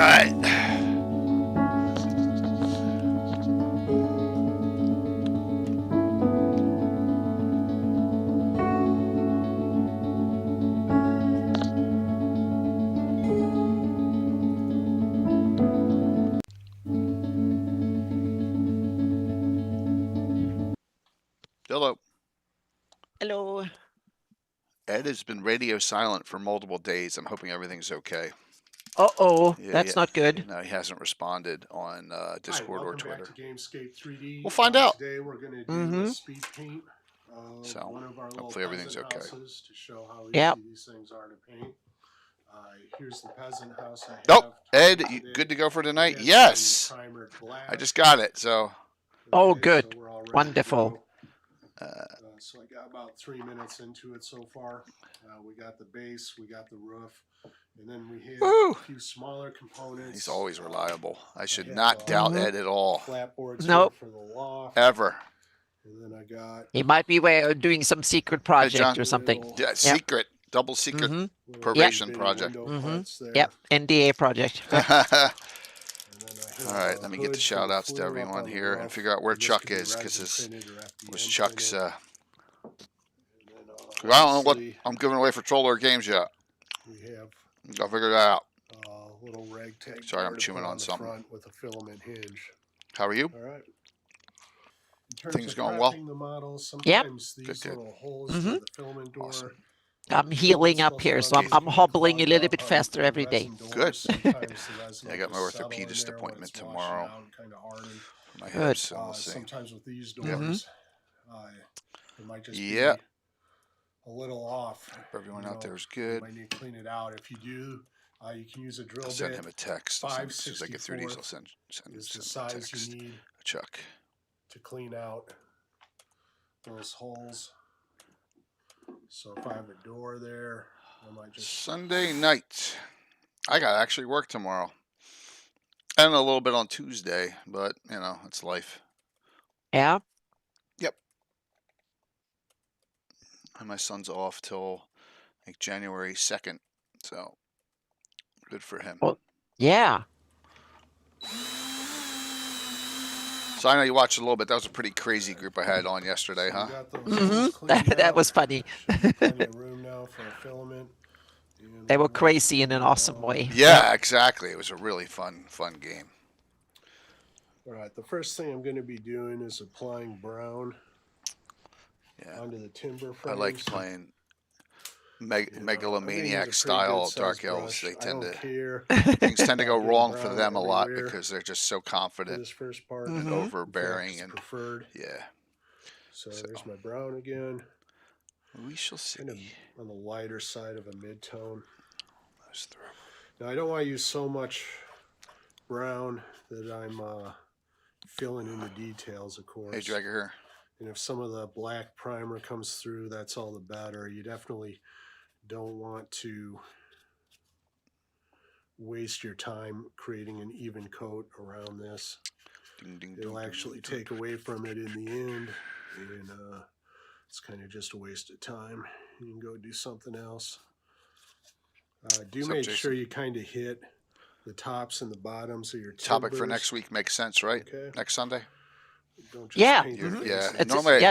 right. Hello. Hello. Ed has been radio silent for multiple days. I'm hoping everything's okay. Uh-oh, Yeah, that's not good. No, he hasn't responded on Discord or Twitter. Back to Gamescape 3D. We'll find out. Today we're going to do a speed paint of So, one of our hopefully everything's okay. houses to show how easy Yep. these things are to paint. Here's the peasant house I have. Nope. Ed, you good to go for tonight? Yes. I just got it. So. Oh, Okay, good. so we're all ready to Wonderful. go. So I got about 3 minutes into it so far. We got the base, we got the roof, and then we have Woo! a few smaller components. He's always reliable. I should not doubt Ed at all. Flatboards Nope. for the loft. Ever. And then I got He might be doing some secret project John. or something. Yeah, secret. Double secret Mm-hmm. probation project. Yep, NDA project. All right, let me get the shout outs to everyone here and figure out where Chuck is, because this was Chuck's. I don't know what I'm giving away for Troller Games yet. We have I'll figure that out. little ragtag. Sorry, I'm chewing on something. With a filament hinge. How are you? All right. Things going well? The models, Yep. These Good. little holes for the filament door. Awesome. I'm healing up here, so I'm hobbling a little bit faster every day. Good. Sometimes I got my just settle in orthopedist there when appointment it's washing tomorrow. out, kinda hardened. For my Good. hips, so we'll see. Sometimes with these doors, it might just Yeah. be a little off. Hope everyone You out there know, is You good. might need to clean it out. If you do, you can use a drill I'll send bit. him a text. As soon as I get through these, I'll send Is the him a size text. you need Chuck. to clean out those holes. So if I have a door there, I might just Sunday night. I got actually work tomorrow. And a little bit on Tuesday, but, you know, it's life. Yeah. Yep. And my son's off till, I think, January 2nd. So, good for him. Well, yeah. So I know you watched a little bit. That was a pretty crazy group I had on yesterday, huh? That was funny. Plenty of room now for a filament. They were crazy in an awesome way. Yeah, exactly. It was a really fun game. All right, the first thing I'm going to be doing is applying brown onto the timber frames. I like playing megalomaniac style dark elves. They tend to things tend to go wrong for them a lot because they're just so confident this first part and overbearing and preferred. yeah. So there's my brown again. We shall see. Kind of on the lighter side of a mid-tone. Now I don't want to use so much brown that I'm filling in the details, of course. Hey, Dragger here. And if some of the black primer comes through, that's all the better. You definitely don't want to waste your time creating an even coat around this. It'll actually take away from it in the end, and it's kind of just a waste of time. You can go do something else. Do make sure you kind of hit the tops and the bottoms of your timbers. Topic for next week makes sense, right? Okay. Next Sunday? Yeah. Yeah. Normally,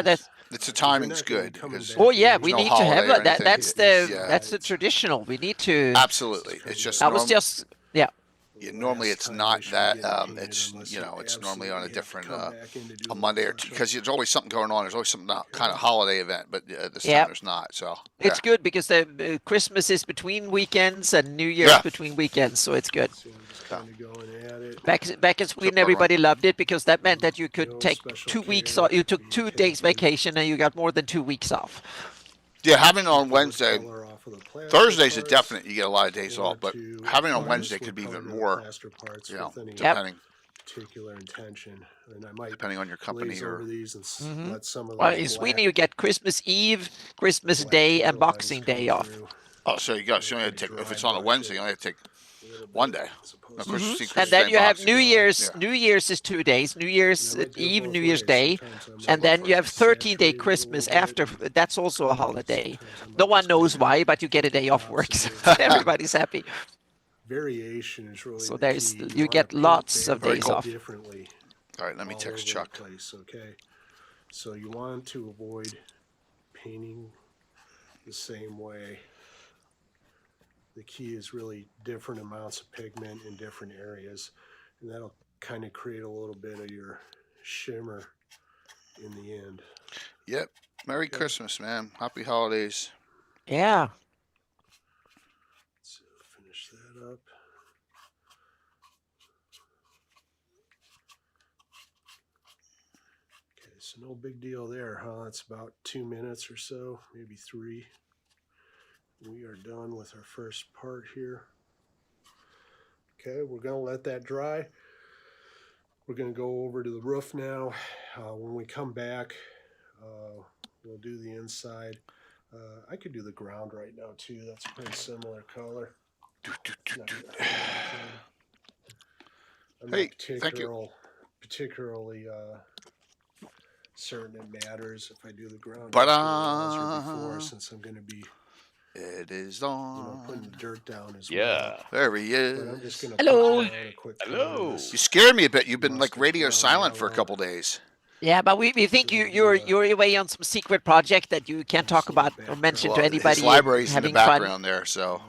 it's the timing's good. Oh yeah, we no need to have holiday or that. anything. That's the traditional. We need to. Absolutely. It's just. I was just yeah. Yeah, normally it's not that. It's it's normally on a different a Monday or two, because there's always something going on. There's always some kind of holiday event, but this time there's not. So it's good because the Christmas is between weekends and New Year's between weekends, so it's good. Back in Sweden, everybody loved it because that meant that you could take 2 weeks off. You took 2 days vacation and you got more than 2 weeks off. Yeah, having it on Wednesday, Thursday's a definite. You get a lot of days off, but having it on Wednesday could be even more. Depending. Particular intention, and I might depending on your company or. Let some of well, in Sweden, you get Christmas Eve, Christmas Day, and Boxing Day off. Oh, so you got. So you only take, if it's on a Wednesday, you only have to take 1 day. No, and then you have New Year's. New Year's is 2 days. New Year's Eve, New Year's Day, and then you have 13-day Christmas after. That's also a holiday. No one knows why, but you get a day off work. So everybody's happy. variation is really So the there's key. you get lots of days off. Differently. All right, let me text Chuck. Place, okay, so you want to avoid painting the same way. The key is really different amounts of pigment in different areas, and that'll kind of create a little bit of your shimmer in the end. Yep. Merry Christmas, man. Happy holidays. Yeah. Let's finish that up. Okay, so no big deal there, huh? It's about 2 minutes or so, maybe 3. We are done with our first part here. Okay, we're going to let that dry. We're going to go over to the roof now. When we come back, we'll do the inside. I could do the ground right now too. That's a pretty similar color. I'm Hey, not thank you. particularly certain it matters if I do the ground But before, since I'm going to be it is on. putting the dirt down as Yeah. well. There he But I'm is. just going to Hello. Hello. You scared me a bit. You've been like radio silent for a couple days. Yeah, but we think you're away on some secret project that you can't talk about or mention to anybody. His library's in the having fun. background there, so.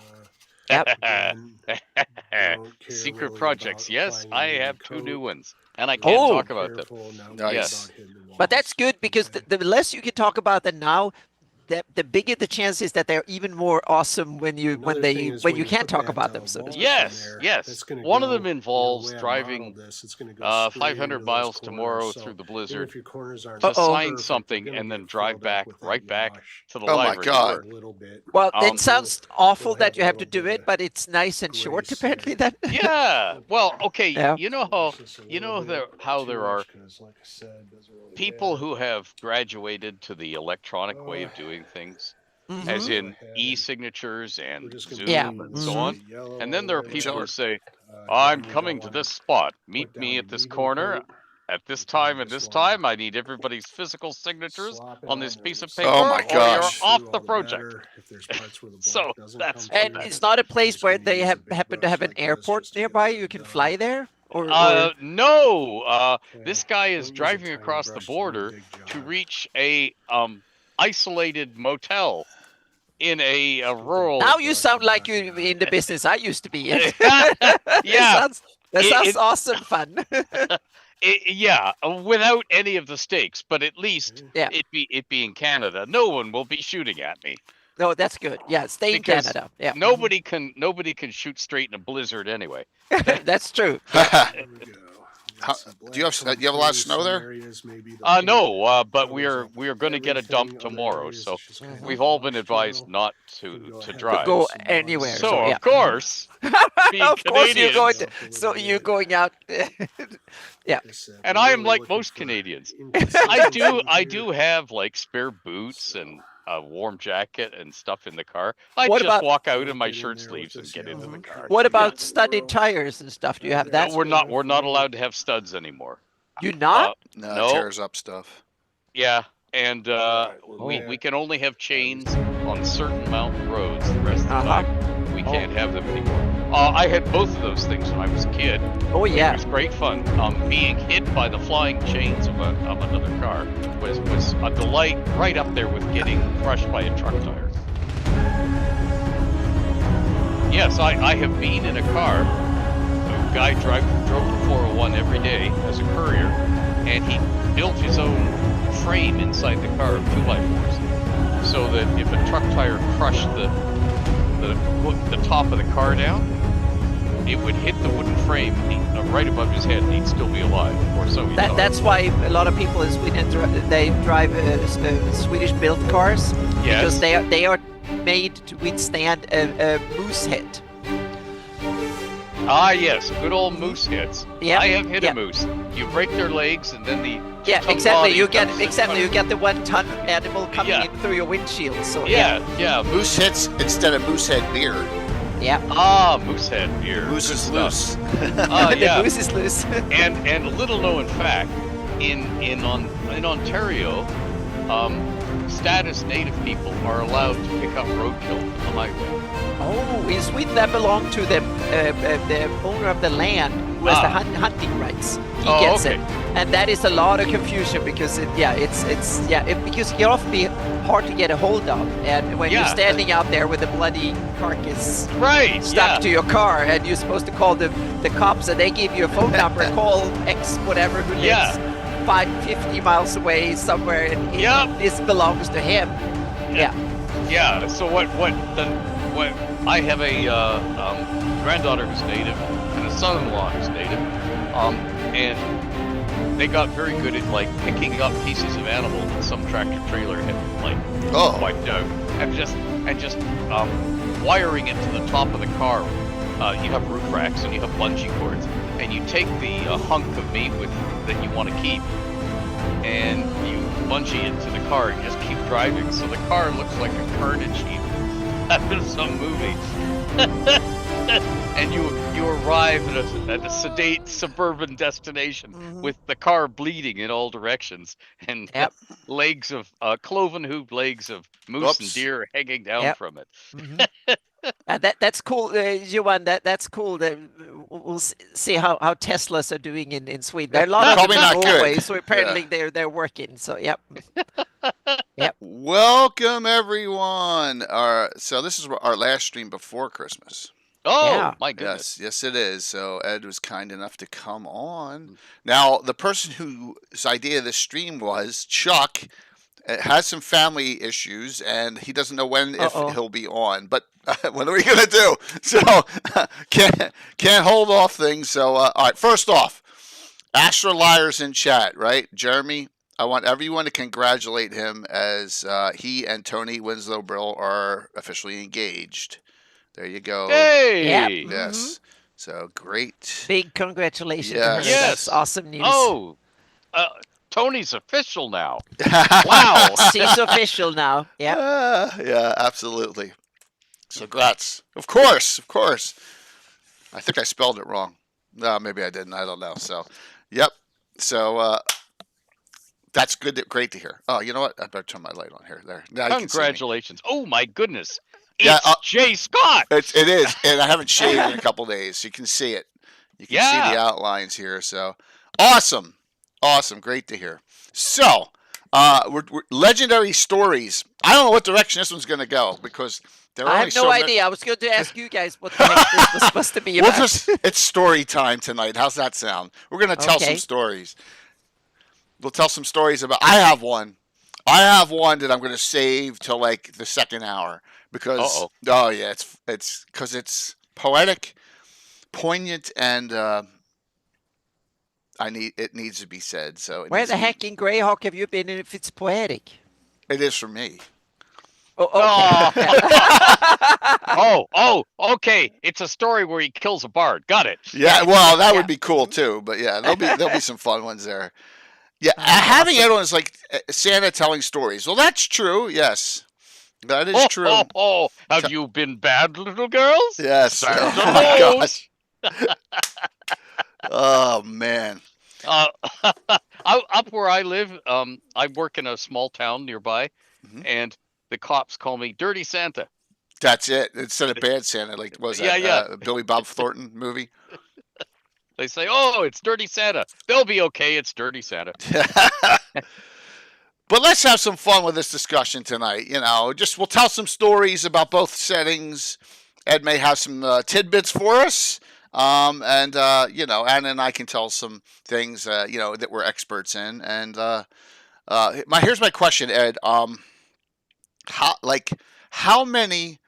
Secret projects. Yes, I have 2 new ones, and I Oh. can't talk about them. Nice. Yes. But that's good because the less you can talk about them now, the bigger the chance is that they're even more awesome when you can't talk about them. So to speak. Yes, yes. One of them involves driving 500 miles tomorrow through the blizzard to sign something and then drive back right back to the Oh my library. God. Well, it sounds awful that you have to do it, but it's nice and short apparently. Then. Yeah. Well, okay. Yeah. You know how there are people who have graduated to the electronic way of doing things, as in e-signatures and Zoom and so on. And then there are people who say, I'm coming to this spot. Meet me at this corner at this time and this time. I need everybody's physical signatures on this piece of paper, Oh my gosh. or you're off the project. So that's And it's not a place where they happen to have an airport nearby. You can fly there. Or no. This guy is driving across the border to reach a isolated motel in a rural. Now you sound like you're in the business I used to be in. Yeah. That sounds awesome fun. Yeah, without any of the stakes, but at least Yeah. it being Canada, no one will be shooting at me. No, that's good. Yeah, stay in Because Canada. Yeah, Nobody can shoot straight in a blizzard anyway. that's true. Do you have a lot of snow there? No, but we are going to get a dump tomorrow, so we've all been advised not to drive. Go anywhere. So yeah. of course, being of course you're going Canadians, to. So you're going out. Yeah. and I am like most Canadians. I do have like spare boots and a warm jacket and stuff in the car. I What just about- walk out in my shirt sleeves and get into the car. What about studded tires and stuff? Do you have that? We're not allowed to have studs anymore. You not? No, No. it tears up stuff. Yeah, and we can only have chains on certain mountain roads. The rest of the time, we can't have them anymore. I had both of those things when I was a kid. Oh It yeah. was great fun. Being hit by the flying chains of another car was a delight, right up there with getting crushed by a truck tire. Yes, I have been in a car. A guy drove the 401 every day as a courier, and he built his own frame inside the car of 2x4s, so that if a truck tire crushed the top of the car down, it would hit the wooden frame right above his head, and he'd still be alive, or so he thought. That's why a lot of people in Sweden they drive Swedish-built cars because they are made to withstand a moose hit. Ah, yes, good old moose hits. Yeah, I have hit yeah. a moose. You break their legs, and then the Yeah, two-ton exactly. body You get comes- the 1-ton animal coming Yeah. in through your windshield. So Yeah. Moose hits instead of moose head beer. yeah. Ah, moosehead beer. Moose Good is stuff. loose. Ah, The yeah. moose is loose. And a little known fact, in Ontario, status native people are allowed to pick up roadkill from the highway. Oh, in Sweden that belonged to the owner of the land who has the hunting rights. He gets it, and that is a lot of confusion because because it can often be hard to get a hold of, and when you're standing out there with a bloody carcass stuck to your car, and you're supposed to call the cops, and they give you a phone number, call X whatever who lives 50 miles away somewhere, and this belongs to him. Yeah. So what I have a granddaughter who's native and a son-in-law who's native, and they got very good at like picking up pieces of animal that some tractor trailer had like wiped out, and just wiring it to the top of the car. You have roof racks and you have bungee cords, and you take the hunk of meat that you want to keep, and you bungee it to the car and just keep driving, so the car looks like a carnage heap out of some movie. And you arrive at a sedate suburban destination with the car bleeding in all directions, and legs of cloven hoof legs of moose and deer hanging down from it. That's cool, Johan. That's cool. We'll see how Teslas are doing in Sweden. There are a lot of them in Norway, so apparently they're working. So yep. Welcome everyone. So this is our last stream before Christmas. Oh my goodness! Yes, it is. So Ed was kind enough to come on. Now the person whose idea of this stream was Chuck. Has some family issues, and he doesn't know when if he'll be on. But what are we gonna do? So can't hold off things. So all right. First off, Astro Liars in chat, right? Jeremy, I want everyone to congratulate him as he and Tony Winslow Brill are officially engaged. There you go. Hey. Yes. So great. Big congratulations. Yes. That's awesome news. Oh. Tony's official now. Wow. She's official now. Yeah. Yeah, absolutely. So congrats. Of course. I think I spelled it wrong. No, maybe I didn't. I don't know. So, yep. So, that's good. Great to hear. Oh, you know what? I better turn my light on here. There. Now congratulations. Oh, my goodness. It's Jay Scott. It is. And I haven't shaved in a couple days. So you can see it. You can see the outlines here. So, awesome. Great to hear. So, we're legendary stories. I don't know what direction this one's going to go because I have no idea. I was going to ask you guys what the heck this was supposed to be about. It's story time tonight. How's that sound? We're going to tell some stories. We'll tell some stories about. I have one that I'm going to save till like the second hour because it's because it's poetic, poignant, and. It needs to be said. So where the heck in Greyhawk have you been if it's poetic? It is for me. Oh, okay. Okay. It's a story where he kills a bard. Got it. Yeah, well, that would be cool too. But yeah, there'll be some fun ones there. Yeah, having everyone is like Santa telling stories. Well, that's true. Yes, that is true. Have you been bad, little girls? Yes. Santa oh my gosh. Oh man. Up where I live, I work in a small town nearby, and the cops call me Dirty Santa. That's it. Instead of Bad Santa, like was that Billy Bob Thornton movie? They say, "Oh, it's Dirty Santa." They'll be okay. It's Dirty Santa. But let's have some fun with this discussion tonight. You know, we'll tell some stories about both settings. Ed may have some tidbits for us. And Anna and I can tell some things, that we're experts in. And here's my question, Ed. How many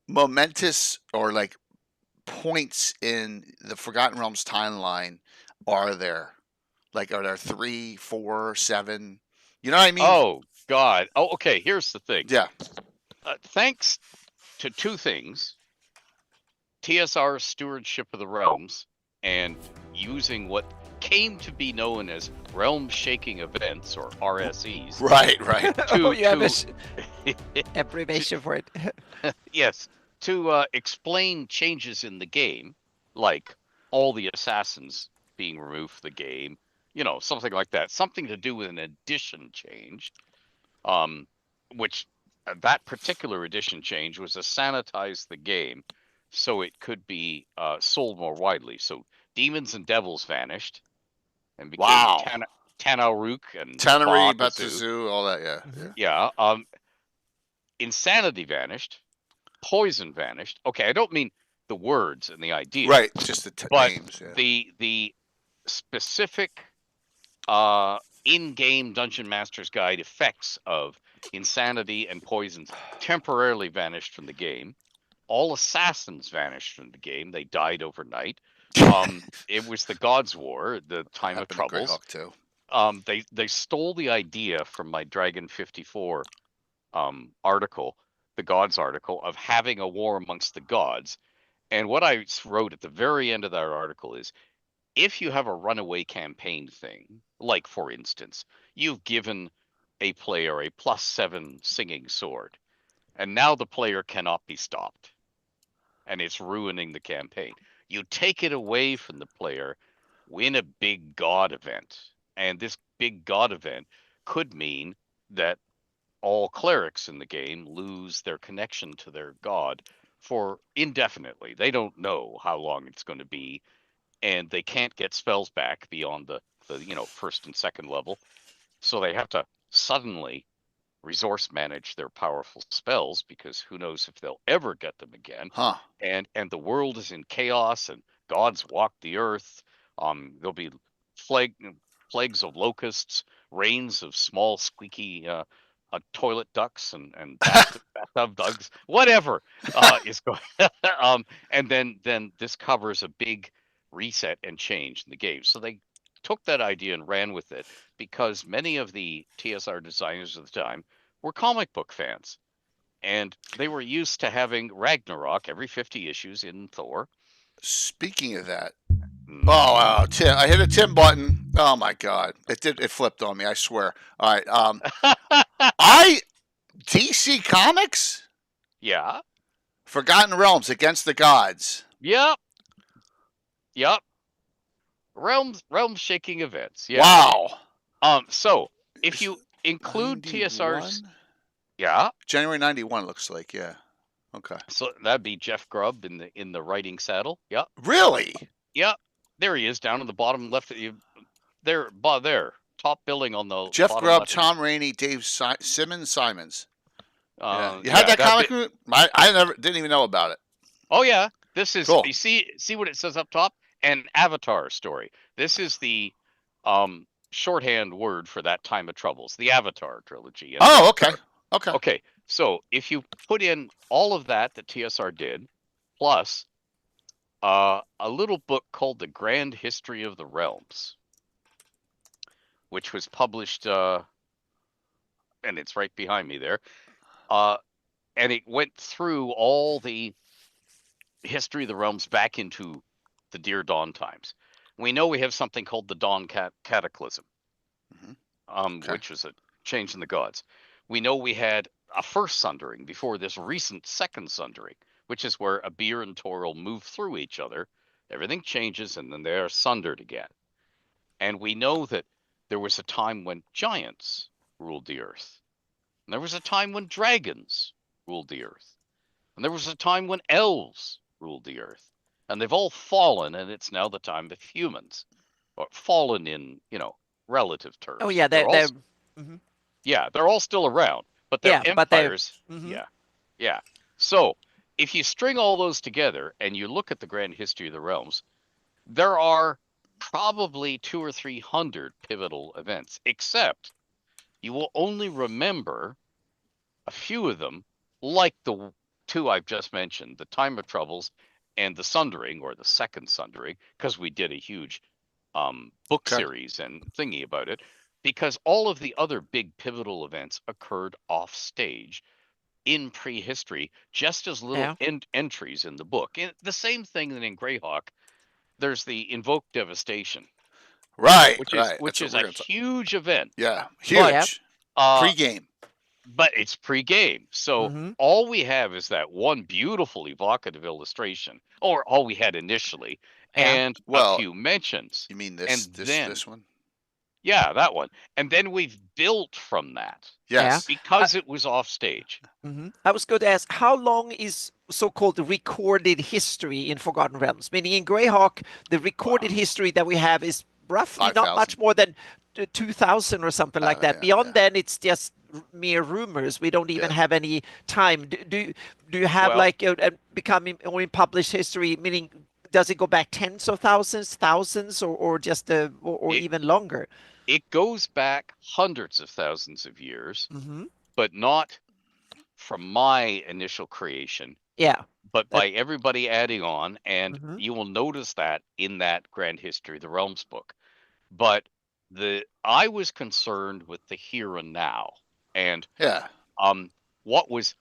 momentous or like points in the Forgotten Realms timeline are there? Like, are there 3, 4, 7? You know what I mean? Oh God. Oh, okay. Here's the thing. Yeah. Thanks to two things. TSR's stewardship of the realms and using what came to be known as realm-shaking events, or RSEs. Right. You have an abbreviation for it. Yes, to explain changes in the game, like all the assassins being removed from the game, something like that. Something to do with an addition change. which that particular edition change was to sanitize the game so it could be sold more widely. So demons and devils vanished and became Wow. Tanaruk and Tannery, Batazu. Batazu, all that, yeah. Mhm. Yeah. Insanity vanished. Poison vanished. Okay, I don't mean the words and the idea. Right, just the but names. Yeah. the specific in-game Dungeon Master's Guide effects of insanity and poisons temporarily vanished from the game. All assassins vanished from the game. They died overnight. It was the God's War, the time of troubles. Greyhawk too. They stole the idea from my Dragon 54 article, the Gods article, of having a war amongst the gods. And what I wrote at the very end of that article is, if you have a runaway campaign thing, like for instance, you've given a player a +7 singing sword, and now the player cannot be stopped, and it's ruining the campaign. You take it away from the player, win a big god event, and this big god event could mean that all clerics in the game lose their connection to their god for indefinitely. They don't know how long it's going to be, and they can't get spells back beyond the first and second level. So they have to suddenly resource manage their powerful spells, because who knows if they'll ever get them again. And the world is in chaos, and gods walk the earth. There'll be plagues of locusts, rains of small squeaky toilet ducks and bathtub ducks, whatever is going. And then this covers a big reset and change in the game. So they took that idea and ran with it, because many of the TSR designers at the time were comic book fans, and they were used to having Ragnarok every 50 issues in Thor. Speaking of that, wow, Tim, I hit a Tim button. Oh my God, it flipped on me. I swear. All right, DC Comics. Yeah. Forgotten Realms Against the Gods. Yep. Realms shaking events. Yeah. Wow. So if you include 91? TSR's, yeah, January 91 looks like, yeah. Okay. So that'd be Jeff Grubb in the writing saddle. Yeah. Really? Yeah. There he is, down in the bottom left. There, top billing on the Jeff Grubb, left. Tom Rainey, Dave Simons. Yeah. You had that comic? I didn't even know about it. Oh yeah, this is cool. You see what it says up top? An Avatar story. This is the shorthand word for that time of troubles, the Avatar trilogy. Oh, okay. Okay. So if you put in all of that TSR did, plus a little book called The Grand History of the Realms, which was published, and it's right behind me there, and it went through all the history of the realms back into the Dear Dawn times. We know we have something called the Dawn Cataclysm, which was a change in the gods. We know we had a first sundering before this recent second sundering, which is where Abir and Toril move through each other. Everything changes, and then they are sundered again. And we know that there was a time when giants ruled the earth. And there was a time when dragons ruled the earth. And there was a time when elves ruled the earth. And they've all fallen, and it's now the time of humans. Or fallen in, relative terms. Oh, yeah, yeah, they're all still around. But they're empires. Yeah. So if you string all those together and you look at the grand history of the realms, there are probably 200 or 300 pivotal events, except you will only remember a few of them, like the two I've just mentioned, the Time of Troubles and the Sundering, or the Second Sundering, because we did a huge book series and thingy about it, because all of the other big pivotal events occurred off stage in prehistory, just as little entries in the book. And the same thing that in Greyhawk, there's the Invoke Devastation. Right, which is a huge event. Yeah, huge. Pre-game. But it's pre-game. So all we have is that one beautiful evocative illustration, or all we had initially, and a few mentions. You mean this one? Yeah, that one. And then we've built from that. Yes. Because it was off stage. I was going to ask, how long is so-called recorded history in Forgotten Realms? Meaning in Greyhawk, the recorded history that we have is roughly 5,000. not much more than 2,000 or something like that. Beyond then, it's just mere rumors. We don't even have any time. Do you have like becoming only published history? Meaning, does it go back tens of thousands, or just or even longer? It goes back hundreds of thousands of years, but not from my initial creation. Yeah. But by everybody adding on, and you will notice that in that Grand History of the Realms book. But I was concerned with the here and now, and what was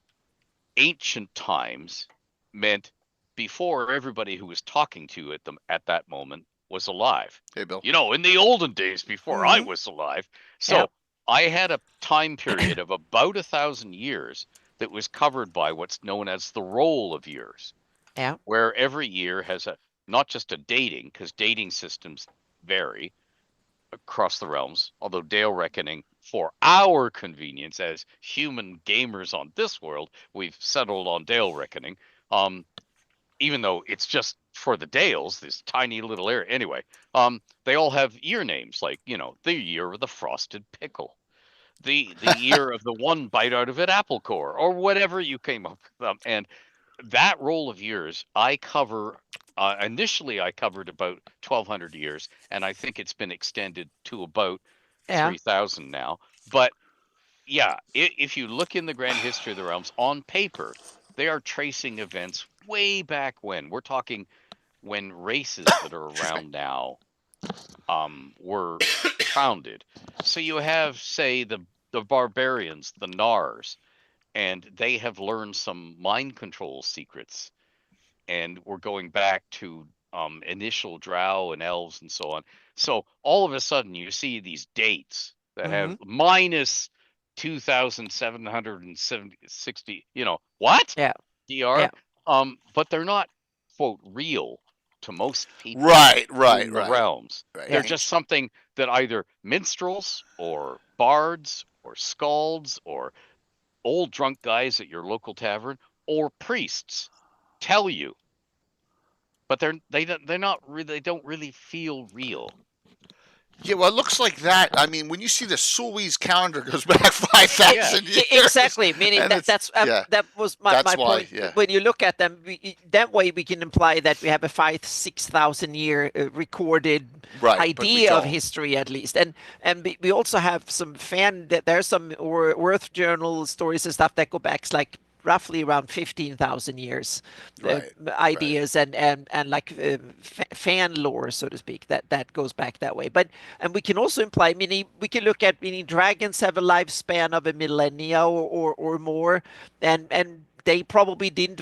ancient times meant before everybody who was talking to them at that moment was alive. Hey, Bill. You know, in the olden days before I was alive. So I had a time period of about 1,000 years that was covered by what's known as the roll of years. Yeah. Where every year has not just a dating, because dating systems vary across the realms, although Dale Reckoning, for our convenience as human gamers on this world, we've settled on Dale Reckoning. Even though it's just for the Dales, this tiny little area. Anyway, they all have year names, like, you know, the year of the frosted pickle, the year of the one bite out of an apple core, or whatever you came up with. And that roll of years, I cover. Initially, I covered about 1,200 years, and I think it's been extended to about 3,000 now. But yeah, if you look in the Grand History of the Realms on paper, they are tracing events way back when. We're talking when races that are around now were founded. So you have, say, the barbarians, the Nars, and they have learned some mind control secrets. And we're going back to initial drow and elves and so on. So all of a sudden you see these dates that have minus 2,760, you know, what? Yeah. DR. But they're not, quote, real to most people. Right. In the realms. Right. They're just something that either minstrels or bards or skalds or old drunk guys at your local tavern or priests tell you, but they don't really feel real. Yeah, well, it looks like that. I mean, when you see the Sully's calendar goes back 5,000 years. Exactly. Meaning that was my point. Yeah. When you look at them, that way we can imply that we have a 5,000-6,000 year recorded idea of history at least. And we also have some there's some Earth Journal stories and stuff that go back like roughly around 15,000 years ideas and like fan lore, so to speak, that goes back that way. And we can also imply, meaning we can look at dragons have a lifespan of a millennia or more, and they probably didn't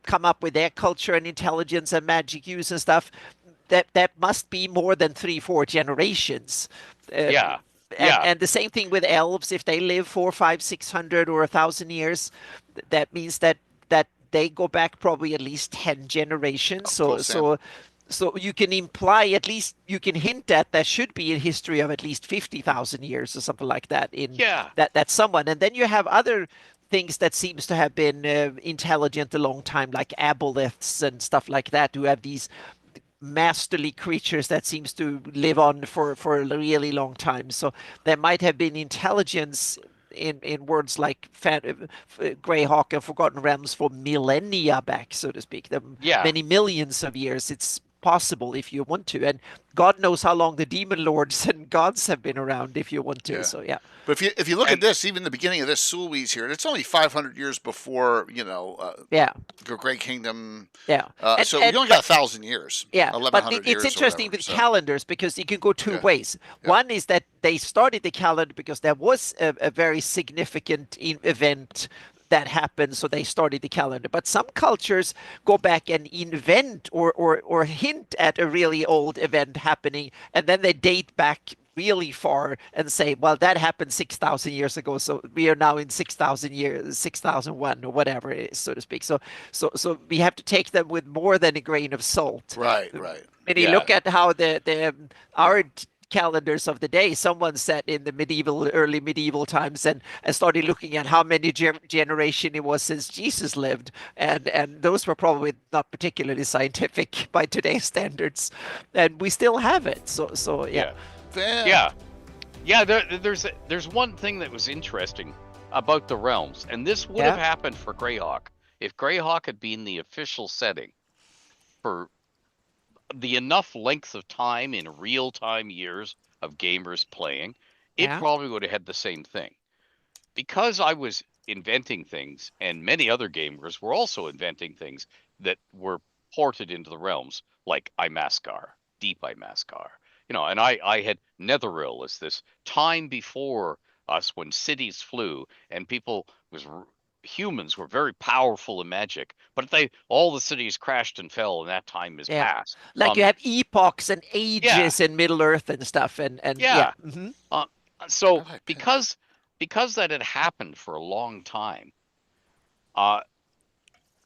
come up with their culture and intelligence and magic use and stuff. That must be more than 3-4 generations. And the same thing with elves. If they live 400, 500, 600 or 1,000 years, that means that they go back probably at least 10 generations. So you can imply, at least you can hint at there should be a history of at least 50,000 years or something like that that someone. And then you have other things that seems to have been intelligent a long time, like aboleths and stuff like that, who have these masterly creatures that seems to live on for a really long time. So there might have been intelligence in words like Greyhawk and Forgotten Realms for millennia back, so to speak. Many millions of years. It's possible if you want to, and God knows how long the demon lords and gods have been around if you want to. So but if you look at this, even the beginning of this Sully's here, it's only 500 years before the Great Kingdom. So we only got 1,000 years. But it's interesting with calendars because you can go two ways. One is that they started the calendar because there was a very significant event that happened, so they started the calendar. But some cultures go back and invent or hint at a really old event happening, and then they date back really far and say, well, that happened 6,000 years ago, so we are now in 6,000 years, 6,001 or whatever it is, so to speak. So we have to take them with more than a grain of salt. Right. When you look at how our calendars of the day. Someone sat in the early medieval times and started looking at how many generation it was since Jesus lived, and those were probably not particularly scientific by today's standards, and we still have it. So yeah. There's one thing that was interesting about the realms, and this would have happened for Greyhawk if Greyhawk had been the official setting for the enough length of time in real-time years of gamers playing. It probably would have had the same thing. Because I was inventing things, and many other gamers were also inventing things that were ported into the realms, like Imaskar, Deep Imaskar. And I had Netheril as this time before us when cities flew and humans were very powerful in magic, but all the cities crashed and fell, and that time is past. Like you have epochs and ages in Middle Earth and stuff, and so because that had happened for a long time,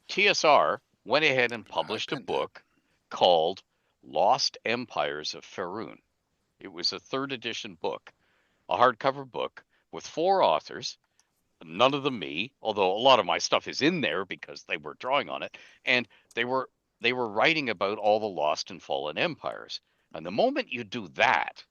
TSR went ahead and published a book called Lost Empires of Faerun. It was a 3rd edition book, a hardcover book with 4 authors. None of them me, although a lot of my stuff is in there because they were drawing on it, and they were writing about all the lost and fallen empires. And the moment you do that,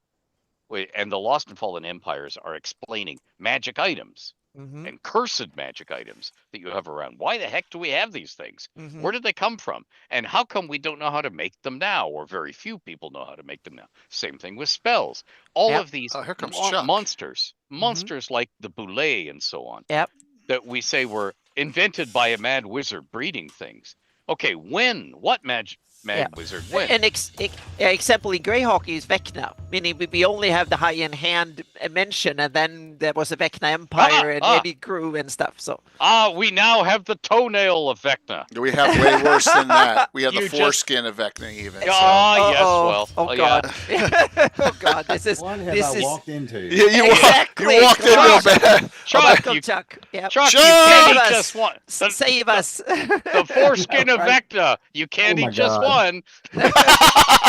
and the lost and fallen empires are explaining magic items and cursed magic items that you have around. Why the heck do we have these things? Where did they come from? And how come we don't know how to make them now, or very few people know how to make them now? Same thing with spells. All of these monsters like the Boule and so on, that we say were invented by a mad wizard breeding things. Okay, when? What mad wizard when? An example in Greyhawk is Vecna, meaning we only have the high-end hand mention, and then there was a Vecna Empire and it grew and stuff. So we now have the toenail of Vecna. We have way worse than that. We have the foreskin of Vecna even. Yes, well. Oh God. Oh God, this is I walked into. You walked into a bad. Chuck, Chuck. You can't eat just one. Save us. The foreskin of Vecna. You can't eat just one.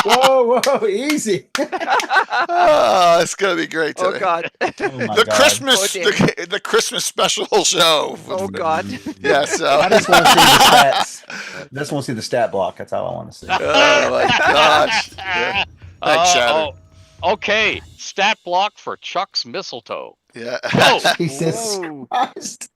Whoa, easy. Oh, it's gonna be great today. Oh God. The Christmas special show. Oh God. Yeah, so I just want to see the stats. Just want to see the stat block. That's all I want to see. Oh my gosh. Yeah. Thanks, Shatter. Okay, stat block for Chuck's mistletoe. Yeah. Oh, Jesus Christ.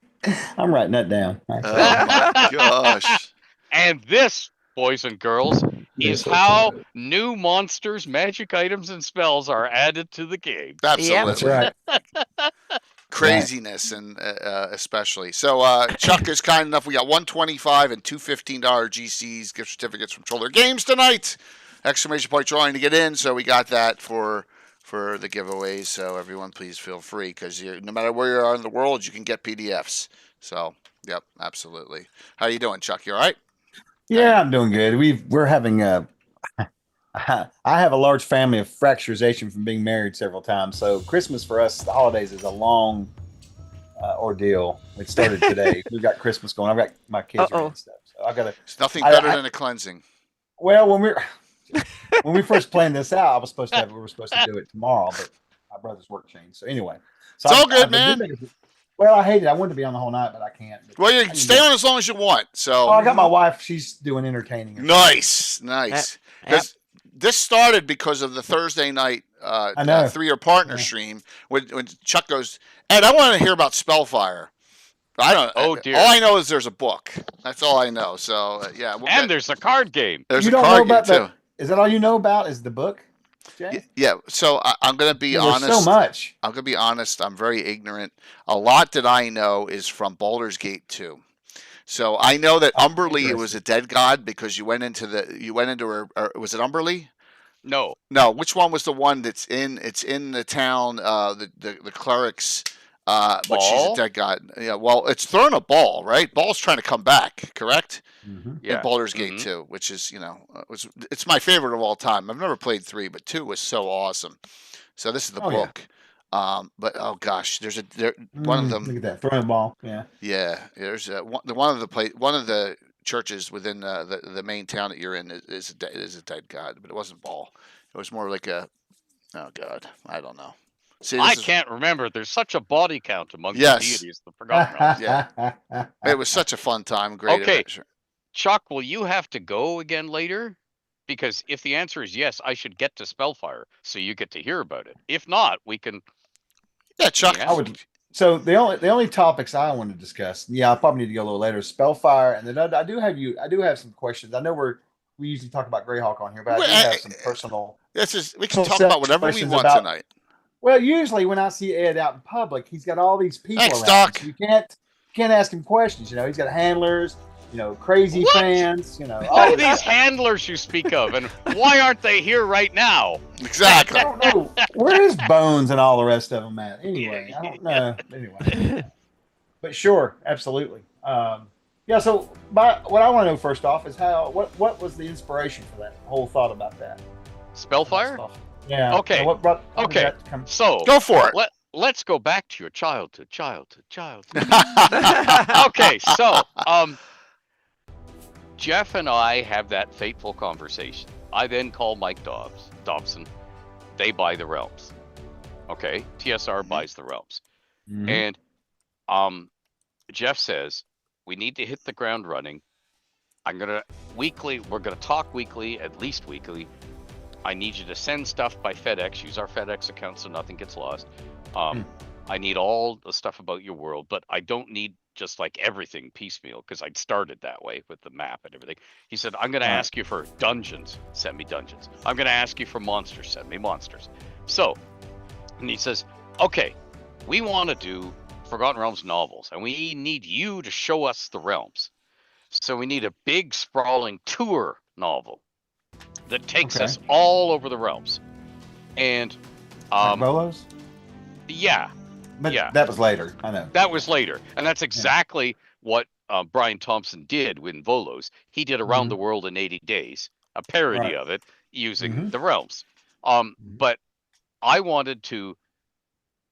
I'm writing that down. Oh my gosh. And this, boys and girls, is how new monsters, magic items, and spells are added to the game. Absolutely. That's right. Craziness, and especially. So Chuck is kind enough. We got $125 and two $15 GCs, gift certificates from Troller Games tonight. Exclamation point drawing to get in. So we got that for the giveaways. So everyone, please feel free, because no matter where you are in the world, you can get PDFs. So, yep, absolutely. How you doing, Chuck? You all right? Yeah, I'm doing good. We're having I have a large family of fracturization from being married several times. So Christmas for us, the holidays, is a long ordeal. It started today. We've got Christmas going. I've got my kids and stuff. So I got to. It's nothing better than a cleansing. Well, when we first planned this out, we were supposed to do it tomorrow, but my brother's work changed. So anyway, it's all good, man. Well, I hate it. I wanted to be on the whole night, but I can't. Well, you can stay on as long as you want. So I got my wife. She's doing entertaining. Nice. Because this started because of the Thursday night 3-year partner stream when Chuck goes, Ed, I want to hear about Spellfire. I don't. Oh dear. All I know is there's a book. That's all I know. So yeah. There's a card game. There's a card game too. Is that all you know about? Is the book? Jay? Yeah. So I'm going to be honest. There's so much. I'm going to be honest. I'm very ignorant. A lot that I know is from Baldur's Gate 2. So I know that Umberlee was a dead god because you went into was it Umberlee? No. Which one was the one that's in? It's in the town. The clerics. But she's a dead god. Yeah. Well, it's throwing a ball, right? Ball's trying to come back. Correct. Mm-hmm. Yeah. In Baldur's Gate 2, which is it's my favorite of all time. I've never played 3, but 2 was so awesome. So this is the book. Yeah. But oh gosh, there's one of them. Look at that throwing ball. Yeah. Yeah. There's one of the churches within the main town that you're in is a dead god, but it wasn't Ball. It was more like a Oh God, I don't know. See, I can't remember. There's such a body count among the deities of the Forgotten Realms. Yeah, it was such a fun time. Great adventure. Chuck, will you have to go again later? Because if the answer is yes, I should get to Spellfire, so you get to hear about it. If not, we can. Yeah, Chuck. I would. So the only topics I want to discuss, I probably need to go a little later. Spellfire, and then I do have some questions. I know we usually talk about Greyhawk on here, but I do have some personal. We can talk about whatever we want tonight. Well, usually when I see Ed out in public, he's got all these people around. Doc. So you can't ask him questions. He's got handlers. Crazy fans. All these handlers you speak of, and why aren't they here right now? Exactly. I don't know. Where is Bones and all the rest of them at? Anyway, I don't know. Anyway, but sure, absolutely. So what I want to know first off is what was the inspiration for that whole thought about that? Spellfire? Yeah. Okay. Okay. So go for it. Let's go back to your childhood. Okay, so Jeff and I have that fateful conversation. I then call Mike Dobson. They buy the realms. Okay, TSR buys the realms. And Jeff says, we need to hit the ground running. We're gonna talk weekly, at least weekly. I need you to send stuff by FedEx. Use our FedEx account so nothing gets lost. I need all the stuff about your world, but I don't need just like everything piecemeal, because I'd started that way with the map and everything. He said, I'm going to ask you for dungeons. Send me dungeons. I'm going to ask you for monsters. Send me monsters. So, and he says, okay, we want to do Forgotten Realms novels, and we need you to show us the realms. So we need a big, sprawling tour novel that takes us all over the realms. And Bolos? Yeah. But that was later. I know. That was later. And that's exactly what Brian Thompson did with Volos. He did Around the World in 80 Days, a parody of it using the realms. But I wanted to,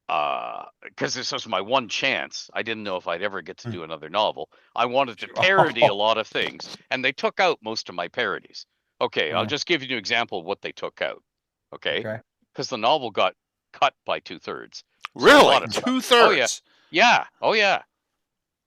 because this was my one chance, I didn't know if I'd ever get to do another novel. I wanted to parody a lot of things, and they took out most of my parodies. Okay, I'll just give you an example of what they took out. Okay? Because the novel got cut by 2/3. Really? 2/3? Oh, yeah. Yeah. Oh, yeah.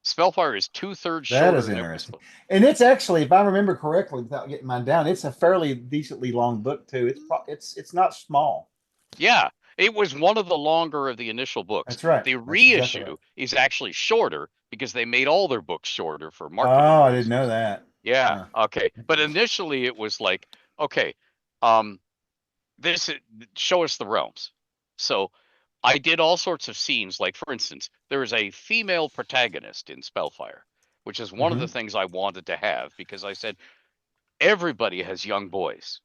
Spellfire is 2/3 shorter. That is interesting. And it's actually, if I remember correctly, without getting mine down, it's a fairly decently long book, too. It's not small. Yeah. It was one of the longer of the initial books. That's right. The reissue is actually shorter because they made all their books shorter for marketing. Oh, I didn't know that. Yeah. Okay. But initially it was like, okay, show us the realms. So I did all sorts of scenes. Like, for instance, there is a female protagonist in Spellfire, which is one of the things I wanted to have, because I said everybody has young boys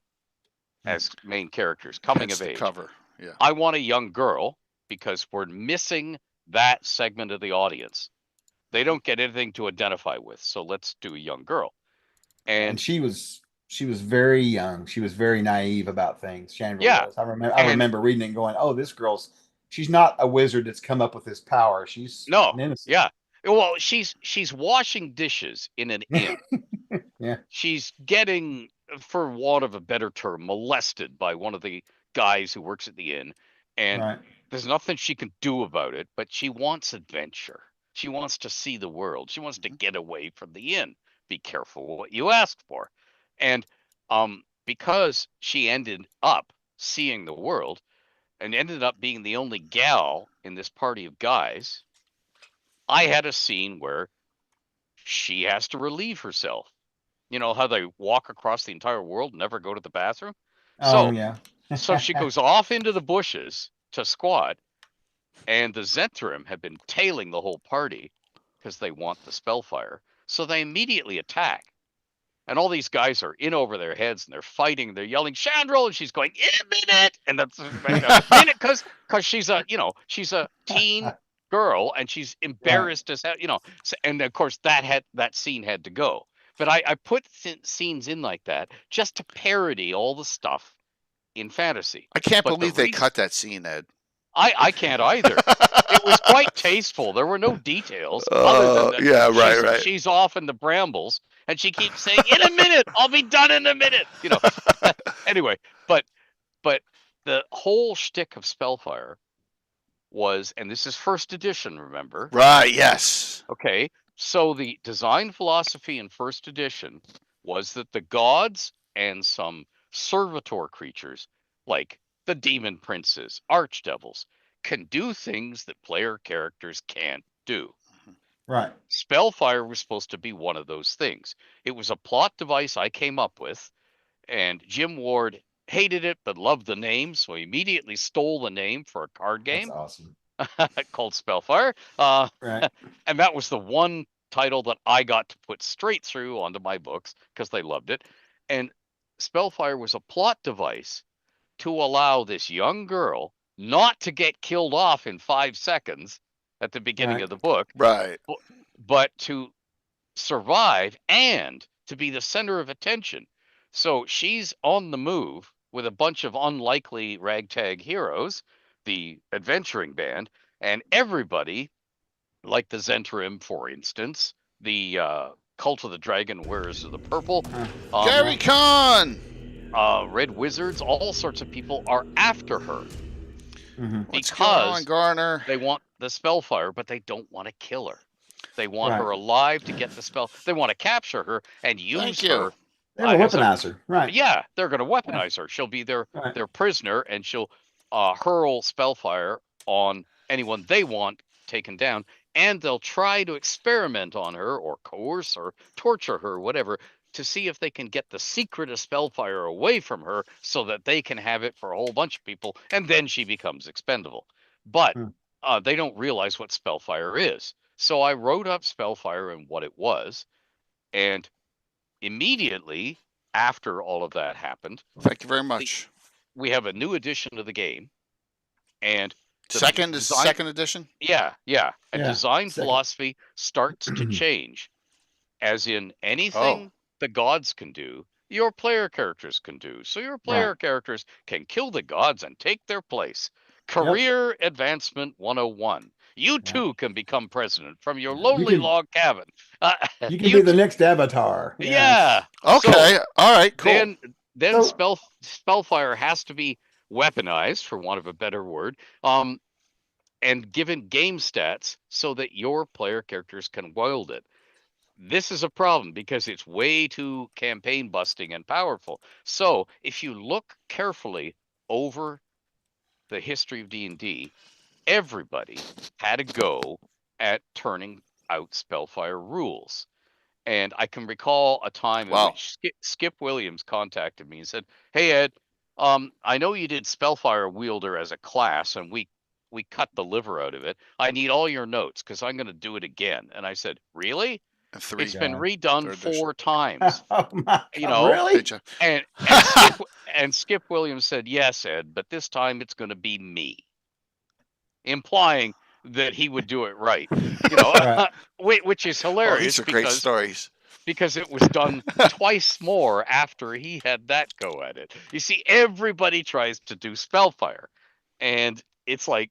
as main characters coming of age. Cover. Yeah. I want a young girl because we're missing that segment of the audience. They don't get anything to identify with, so let's do a young girl. And she was very young. She was very naive about things. Chandra was. I remember reading it and going, "Oh, this girl's." She's not a wizard that's come up with this power. She's an innocent. Yeah. Well, she's washing dishes in an inn. Yeah. She's getting, for want of a better term, molested by one of the guys who works at the inn, and there's nothing she can do about it. But she wants adventure. She wants to see the world. She wants to get away from the inn. Be careful what you ask for, and because she ended up seeing the world. And ended up being the only gal in this party of guys, I had a scene where she has to relieve herself. You know how they walk across the entire world and never go to the bathroom? So she goes off into the bushes to squat, and the Zentrim have been tailing the whole party because they want the Spellfire. So they immediately attack. And all these guys are in over their heads, and they're fighting. They're yelling, "Chandrel!" And she's going, "In a minute!" And that's a minute because she's a teen girl, and she's embarrassed as hell, So, and of course that scene had to go. But I put scenes in like that just to parody all the stuff in fantasy. I can't believe they cut that scene, Ed. I can't either. It was quite tasteful. There were no details other than that she's off in the brambles. And she keeps saying, "In a minute, I'll be done in a minute." Anyway, but the whole shtick of Spellfire was, and this is first edition, remember? Right, yes. Okay, so the design philosophy in first edition was that the gods and some servitor creatures, like the demon princes, archdevils, can do things that player characters can't do. Right. Spellfire was supposed to be one of those things. It was a plot device I came up with, and Jim Ward hated it but loved the name, so he immediately stole the name for a card game. That's awesome. Called Spellfire. Right. And that was the one title that I got to put straight through onto my books because they loved it. And Spellfire was a plot device to allow this young girl not to get killed off in 5 seconds at the beginning of the book, right, but to survive and to be the center of attention. So she's on the move with a bunch of unlikely ragtag heroes, the adventuring band, and everybody, like the Zentrim, for instance, the Cult of the Dragon Wearers of the Purple, Gary Khan, Red Wizards, all sorts of people are after her. What's going on, Garner? They want the Spellfire, but they don't want to kill her. They want her alive to get the spell. They want to capture her and use her. They will weaponize her, right? Yeah, they're going to weaponize her. She'll be their prisoner, and she'll hurl Spellfire on anyone they want taken down, and they'll try to experiment on her or coerce or torture her, whatever, to see if they can get the secret of Spellfire away from her so that they can have it for a whole bunch of people, and then she becomes expendable. But they don't realize what Spellfire is. So I wrote up Spellfire and what it was, and immediately after all of that happened, thank you very much, we have a new edition of the game, and second edition. Yeah. And design philosophy starts to change, as in anything the gods can do, your player characters can do. So your player characters can kill the gods and take their place. Career Advancement 101. You too can become president from your lowly log cabin. You can be the next Avatar. Yeah. Okay. So, all right. Cool. Then Spellfire has to be weaponized, for want of a better word, and given game stats so that your player characters can wield it. This is a problem because it's way too campaign busting and powerful. So if you look carefully over the history of D&D, everybody had a go at turning out Spellfire rules. And I can recall a time in which Skip Williams contacted me and said, "Hey, Ed, I know you did Spellfire Wielder as a class, and we cut the liver out of it. I need all your notes because I'm going to do it again." And I said, "Really? It's been redone 4 times." Really? And Skip Williams said, "Yes, Ed, but this time it's going to be me," implying that he would do it right. Which is hilarious. These are great stories. Because it was done twice more after he had that go at it. You see, everybody tries to do Spellfire, and it's like,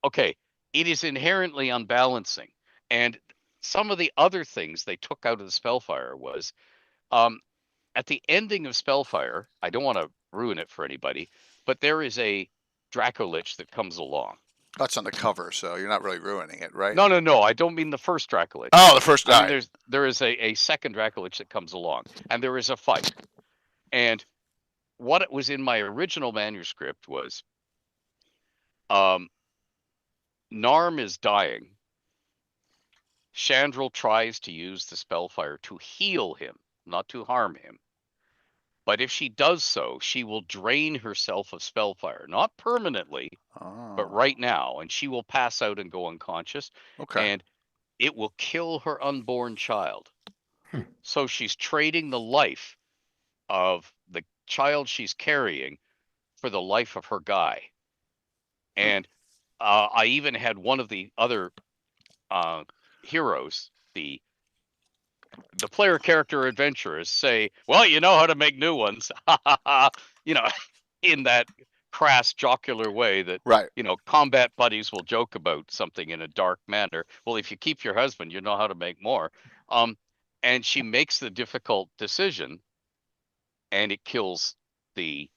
okay, it is inherently unbalancing. And some of the other things they took out of the Spellfire was, at the ending of Spellfire, I don't want to ruin it for anybody, but there is a Dracolich that comes along. That's on the cover, so you're not really ruining it, right? No. I don't mean the first Dracolich. Oh, the first guy. There is a second Dracolich that comes along, and there is a fight. And what it was in my original manuscript was, Narm is dying. Chandril tries to use the Spellfire to heal him, not to harm him. But if she does so, she will drain herself of Spellfire, not permanently, but right now, and she will pass out and go unconscious. Okay. And it will kill her unborn child. So she's trading the life of the child she's carrying for the life of her guy. And I even had one of the other heroes, the player character adventurers, say, "Well, you know how to make new ones." In that crass jocular way that combat buddies will joke about something in a dark manner. Well, if you keep your husband, you know how to make more. And she makes the difficult decision, and it kills the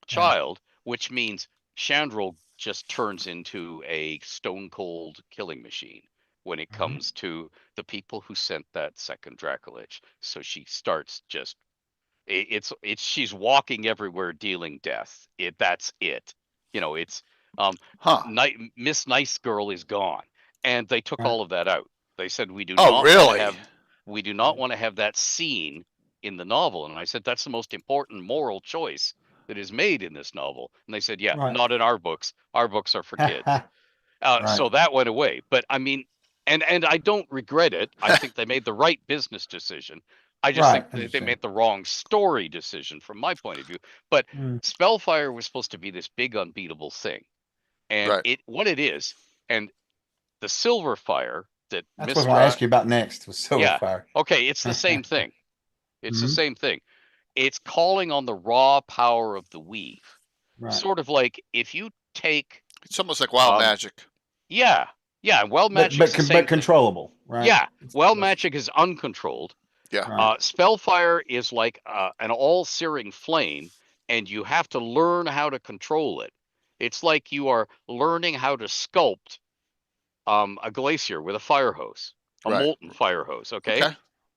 child. which means Chandril just turns into a stone cold killing machine when it comes to the people who sent that second Dracolich. So she starts just it's she's walking everywhere dealing death. That's it. It's Miss Nice Girl is gone, and they took all of that out. They said we do Oh, not want to really? have that scene in the novel. And I said that's the most important moral choice that is made in this novel. And they said, yeah, not in our books. Our books are for kids. So that went away. But I mean, and I don't regret it. I think they made the right business decision. I just think they made the wrong story decision from my point of view. But Spellfire was supposed to be this big unbeatable thing, and what it is, and the Silverfire that that's what I want to ask you about next was Silverfire. Yeah. Okay, it's the same thing. It's the same thing. It's calling on the raw power of the weave. Sort of like if you take. It's almost like wild magic. Yeah. Wild magic, but controllable, right? Yeah. Wild magic is uncontrolled. Yeah. Spellfire is like an all-searing flame, and you have to learn how to control it. It's like you are learning how to sculpt a glacier with a fire hose, a molten fire hose. Okay.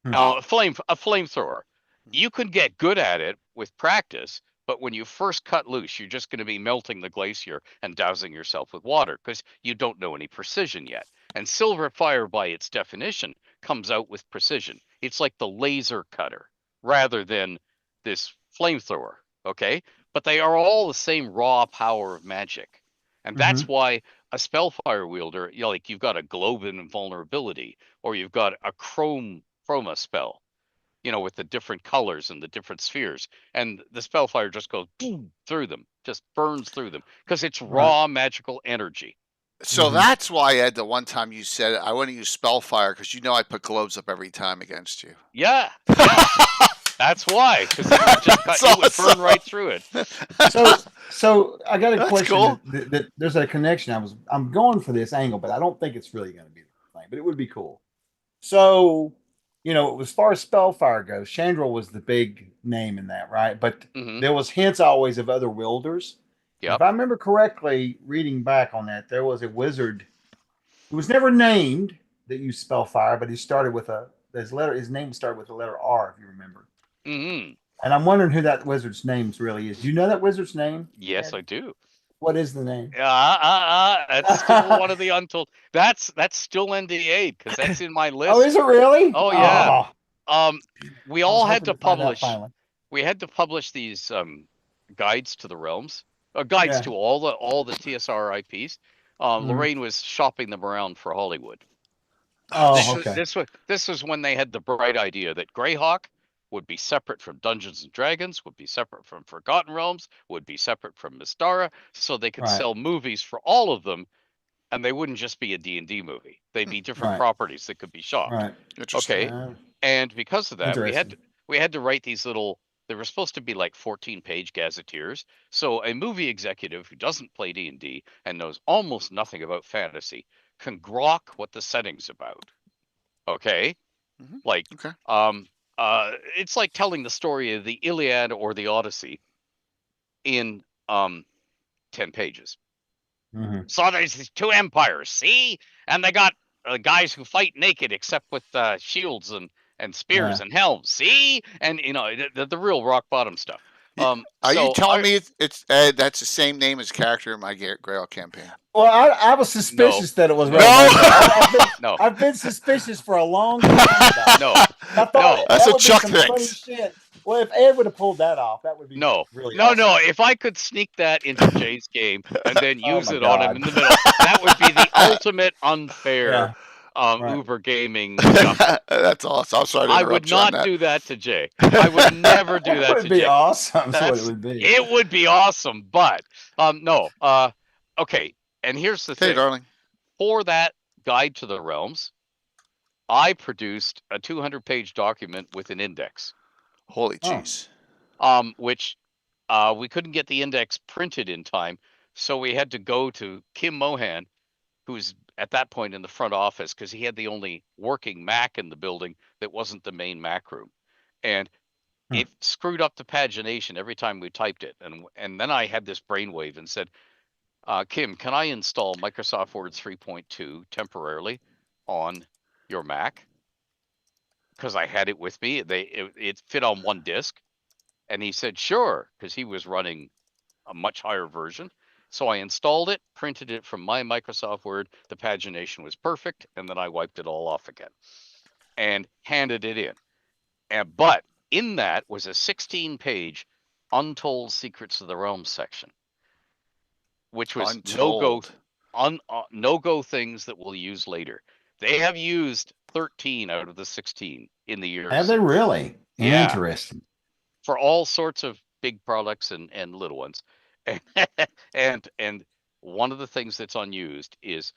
A flamethrower. You can get good at it with practice, but when you first cut loose, you're just going to be melting the glacier and dousing yourself with water because you don't know any precision yet. And Silverfire, by its definition, comes out with precision. It's like the laser cutter rather than this flamethrower. Okay. But they are all the same raw power of magic. And that's why a Spellfire wielder, like you've got a Globin invulnerability, or you've got a chroma spell, with the different colors and the different spheres. And the Spellfire just goes boom through them, just burns through them, because it's raw magical energy. So that's why, Ed, the one time you said, I want to use Spellfire, because I put globes up every time against you. Yeah. That's why, because it would burn right through it. So I got a question. Cool. That there's a connection. I'm going for this angle, but I don't think it's really going to be the thing. But it would be cool. So, as far as Spellfire goes, Chandril was the big name in that, right? But there was hints always of other wielders. Yep. If I remember correctly, reading back on that, there was a wizard who was never named that used Spellfire, but he started with his name started with the letter R, if you remember. And I'm wondering who that wizard's name really is. Do you know that wizard's name? Yes, I do. What is the name? That's still one of the untold. That's still NDA because that's in my list. Oh, is it really? Oh yeah. We all had to publish. We had to publish these guides to the realms, guides to all the TSR IPs. Lorraine was shopping them around for Hollywood. This was when they had the bright idea that Greyhawk would be separate from Dungeons and Dragons, would be separate from Forgotten Realms, would be separate from Mystara, so they could sell movies for all of them, and they wouldn't just be a D&D movie. They'd be different properties that could be shopped. Okay, and because of that, we had to write these little. They were supposed to be like 14-page gazetteers. So a movie executive who doesn't play D&D and knows almost nothing about fantasy can grok what the setting's about. Okay, it's like telling the story of the Iliad or the Odyssey in 10 pages. So there's these two empires, see? And they got guys who fight naked except with shields and spears and helms, see? And, the real rock bottom stuff. Are you telling me it's that's the same name as character in my Greyhawk campaign? Well, I was suspicious that it was. No, I've been suspicious for a long time. I thought that's what Chuck thinks. Well, if Ed would have pulled that off, that would be really awesome. No. If I could sneak that into Jay's game and then use it on him in the middle, that would be the ultimate unfair. Uber gaming stuff. That's awesome. I'm sorry to I would not do that to Jay. I would never do that to Jay. It would be awesome. That's what it would be. It would be awesome, but no. Okay, and here's the thing. Hey, darling. For that guide to the realms, I produced a 200-page document with an index. Holy jeez. Which we couldn't get the index printed in time, so we had to go to Kim Mohan, who's at that point in the front office, because he had the only working Mac in the building that wasn't the main Mac room. And it screwed up the pagination every time we typed it. And then I had this brainwave and said, Kim, can I install Microsoft Word 3.2 temporarily on your Mac? Because I had it with me. It fit on one disk. And he said, sure, because he was running a much higher version. So I installed it, printed it from my Microsoft Word. The pagination was perfect. And then I wiped it all off again and handed it in. But in that was a 16-page Untold Secrets of the Realm section, which was no-go things that we'll use later. They have used 13 out of the 16 in the years. Have they really? Yeah. Interesting. For all sorts of big products and little ones. And one of the things that's unused is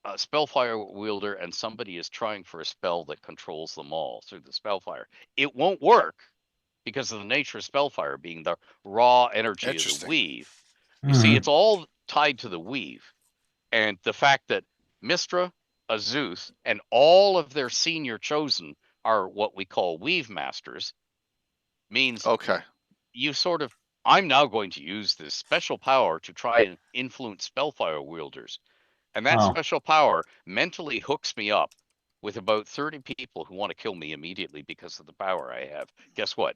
a Spellfire wielder, and somebody is trying for a spell that controls them all through the Spellfire. It won't work because of the nature of Spellfire being the raw energy of the weave. You see, it's all tied to the weave. And the fact that Mistra, Azuth, and all of their senior chosen are what we call weave masters means you sort of, I'm now going to use this special power to try and influence Spellfire wielders. And that special power mentally hooks me up with about 30 people who want to kill me immediately because of the power I have. Guess what?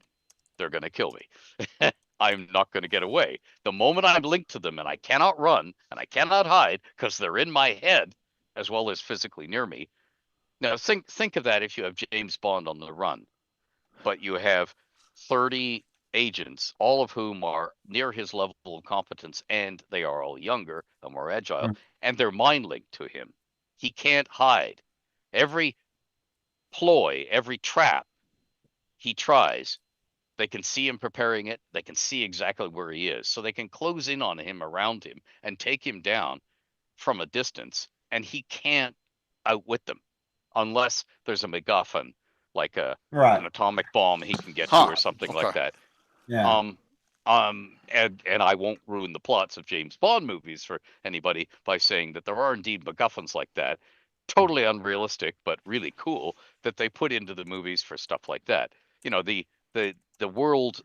They're going to kill me. I'm not going to get away. The moment I'm linked to them and I cannot run and I cannot hide because they're in my head as well as physically near me. Now think of that if you have James Bond on the run, but you have 30 agents, all of whom are near his level of competence, and they are all younger and more agile, and they're mind linked to him. He can't hide. Every ploy, every trap he tries, they can see him preparing it. They can see exactly where he is. So they can close in on him, around him, and take him down from a distance, and he can't outwit them unless there's a MacGuffin, like an atomic bomb he can get to or something like that. Yeah. And I won't ruin the plots of James Bond movies for anybody by saying that there are indeed MacGuffins like that. Totally unrealistic, but really cool that they put into the movies for stuff like that. You know, the world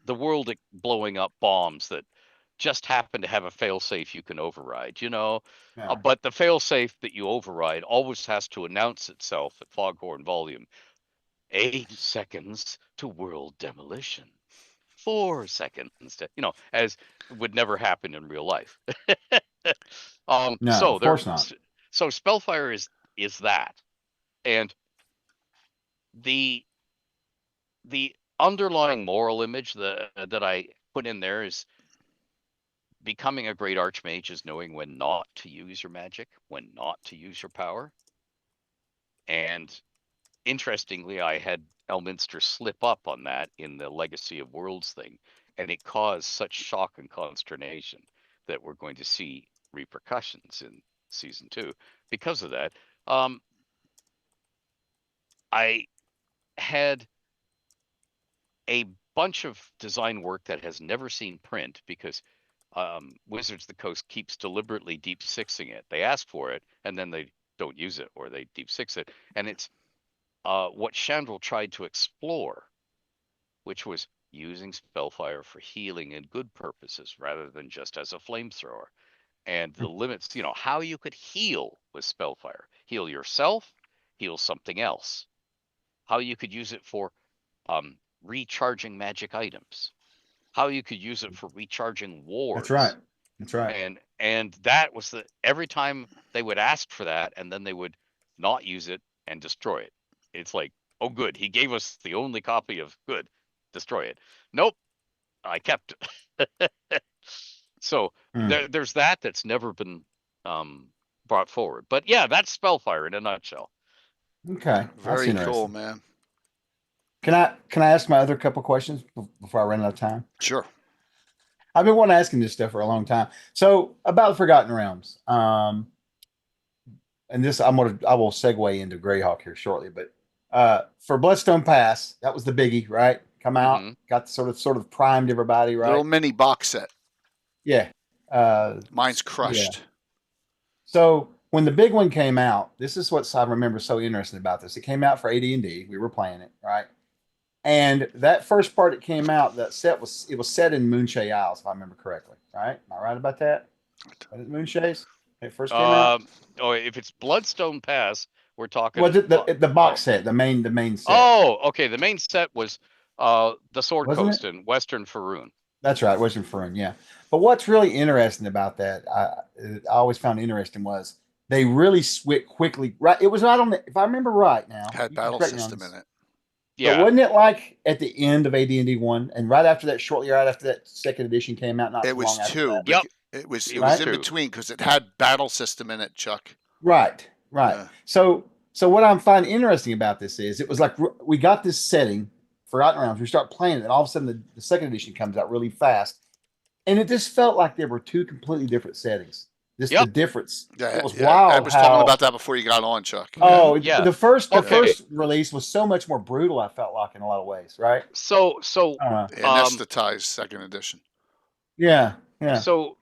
blowing up bombs that just happen to have a failsafe you can override, you know. But the failsafe that you override always has to announce itself at foghorn volume. 8 seconds to world demolition. 4 seconds to, as would never happen in real life. No, of course not. So Spellfire is that. And the underlying moral image that I put in there is becoming a great archmage is knowing when not to use your magic, when not to use your power. And interestingly, I had Elminster slip up on that in the Legacy of Worlds thing, and it caused such shock and consternation that we're going to see repercussions in season 2 because of that. I had a bunch of design work that has never seen print because Wizards of the Coast keeps deliberately deep sixing it. They ask for it and then they don't use it, or they deep six it. And it's what Chandrel tried to explore, which was using Spellfire for healing and good purposes rather than just as a flamethrower. And the limits, how you could heal with Spellfire. Heal yourself, heal something else. How you could use it for recharging magic items. How you could use it for recharging wards. That's right. And that was every time they would ask for that, and then they would not use it and destroy it. It's like, oh, good, he gave us the only copy of good, destroy it. Nope, I kept it. So there's that's never been brought forward. But yeah, that's Spellfire in a nutshell. Okay, very cool, man. Can I ask my other couple questions before I run out of time? Sure. I've been wanting to ask this stuff for a long time. So about the Forgotten Realms, and this I will segue into Greyhawk here shortly. But for Bloodstone Pass, that was the biggie, right? Come out, got sort of primed everybody, right? Little mini box set. Yeah. Mine's crushed. Yeah. So when the big one came out, this is what I remember so interesting about this. It came out for AD&D. We were playing it, right? And that first part that came out, that set was set in Moonshay Isles, if I remember correctly. Right? Am I right about that? Was it Moonshays? It first came out. Oh, if it's Bloodstone Pass, we're talking. Was it the box set, the main set? Oh, okay. The main set was the Sword Wasn't Coast it? in Western Faroon. That's right, Western Faroon. Yeah. But what's really interesting about that, I always found interesting, was they really switched quickly. Right, it was not on the. If I remember right now, Had you can battle correct me on system this, in it. but Yeah. wasn't it like at the end of AD&D 1 and right after that, shortly right after that second edition came out? Not It too was long after 2. that. Yep. It was Right? in between because it had battle system in it, Chuck. Right. Yeah. So what I'm finding interesting about this is it was like we got this setting, Forgotten Realms. We start playing it, and all of a sudden the second edition comes out really fast, and it just felt like there were two completely different settings. Just the difference. Yeah, it was wild. I was talking about that before you got on, Chuck. Oh, Yeah. the first release was so much more brutal. I felt like in a lot of ways, right? So anesthetized second edition. Yeah. So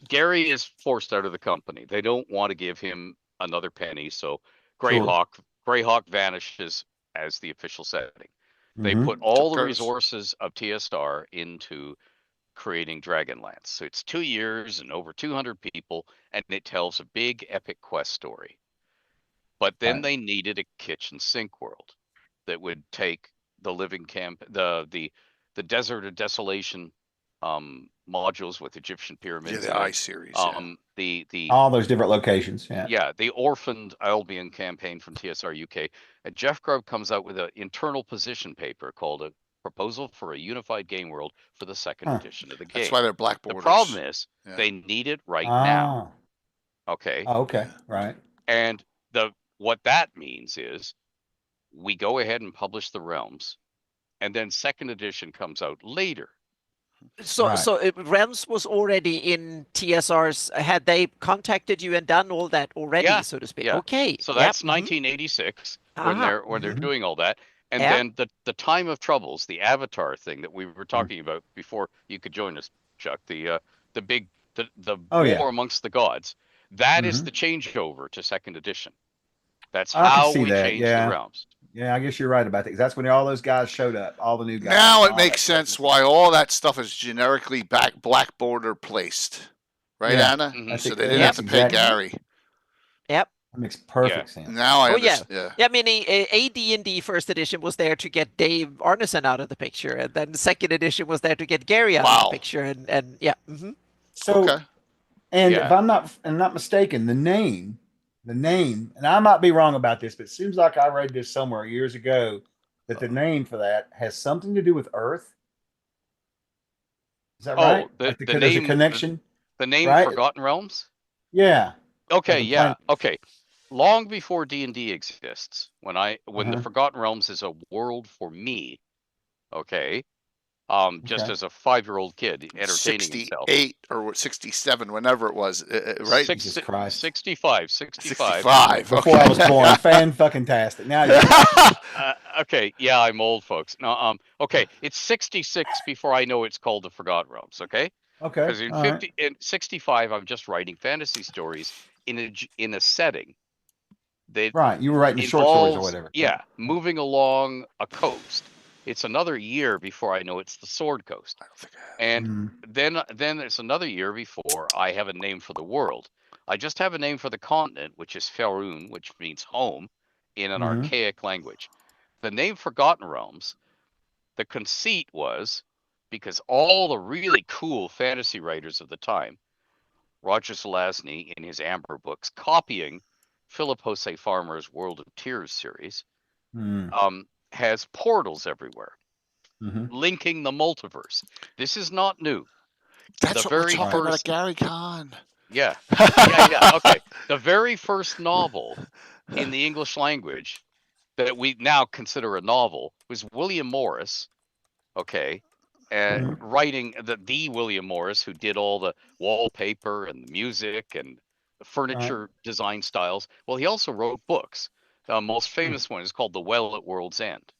Gary is forced out of the company. They don't want to give him another penny. So Greyhawk vanishes as the official setting. They put all the resources of TSR into creating Dragonlance. So it's 2 years and over 200 people, and it tells a big epic quest story. But then they needed a kitchen sink world that would take the living camp, the Desert of Desolation modules with Egyptian pyramids. Yeah, the I series. The all those different locations. Yeah, the Orphaned Albion campaign from TSR UK. And Jeff Grubb comes out with an internal position paper called a proposal for a unified game world for the second edition of the game. That's why they're black borders. The problem is they need it right now. Okay. Okay. Right. And what that means is we go ahead and publish the Realms, and then second edition comes out later. So Realms was already in TSR's. Had they contacted you and done all that already, so to speak? Yeah. Okay. So that's 1986 when they're doing all that. And then the Time of Troubles, the Avatar thing that we were talking about before you could join us, Chuck, the war amongst the gods. That is the changeover to second edition. That's how we changed the Realms. Yeah, I guess you're right about that. Because that's when all those guys showed up, all the new guys. Now it makes sense why all that stuff is generically black border placed, right, Anna? So they didn't have to pay Gary. Yep. That makes perfect sense. Now I understand. Yeah, meaning AD&D first edition was there to get Dave Arneson out of the picture, and then second edition was there to get Gary out of the picture, and yeah. So, and if I'm not mistaken, the name, and I might be wrong about this, but it seems like I read this somewhere years ago that the name for that has something to do with Earth. Is that right? There's a connection. The name Forgotten Realms? Yeah. Okay, yeah. Okay. Long before D&D exists, when the Forgotten Realms is a world for me, just as a 5-year-old kid entertaining himself. 68 or 67, whenever it was, right? Jesus Christ. 65. Before I was born. Fan-fucking-tastic. Now okay, yeah, I'm old, folks. No, okay, it's 66 before I know it's called the Forgotten Realms, okay? Okay. Because in 65, I'm just writing fantasy stories in a setting. You were writing short stories or whatever. Yeah, moving along a coast. It's another year before I know it's the Sword Coast. And then it's another year before I have a name for the world. I just have a name for the continent, which is Faerun, which means home in an archaic language. The name Forgotten Realms, the conceit was because all the really cool fantasy writers of the time, Roger Zelazny in his Amber books, copying Philip Jose Farmer's World of Tears series, has portals everywhere, linking the multiverse. This is not new. That's what we're talking about, Gary Kahn. Yeah. Okay. The very first novel in the English language that we now consider a novel was William Morris. And writing the William Morris, who did all the wallpaper and the music and the furniture design styles. Well, he also wrote books. The most famous one is called The Well at World's End.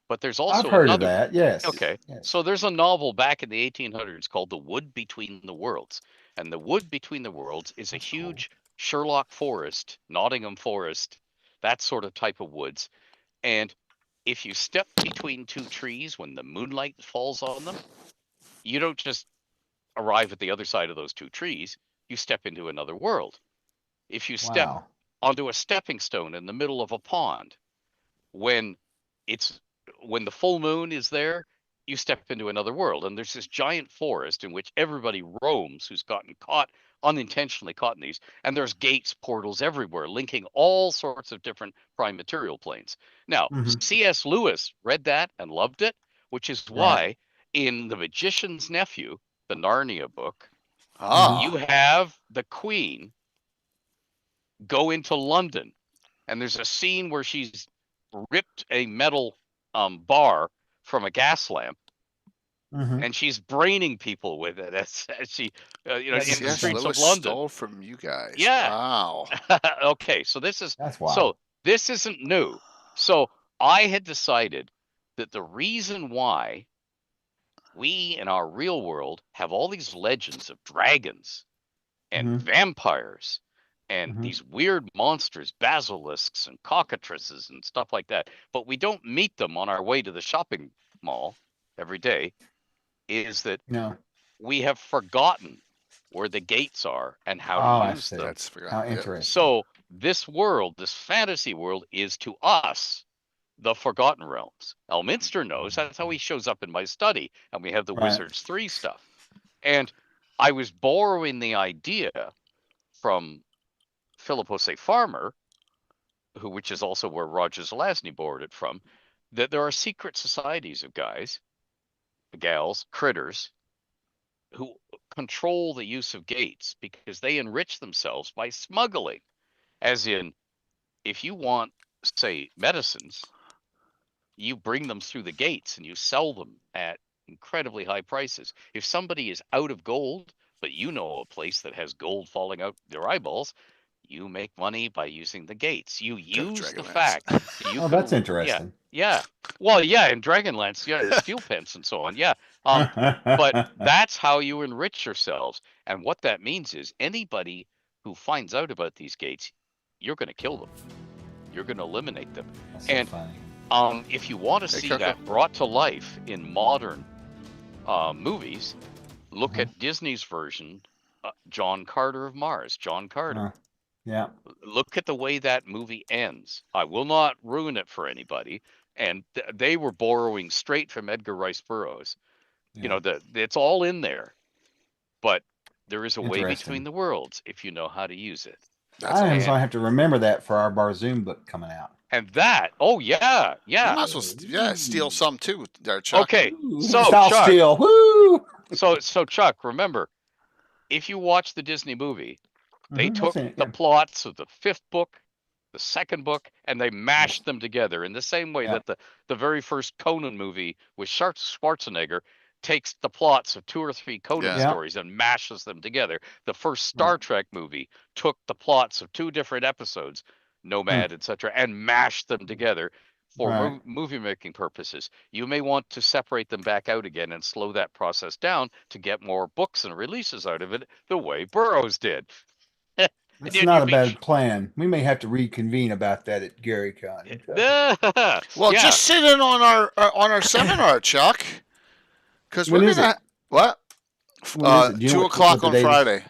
But there's also I've heard of that, yes. Okay. Yes. So there's a novel back in the 1800s called The Wood Between the Worlds. And The Wood Between the Worlds is a huge Sherlock Forest, Nottingham Forest, that sort of type of woods. And if you step between two trees when the moonlight falls on them, you don't just arrive at the other side of those two trees. You step into another world. If you step onto a stepping stone in the middle of a pond, when the full moon is there, you step into another world. And there's this giant forest in which everybody roams who's gotten unintentionally caught in these. And there's gates, portals everywhere, linking all sorts of different prime material planes. Now, C.S. Lewis read that and loved it, which is why in The Magician's Nephew, the Narnia book, you have the Queen go into London. And there's a scene where she's ripped a metal bar from a gas lamp, and she's braining people with it as she, in the streets of London. Stole from you guys. Yeah. Wow. Okay, so this isn't new. So I had decided that the reason why we in our real world have all these legends of dragons and vampires and these weird monsters, basilisks and cockatrices and stuff like that, but we don't meet them on our way to the shopping mall every day, is that we have forgotten where the gates are and how to use them. That's how interesting. So this world, this fantasy world, is to us the Forgotten Realms. Elminster knows. That's how he shows up in my study, and we have the Wizards 3 stuff. And I was borrowing the idea from Philip Jose Farmer, which is also where Roger Zelazny borrowed it from, that there are secret societies of guys, gals, critters, who control the use of gates because they enrich themselves by smuggling. As in, if you want, say, medicines, you bring them through the gates and you sell them at incredibly high prices. If somebody is out of gold, but you know a place that has gold falling out their eyeballs, you make money by using the gates. You use the fact that you can, that's interesting. Yeah. Well, yeah, in Dragonlance, steel pens and so on. Yeah. But that's how you enrich yourselves. And what that means is anybody who finds out about these gates, you're going to kill them. You're going to eliminate them. That's and so funny. If you want to see that brought to life in modern movies, look at Disney's version, John Carter of Mars. John Carter. Yeah. Look at the way that movie ends. I will not ruin it for anybody. And they were borrowing straight from Edgar Rice Burroughs. Yeah. It's all in there. But there is a way between the worlds if you know how to use it. I have to remember that for our Barzoom book coming out. And that, You might as well, steal some too, there, Chuck. Okay, so Chuck, steal. Woo! So Chuck, remember, if you watch the Disney movie, they took the plots of the 5th book, the 2nd book, and they mashed them together in the same way that the very first Conan movie with Schwarzenegger takes the plots of 2 or 3 Conan stories and mashes them together. The first Star Trek movie took the plots of 2 different episodes, Nomad, etc., and mashed them together for movie making purposes. You may want to separate them back out again and slow that process down to get more books and releases out of it the way Burroughs did. It's not a bad plan. We may have to reconvene about that at GaryCon. Well, just sit in on our seminar, Chuck. Because we're gonna what? 2:00 on Friday.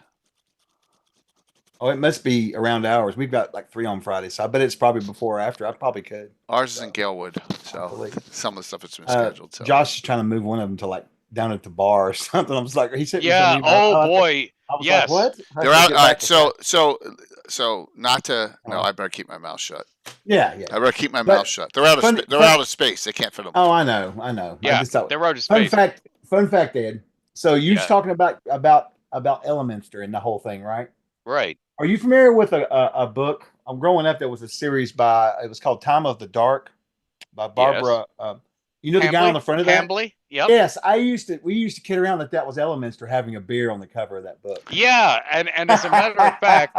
Oh, it must be around ours. We've got like 3 on Friday, so I bet it's probably before or after. I probably could. Ours is in Galewood, so some of the stuff has been scheduled. So. Josh is trying to move one of them to like down at the bar or something. I was like, he said, "Yeah, boy, yes." Like, what? They're out. All right, so not to. No, I better keep my mouth shut. Yeah. I better keep my mouth shut. They're out of. They're out of space. They can't fit them. Oh, I know. Yeah, they're out of space. Fun fact, Ed. So you was talking about Elminster and the whole thing, right? Right. Are you familiar with a book? I'm growing up. There was a series it was called Time of the Dark by Barbara. Yes. You know the guy on the front of that? Hambly? Yep. Yes, we used to kid around that was Elminster having a beer on the cover of that book. Yeah, and as a matter of fact,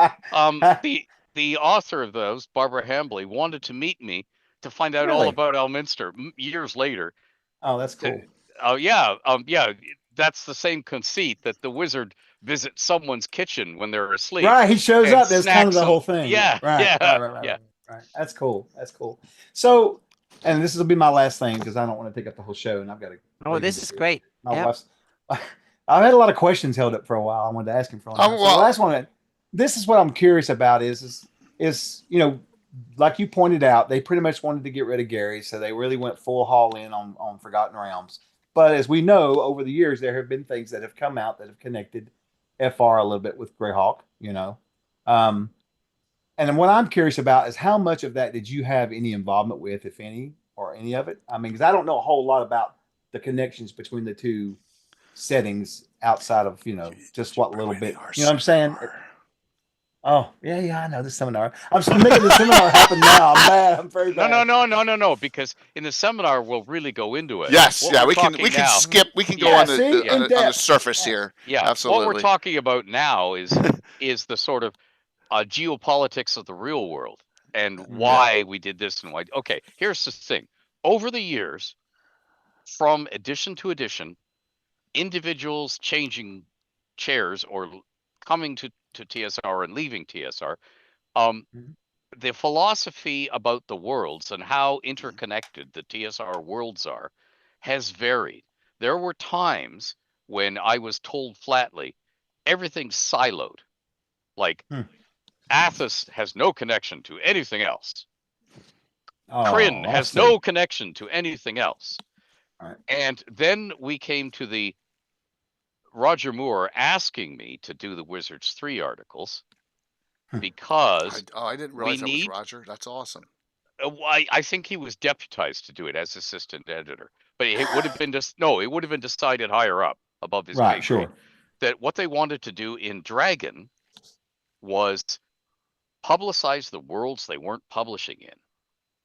the author of those, Barbara Hambly, wanted to meet me to find out all about Elminster years later. Oh, that's cool. That's the same conceit that the wizard visits someone's kitchen when they're asleep. Right, he shows up. That's kind of the whole thing. Yeah, right. That's cool. So and this will be my last thing because I don't want to take up the whole show, and I've got to. Oh, this is great. My wife's. I've had a lot of questions held up for a while. I wanted to ask him for a long time. So the last one, this is what I'm curious about is like you pointed out, they pretty much wanted to get rid of Gary, so they really went full haul in on Forgotten Realms. But as we know, over the years, there have been things that have come out that have connected FR a little bit with Greyhawk, and what I'm curious about is how much of that did you have any involvement with, if any, or any of it? I mean, because I don't know a whole lot about the connections between the two settings outside of, just what little bit, you know what I'm saying? Oh, yeah, I know the seminar. I'm making the seminar happen now. I'm bad. I'm very bad. No, because in the seminar we'll really go into it. Yes, we can skip. We can go on the surface here. Yeah, absolutely. What we're talking about now is the sort of geopolitics of the real world and why we did this and why. Okay, here's the thing. Over the years, from edition to edition, individuals changing chairs or coming to TSR and leaving TSR, the philosophy about the worlds and how interconnected the TSR worlds are has varied. There were times when I was told flatly, everything's siloed. Like, Athos has no connection to anything else. Kryn has no connection to anything else. Right. And then we came to the Roger Moore asking me to do the Wizards 3 articles because I didn't realize that was Roger. That's awesome. I think he was deputized to do it as assistant editor, but it would have been it would have been decided higher up above his pay grade that what they wanted to do in Dragon was publicize the worlds they weren't publishing in.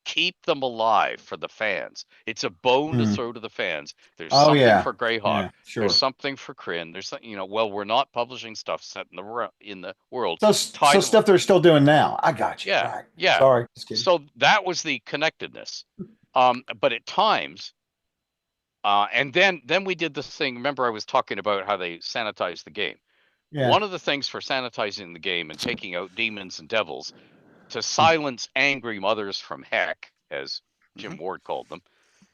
Keep them alive for the fans. It's a bone to throw to the fans. There's something for Greyhawk. There's something for Kryn. There's something, we're not publishing stuff set in the world. So stuff they're still doing now. I got you. Yeah. Right. Yeah. Sorry. So that was the connectedness. But at times, and then we did this thing. Remember, I was talking about how they sanitized the game. Yeah. One of the things for sanitizing the game and taking out demons and devils to silence angry mothers from heck, as Jim Ward called them,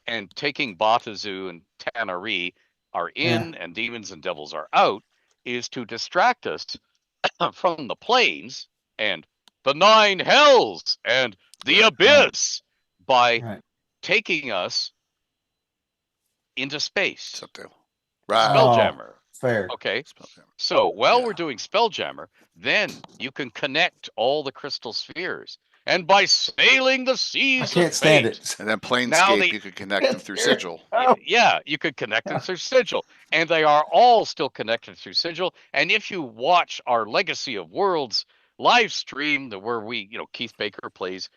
and taking Batazu and Tanaree are in and demons and devils are out, is to distract us from the planes and the 9 hells and the abyss by taking us into space. Spelljammer. Fair. Okay. So while we're doing Spelljammer, then you can connect all the crystal spheres. And by sailing the seas, I can't stand it. And then Planescape, you could connect them through Sigil. Yeah, you could connect them through Sigil. And they are all still connected through Sigil. And if you watch our Legacy of Worlds live stream, where Keith Baker plays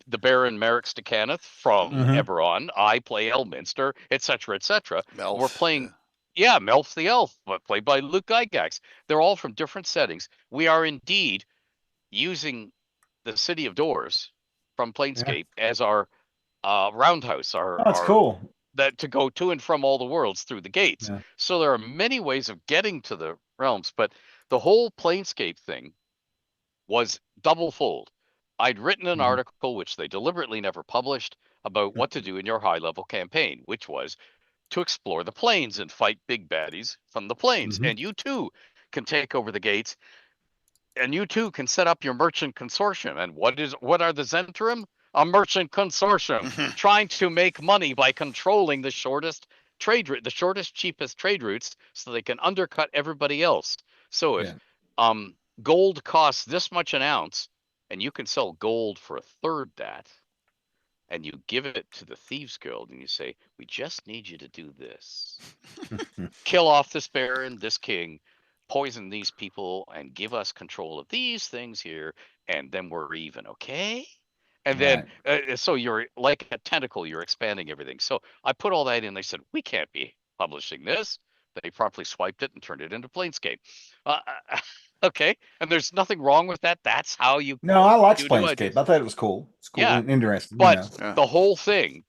the Baron Merrick Stakhaneth from Eberron, I play Elminster, etc., etc. We're playing... Yeah, Melf the Elf, played by Luke Gygax. They're all from different settings. We are indeed using the City of Doors from Planescape as our roundhouse. That's cool. That to go to and from all the worlds through the gates. Yeah. So there are many ways of getting to the realms, but the whole Planescape thing was double-fold. I'd written an article, which they deliberately never published, about what to do in your high-level campaign, which was to explore the plains and fight big baddies from the plains. And you too can take over the gates, and you too can set up your merchant consortium. And what are the Zentrum? A merchant consortium trying to make money by controlling the shortest trade route, the shortest, cheapest trade routes, so they can undercut everybody else. So if gold costs this much an ounce, and you can sell gold for a third that, and you give it to the Thieves Guild and you say, we just need you to do this. Kill off this baron, this king, poison these people, and give us control of these things here, and then we're even, okay? And then, so you're like a tentacle, you're expanding everything. So I put all that in. They said, we can't be publishing this. They promptly swiped it and turned it into Planescape. Okay, and there's nothing wrong with that. That's how you. No, I like Planescape. I thought it was cool. It's cool and interesting. But the whole thing,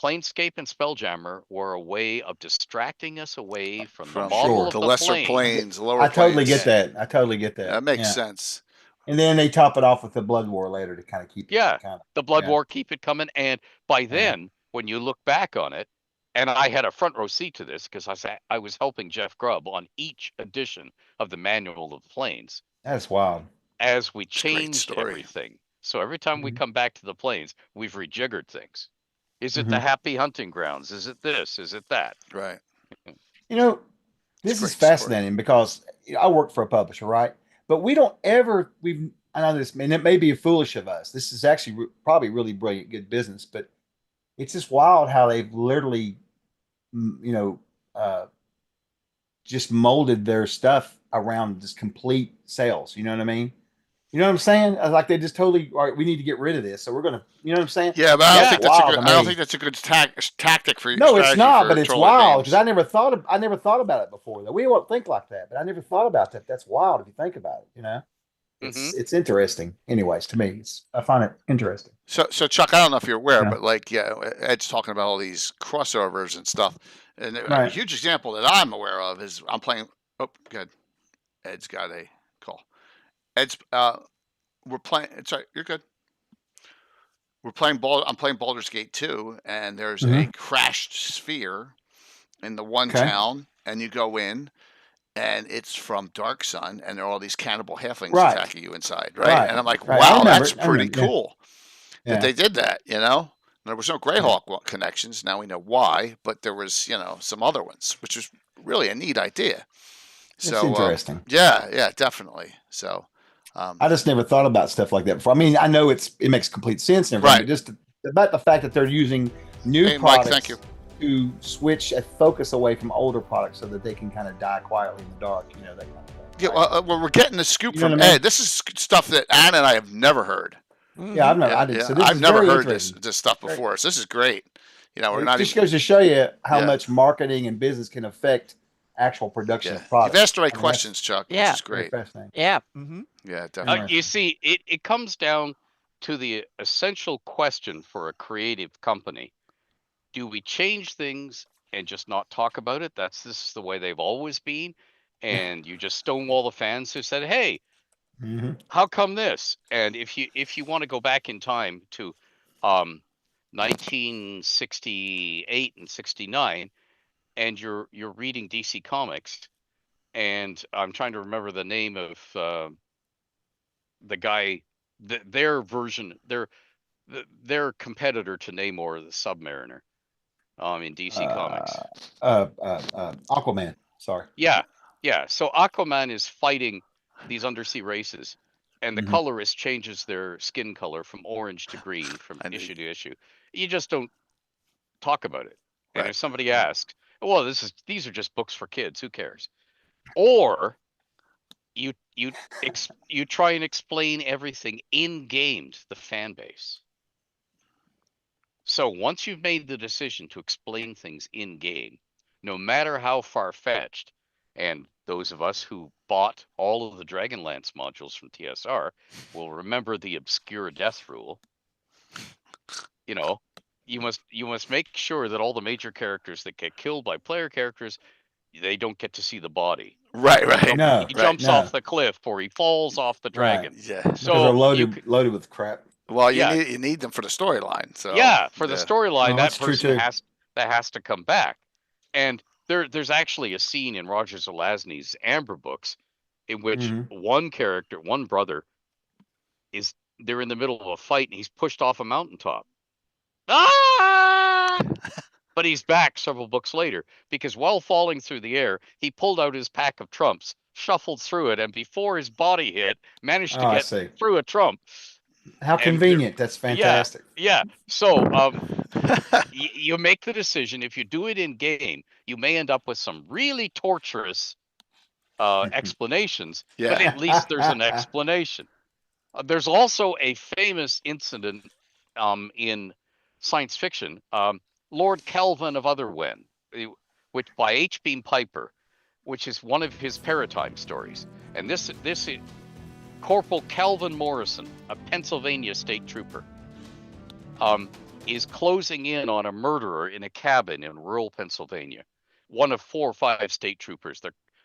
Planescape and Spelljammer, were a way of distracting us away from the model of the lesser planes. lower I totally planes. get that. That makes sense. And then they top it off with the blood war later to kind of keep Yeah, it kind of. the blood Yeah. war, keep it coming. And by then, when you look back on it, and I had a front row seat to this because I was helping Jeff Grubb on each edition of the Manual of the Plains. That's wild. As we changed everything. So every time we come back to the plains, we've rejiggered things. Is it the happy hunting grounds? Is it this? Is it that? Right. You know, this is fascinating because I work for a publisher, right? But we don't ever, I know this, and it may be foolish of us. This is actually probably really brilliant, good business, but it's just wild how they've literally, just molded their stuff around just complete sales. You know what I mean? You know what I'm saying? Like they just totally, all right, we need to get rid of this. So we're going to, you know what I'm saying? Yeah, but I don't think that's a good tactic for you. No, it's not, but it's wild because I never thought about it before. Though we won't think like that, but I never thought about that. That's wild if you think about it. You know, it's interesting. Anyways, to me, I find it interesting. So Chuck, I don't know if you're aware, but Ed's talking about all these crossovers and stuff. And a huge example that I'm aware of is I'm playing. Oh, good. Ed's got a call. Ed's we're playing. Sorry, you're good. I'm playing Baldur's Gate 2, and there's a crashed sphere in the one town, and you go in, and it's from Dark Sun, and there are all these cannibal halflings attacking you inside, right? And I'm like, wow, that's pretty cool that they did that. You know, there was no Greyhawk connections. Now we know why, but there was some other ones, which was really a neat idea. So it's interesting. Yeah, definitely. So. I just never thought about stuff like that before. I mean, I know it makes complete sense and everything, but just about the fact that they're using new products to switch a focus away from older products so that they can kind of die quietly in the dark, that kind of thing. Yeah, well, we're getting the scoop from Ed. This is stuff that Ann and I have never heard. Yeah, I've never. I did. So I've never heard this stuff before. So this is great. We're not. It just goes to show you how much marketing and business can affect actual production of products. You've asked the right questions, Chuck, which is great. Yeah. Yeah, definitely. You see, it comes down to the essential question for a creative company. Do we change things and just not talk about it? This is the way they've always been. And you just stonewall the fans who said, hey, how come this? And if you want to go back in time to 1968 and 69, and you're reading DC Comics, and I'm trying to remember the name of the guy, their version, their competitor to Namor, the Submariner, in DC Comics. Aquaman. Sorry. Yeah. So Aquaman is fighting these undersea races, and the colorist changes their skin color from orange to green from issue to issue. You just don't talk about it. And if somebody asks, well, these are just books for kids, who cares? Or you try and explain everything in game to the fan base. So once you've made the decision to explain things in game, no matter how far-fetched, and those of us who bought all of the Dragonlance modules from TSR will remember the obscure death rule. You must make sure that all the major characters that get killed by player characters, they don't get to see the body. Right. He jumps off the cliff, or he falls off the dragon. Right. Yeah. So they're loaded with crap. Well, you need them for the storyline. So for the storyline, that person has to come back. And there's actually a scene in Roger Zelazny's Amber books in which one brother they're in the middle of a fight and he's pushed off a mountaintop. But he's back several books later because while falling through the air, he pulled out his pack of trumps, shuffled through it, and before his body hit, managed to get through a trump. How convenient. That's fantastic. Yeah. So you make the decision. If you do it in game, you may end up with some really torturous explanations, but at least there's an explanation. There's also a famous incident in science fiction, Lord Kelvin of Otherwen, which by H. Beam Piper, which is one of his Paratime stories. And this Corporal Calvin Morrison, a Pennsylvania state trooper, is closing in on a murderer in a cabin in rural Pennsylvania. One of 4 or 5 state troopers.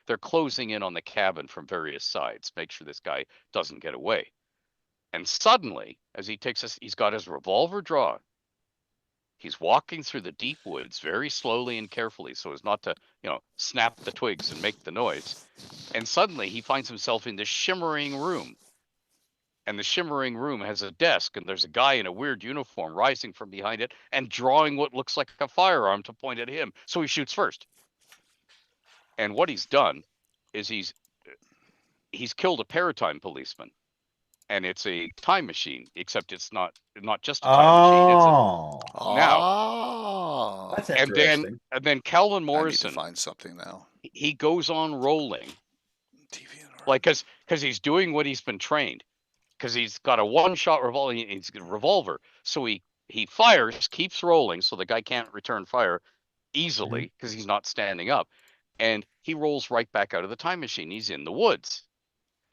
they're closing in on the cabin from various sides, make sure this guy doesn't get away. And suddenly, as he's got his revolver drawn. He's walking through the deep woods very slowly and carefully so as not to, snap the twigs and make the noise. And suddenly he finds himself in this shimmering room. And the shimmering room has a desk, and there's a guy in a weird uniform rising from behind it and drawing what looks like a firearm to point at him. So he shoots first. And what he's done is he's killed a paratime policeman. And it's a time machine, except it's not just a time machine. It's now. That's interesting. And then Calvin Morrison. I need to find something now. He goes on rolling, like because he's doing what he's been trained, because he's got a one-shot revolver. He's got a revolver, so he fires, keeps rolling, so the guy can't return fire easily because he's not standing up, and he rolls right back out of the time machine. He's in the woods.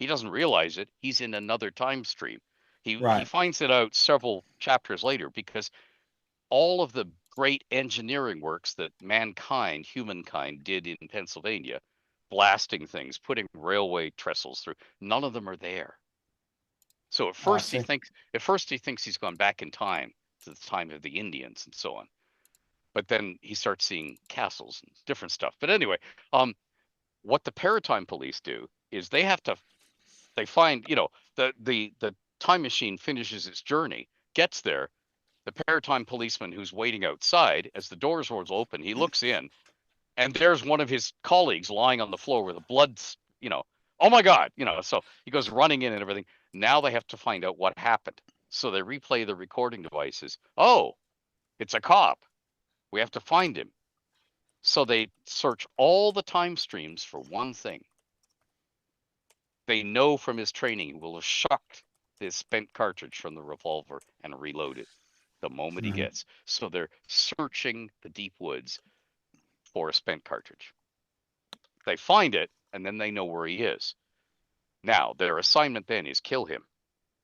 He doesn't realize it. He's in another time stream. He finds it out several chapters later because all of the great engineering works that humankind did in Pennsylvania, blasting things, putting railway trestles through, none of them are there. So at first he thinks he's gone back in time to the time of the Indians and so on. But then he starts seeing castles and different stuff. But anyway, what the Paratime Police do is they find, the time machine finishes its journey, gets there. The paratime policeman who's waiting outside, as the doors will open, he looks in, and there's one of his colleagues lying on the floor with the blood's, oh my God, so he goes running in and everything. Now they have to find out what happened. So they replay the recording devices. Oh, it's a cop. We have to find him. So they search all the time streams for one thing. They know from his training he will have shucked his spent cartridge from the revolver and reload it the moment he gets. So they're searching the deep woods for a spent cartridge. They find it, and then they know where he is. Now, their assignment then is kill him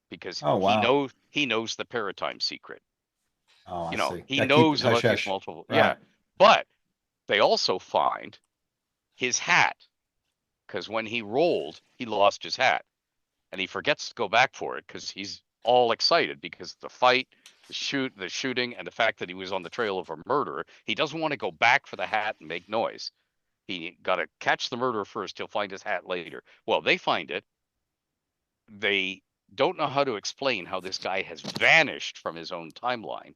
because he knows the paratime secret. Oh, I see. He knows about these multiple. Right. Yeah, but they also find his hat. Because when he rolled, he lost his hat. And he forgets to go back for it because he's all excited because the fight, the shooting, and the fact that he was on the trail of a murderer. He doesn't want to go back for the hat and make noise. He got to catch the murderer first. He'll find his hat later. Well, they find it. They don't know how to explain how this guy has vanished from his own timeline.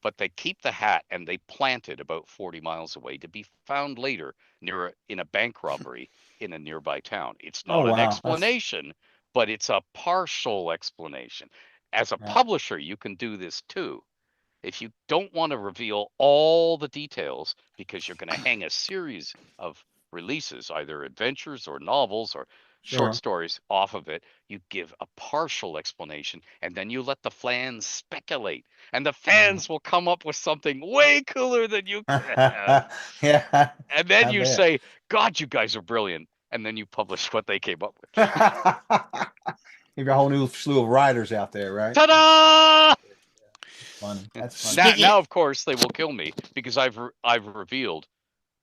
But they keep the hat and they plant it about 40 miles away to be found later in a bank robbery in a nearby town. It's not an explanation, but it's a partial explanation. As a publisher, you can do this too. If you don't want to reveal all the details because you're going to hang a series of releases, either adventures or novels or short stories off of it, you give a partial explanation and then you let the fans speculate, and the fans will come up with something way cooler than you could have. Yeah. And then you say, God, you guys are brilliant. And then you publish what they came up with. You have a whole new slew of writers out there, right? Ta-da! Funny. That's funny. Now, of course, they will kill me because I've revealed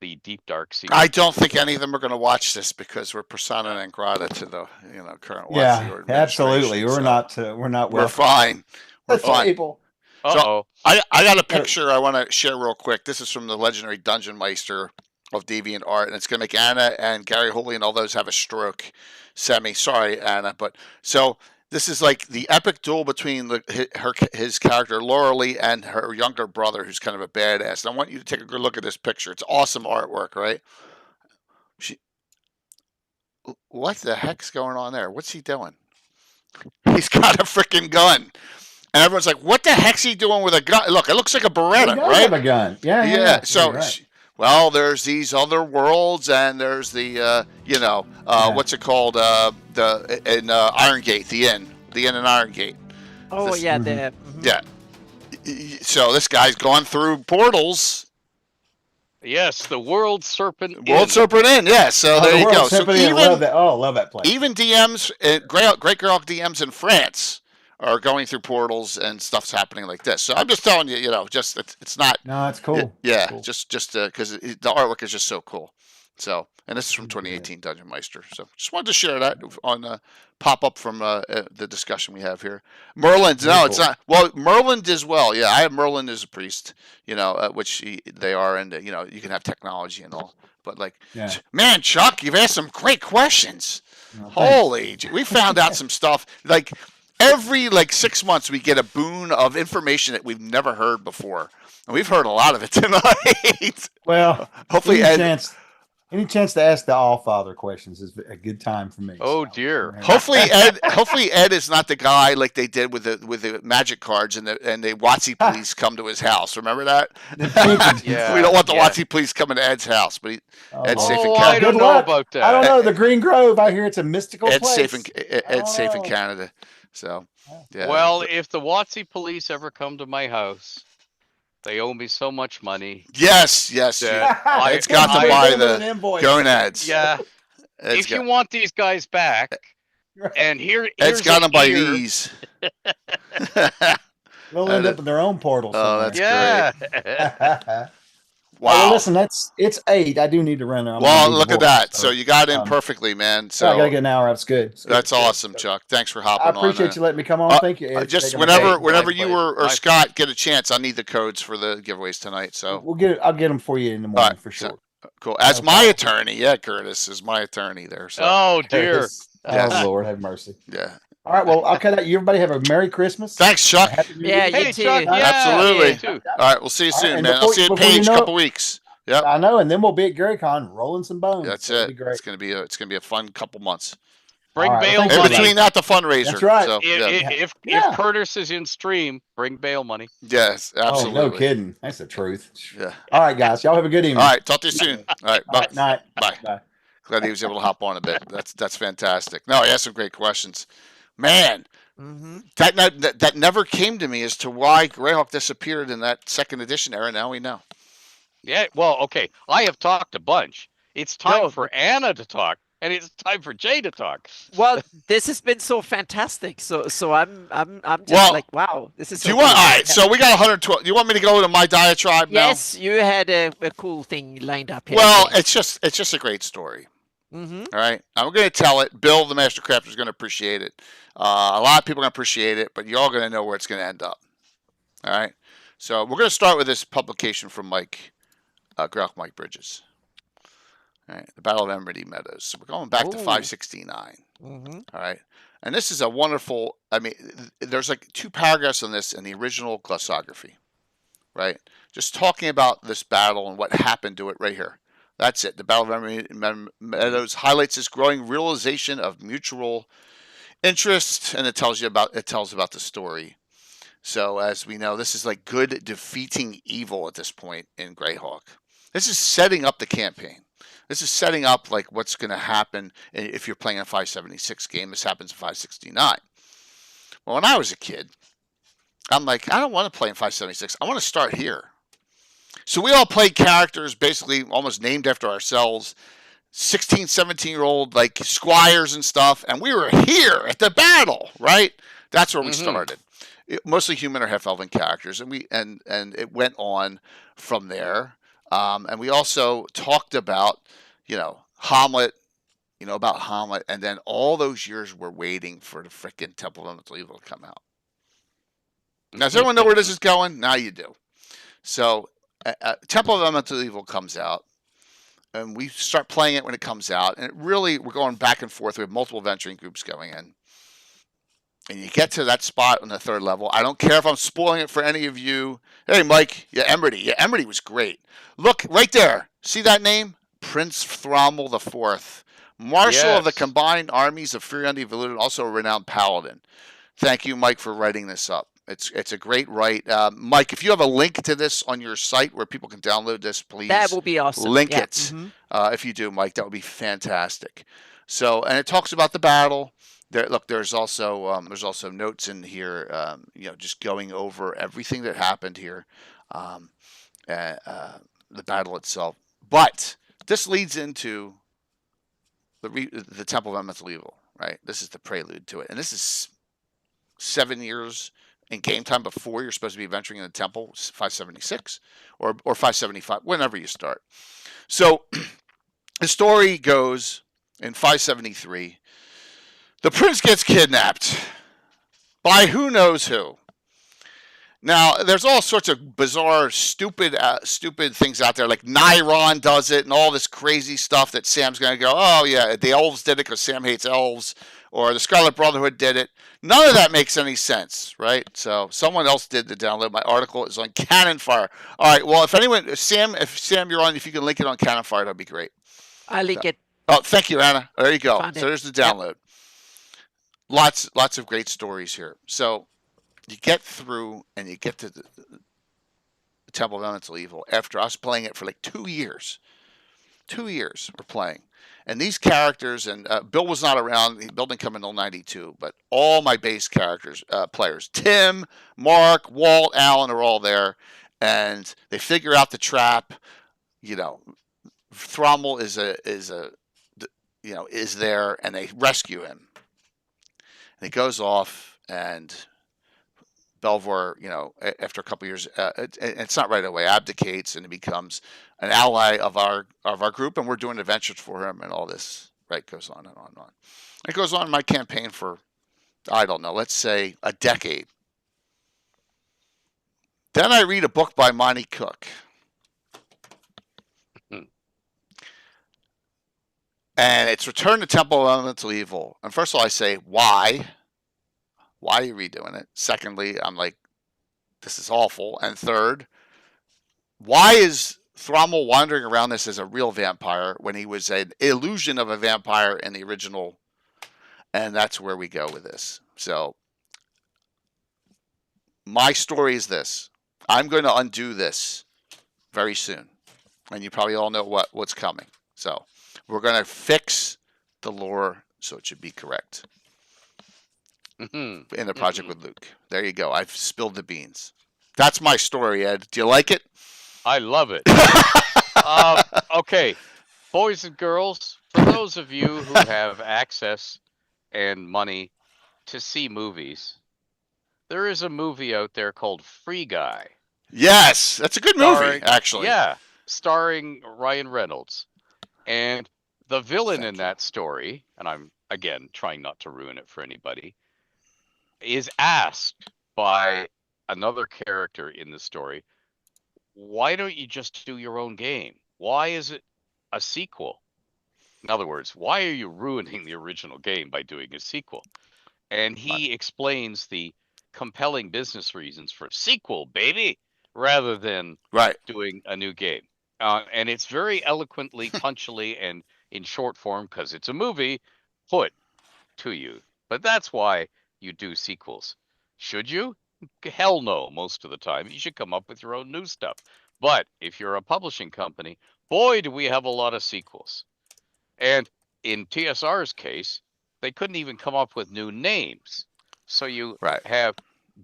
the deep dark secret. I don't think any of them are going to watch this because we're persona non grata to the current. Yeah, absolutely. We're not. We're fine. We're fine. People. So I got a picture I want to share real quick. This is from the legendary Dungeon Meister of Deviant Art, and it's going to make Anna and Gary Hooley and all those have a stroke. Sorry, Anna, but so. This is like the epic duel between his character Laura Lee and her younger brother, who's kind of a badass. And I want you to take a good look at this picture. It's awesome artwork, right? What the heck's going on there? What's he doing? He's got a freaking gun, and everyone's like, "What the heck's he doing with a gun?" Look, it looks like a Beretta, right? Have a gun, yeah. So. Right. Well, there's these other worlds, and there's the, what's it called? In Iron Gate, the inn in Iron Gate. Oh, yeah. So this guy's gone through portals. Yes, the World Serpent Inn, yeah. So there you go. So even, love that place. Even DMs, Great Greyhawk DMs in France are going through portals and stuff's happening like this. So I'm just telling you, just it's not. No, it's cool. Just because the artwork is just so cool. So, and this is from 2018 Dungeon Meister. So, just wanted to share that on pop up from the discussion we have here. Merlin's no, it's not. Well, Merlin as well. Yeah, I have Merlin as a priest. Which they are, and you can have technology and all. But man, Chuck, you've asked some great questions. Holy, we found out some stuff. Like every 6 months, we get a boon of information that we've never heard before, and we've heard a lot of it tonight. Well, hopefully, any chance to ask the All-Father questions is a good time for me. Oh dear. Hopefully Ed is not the guy like they did with the magic cards and the WotC police come to his house. Remember that? Yeah. We don't want the WotC police coming to Ed's house, but Ed's safe in Canada. I don't know about that. I don't know. The Green Grove, I hear it's a mystical Ed's place. Ed's safe in Canada. So, yeah. Well, if the WotC police ever come to my house, they owe me so much money. Yes. It's got to buy the going ads. Yeah. If you want these guys back, and here's Ed's got them by these. They'll end up in their own portal. Oh, that's great. Wow. Well, listen, it's 8. I do need to run. Well, look at that. So you got in perfectly, man. So I got to get an hour. That's good. That's awesome, Chuck. Thanks for hopping on. I appreciate you letting me come on. Thank you, Ed. Just whenever you or Scott get a chance, I need the codes for the giveaways tonight. So I'll get them for you in the morning for sure. Cool. As my attorney, Curtis is my attorney there. So. Oh dear. Oh Lord, have mercy. Yeah. All right. Well, I'll cut out. You everybody have a Merry Christmas. Thanks, Chuck. Yeah, you too. Chuck, Absolutely. You too. All right. We'll see you soon, man. I'll see you at Page in a couple weeks. Yep. I know, and then we'll be at GaryCon rolling some bones. That's it. It's gonna be a fun couple months. Bring bail money. In between that, the fundraiser. That's right. So, if Curtis is in stream, bring bail money. Yes, absolutely. Oh, no kidding. That's the truth. Yeah. All right, guys. Y'all have a good evening. All right. Talk to you soon. All right. Bye. Night. Bye. Glad he was able to hop on a bit. That's fantastic. No, he asked some great questions. Man, that never came to me as to why Greyhawk disappeared in that second edition era. Now we know. Yeah, well, okay. I have talked a bunch. It's time for Anna to talk, and it's time for Jay to talk. Well, this has been so fantastic. So I'm just like, wow, this is. All right, so we got 112. You want me to go to my diatribe now? Yes, you had a cool thing lined up here. Well, it's just a great story. All right, I'm going to tell it. Bill, the Master Crafter, is going to appreciate it. A lot of people are going to appreciate it, but you're all going to know where it's going to end up. All right, so we're going to start with this publication from Greyhawk Mike Bridges. All right, the Battle of Emerald Meadows. So we're going back to 569. All right, and this is a wonderful. I mean, there's 2 paragraphs on this in the original glossography. Right, just talking about this battle and what happened to it right here. That's it. The Battle of Emerald Meadows highlights this growing realization of mutual interest, and it tells about the story. So as we know, this is good defeating evil at this point in Greyhawk. This is setting up the campaign. This is setting up what's going to happen if you're playing a 576 game. This happens in 569. Well, when I was a kid, I'm like, I don't want to play in 576. I want to start here. So we all played characters basically almost named after ourselves, 16, 17-year-old squires and stuff, and we were here at the battle, right? That's where we started. Mostly human or half-elven characters, and it went on from there. And we also talked about, Hamlet, about Hamlet, and then all those years we're waiting for the frickin' Temple of Elemental Evil to come out. Now, does everyone know where this is going? Now you do. So, Temple of Elemental Evil comes out, and we start playing it when it comes out, and we're going back and forth. We have multiple venturing groups going in. And you get to that spot on the 3rd level. I don't care if I'm spoiling it for any of you. Hey, Mike. Yeah, Emerdy. Yeah, Emerdy was great. Look, right there. See that name? Prince Thrommel IV. Marshal of the combined armies of Furion and Evoluted, also a renowned paladin. Thank you, Mike, for writing this up. It's a great write. Mike, if you have a link to this on your site where people can download this, please. That will be awesome. Link it. If you do, Mike, that would be fantastic. So, and it talks about the battle. There's also notes in here, just going over everything that happened here, the battle itself. But this leads into the Temple of Elemental Evil, right? This is the prelude to it, and this is 7 years in game time before you're supposed to be venturing in the temple, 576 or 575, whenever you start. So the story goes in 573, the prince gets kidnapped by who knows who. Now, there's all sorts of bizarre, stupid things out there. Like Niron does it and all this crazy stuff that Sam's going to go, oh, yeah, the elves did it because Sam hates elves, or the Scarlet Brotherhood did it. None of that makes any sense, right? So someone else did the download. My article is on Cannon Fire. All right, well, if Sam, you're on, if you can link it on Cannon Fire, that'd be great. I'll link it. Oh, thank you, Anna. There you go. Found So it. there's the download. Yep. Lots of great stories here. So you get through and you get to the Temple of Elemental Evil after us playing it for like 2 years. 2 years we're playing. And these characters, and Bill was not around. Bill didn't come until 92, but all my base characters, players, Tim, Mark, Walt, Alan are all there. And they figure out the trap. You know, Thrommel is there, and they rescue him. And he goes off, and Belvoir, after a couple of years, it's not right away, abdicates, and he becomes an ally of our group, and we're doing adventures for him, and all this, right, goes on and on and on. It goes on in my campaign for, I don't know, let's say a decade. Then I read a book by Monty Cook. And it's Return to Temple of Elemental Evil. And first of all, I say, why? Why are you redoing it? Secondly, I'm like, this is awful. And third, why is Thrommel wandering around this as a real vampire when he was an illusion of a vampire in the original? And that's where we go with this. So my story is this. I'm going to undo this very soon. And you probably all know what's coming. So we're going to fix the lore so it should be correct. In the project with Luke. There you go. I've spilled the beans. That's my story, Ed. Do you like it? I love it. Okay, boys and girls, for those of you who have access and money to see movies, there is a movie out there called Free Guy. Yes, that's a good movie, actually. Yeah, starring Ryan Reynolds. And the villain in that story, and I'm, again, trying not to ruin it for anybody, is asked by another character in the story, why don't you just do your own game? Why is it a sequel? In other words, why are you ruining the original game by doing a sequel? And he explains the compelling business reasons for sequel, baby, rather than doing a new game. And it's very eloquently, punchily, and in short form, because it's a movie, put to you. But that's why you do sequels. Should you? Hell no, most of the time. You should come up with your own new stuff. But if you're a publishing company, boy, do we have a lot of sequels. And in TSR's case, they couldn't even come up with new names. So you have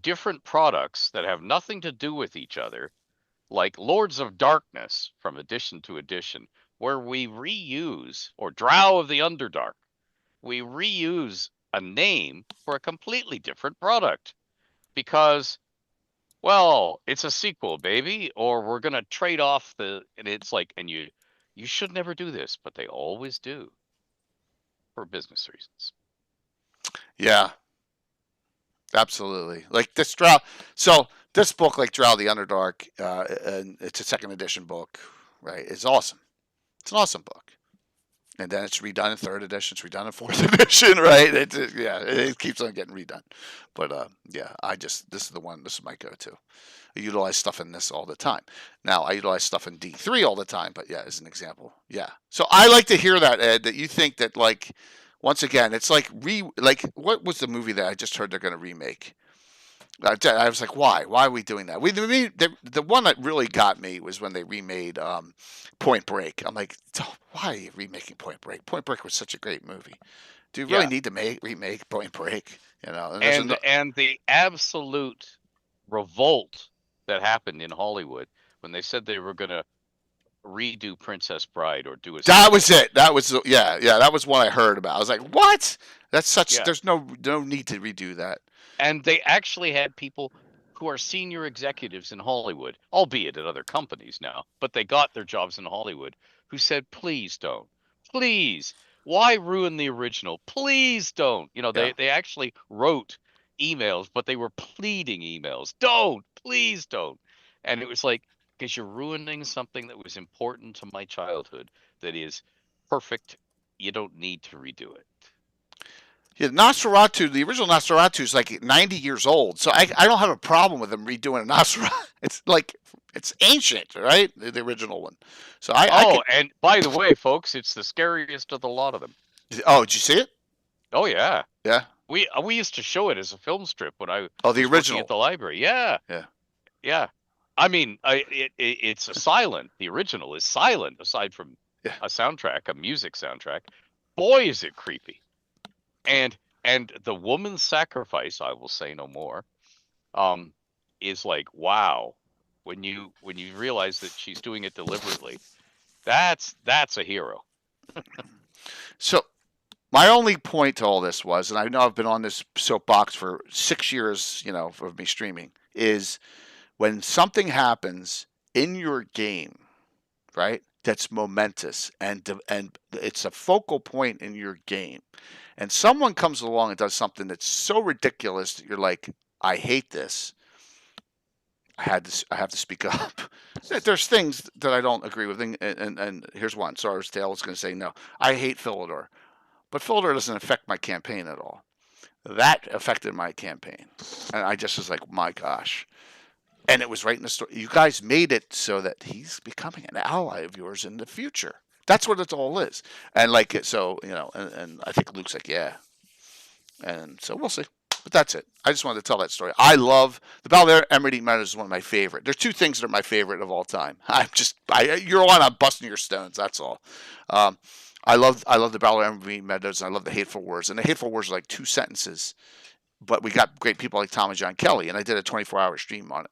different products that have nothing to do with each other, like Lords of Darkness from edition to edition, where we reuse, or Drow of the Underdark, we reuse a name for a completely different product because, well, it's a sequel, baby, or we're going to trade off and it's like, and you should never do this, but they always do for business reasons. Yeah, absolutely. Like this Drow. So this book, like Drow the Underdark, and it's a second edition book, right? It's awesome. It's an awesome book. And then it's redone in third edition. It's redone in fourth edition, right? It keeps on getting redone. But this is the one. This is my go-to. I utilize stuff in this all the time. Now I utilize stuff in D3 all the time. But yeah, as an example, yeah. So I like to hear that, Ed. That you think that, like, once again, it's like what was the movie that I just heard they're going to remake? I was like, why? Why are we doing that? The one that really got me was when they remade Point Break. I'm like, why are you remaking Point Break? Point Break was such a great movie. Do you really need to remake Point Break? And the absolute revolt that happened in Hollywood when they said they were going to redo Princess Bride or do a sequel. That was it. That was that was one I heard about. I was like, what? That's such. Yeah. There's no need to redo that. And they actually had people who are senior executives in Hollywood, albeit at other companies now, but they got their jobs in Hollywood, who said, please don't. please, why ruin the original? Please don't. You know, they actually wrote emails, but they were pleading emails. Don't, please don't. And it was like, because you're ruining something that was important to my childhood, that is perfect. You don't need to redo it. Yeah, Nosferatu, the original Nosferatu is like 90 years old, so I don't have a problem with them redoing a Nosferatu. It's like, it's ancient, right? The original one. So and by the way, folks, it's the scariest of the lot of them. Oh, did you see it? Oh yeah. Yeah. We used to show it as a film strip when I the original working at the library. Yeah. Yeah. Yeah. I mean, it's a silent. The original is silent, aside from a soundtrack, a music soundtrack. Boy, is it creepy. And the woman's sacrifice, I will say no more, is like, wow. When you realize that she's doing it deliberately, that's a hero. So my only point to all this was, and I know I've been on this soapbox for 6 years, of me streaming, is when something happens in your game, right, that's momentous and it's a focal point in your game, and someone comes along and does something that's so ridiculous that you're like, I hate this. I have to speak up. There's things that I don't agree with, and here's one. Sorry, Dale was going to say no. I hate Philidor, but Philidor doesn't affect my campaign at all. That affected my campaign, and I just was like, my gosh. And it was right in the story. You guys made it so that he's becoming an ally of yours in the future. That's what it all is. And like, so, and I think Luke's like, yeah. And so we'll see. But that's it. I just wanted to tell that story. I love the Battle of Emerald Meadows is one of my favorite. There's two things that are my favorite of all time. You're on, I'm busting your stones. That's all. I love the Battle of Emerald Meadows, and I love the Hateful Wars. And the Hateful Wars are like 2 sentences, but we got great people like Tom and John Kelly, and I did a 24-hour stream on it.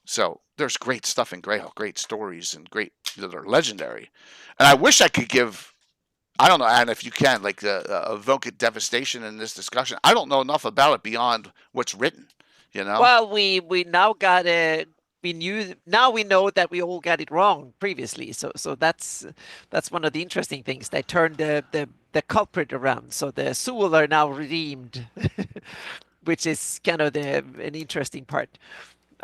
So there's great stuff in Greyhawk, great stories, and great that are legendary. And I wish I could give, I don't know, Anna, if you can, like evoke devastation in this discussion. I don't know enough about it beyond what's written. Well, we now got we know that we all got it wrong previously. So that's one of the interesting things. They turned the culprit around. So the Sul are now redeemed, which is kind of an interesting part.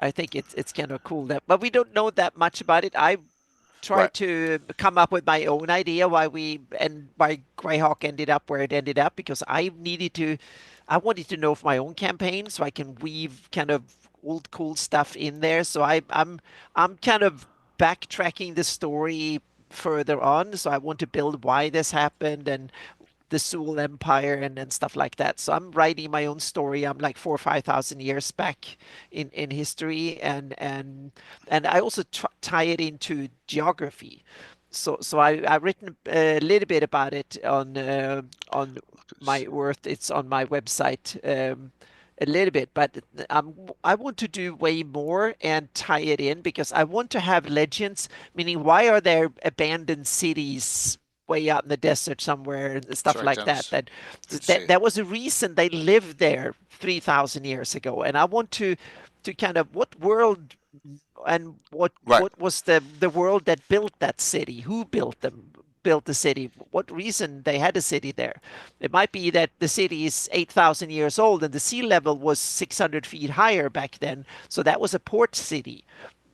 I think it's kind of cool but we don't know that much about it. I tried to come up with my own idea why Greyhawk ended up where it ended up, because I wanted to know for my own campaign so I can weave kind of old cool stuff in there. So I'm kind of backtracking the story further on. So I want to build why this happened and the Sul Empire and stuff like that. So I'm writing my own story. I'm like 4,000 or 5,000 years back in history, and I also tie it into geography. So I've written a little bit about it on my Earth. It's on my website a little bit, but I want to do way more and tie it in, because I want to have legends. Meaning, why are there abandoned cities way out in the desert somewhere and stuff like that? That was a reason they lived there 3,000 years ago. And I want to kind of, what world and what was the world that built that city? Who built the city? What reason they had a city there? It might be that the city is 8,000 years old and the sea level was 600 feet higher back then. So that was a port city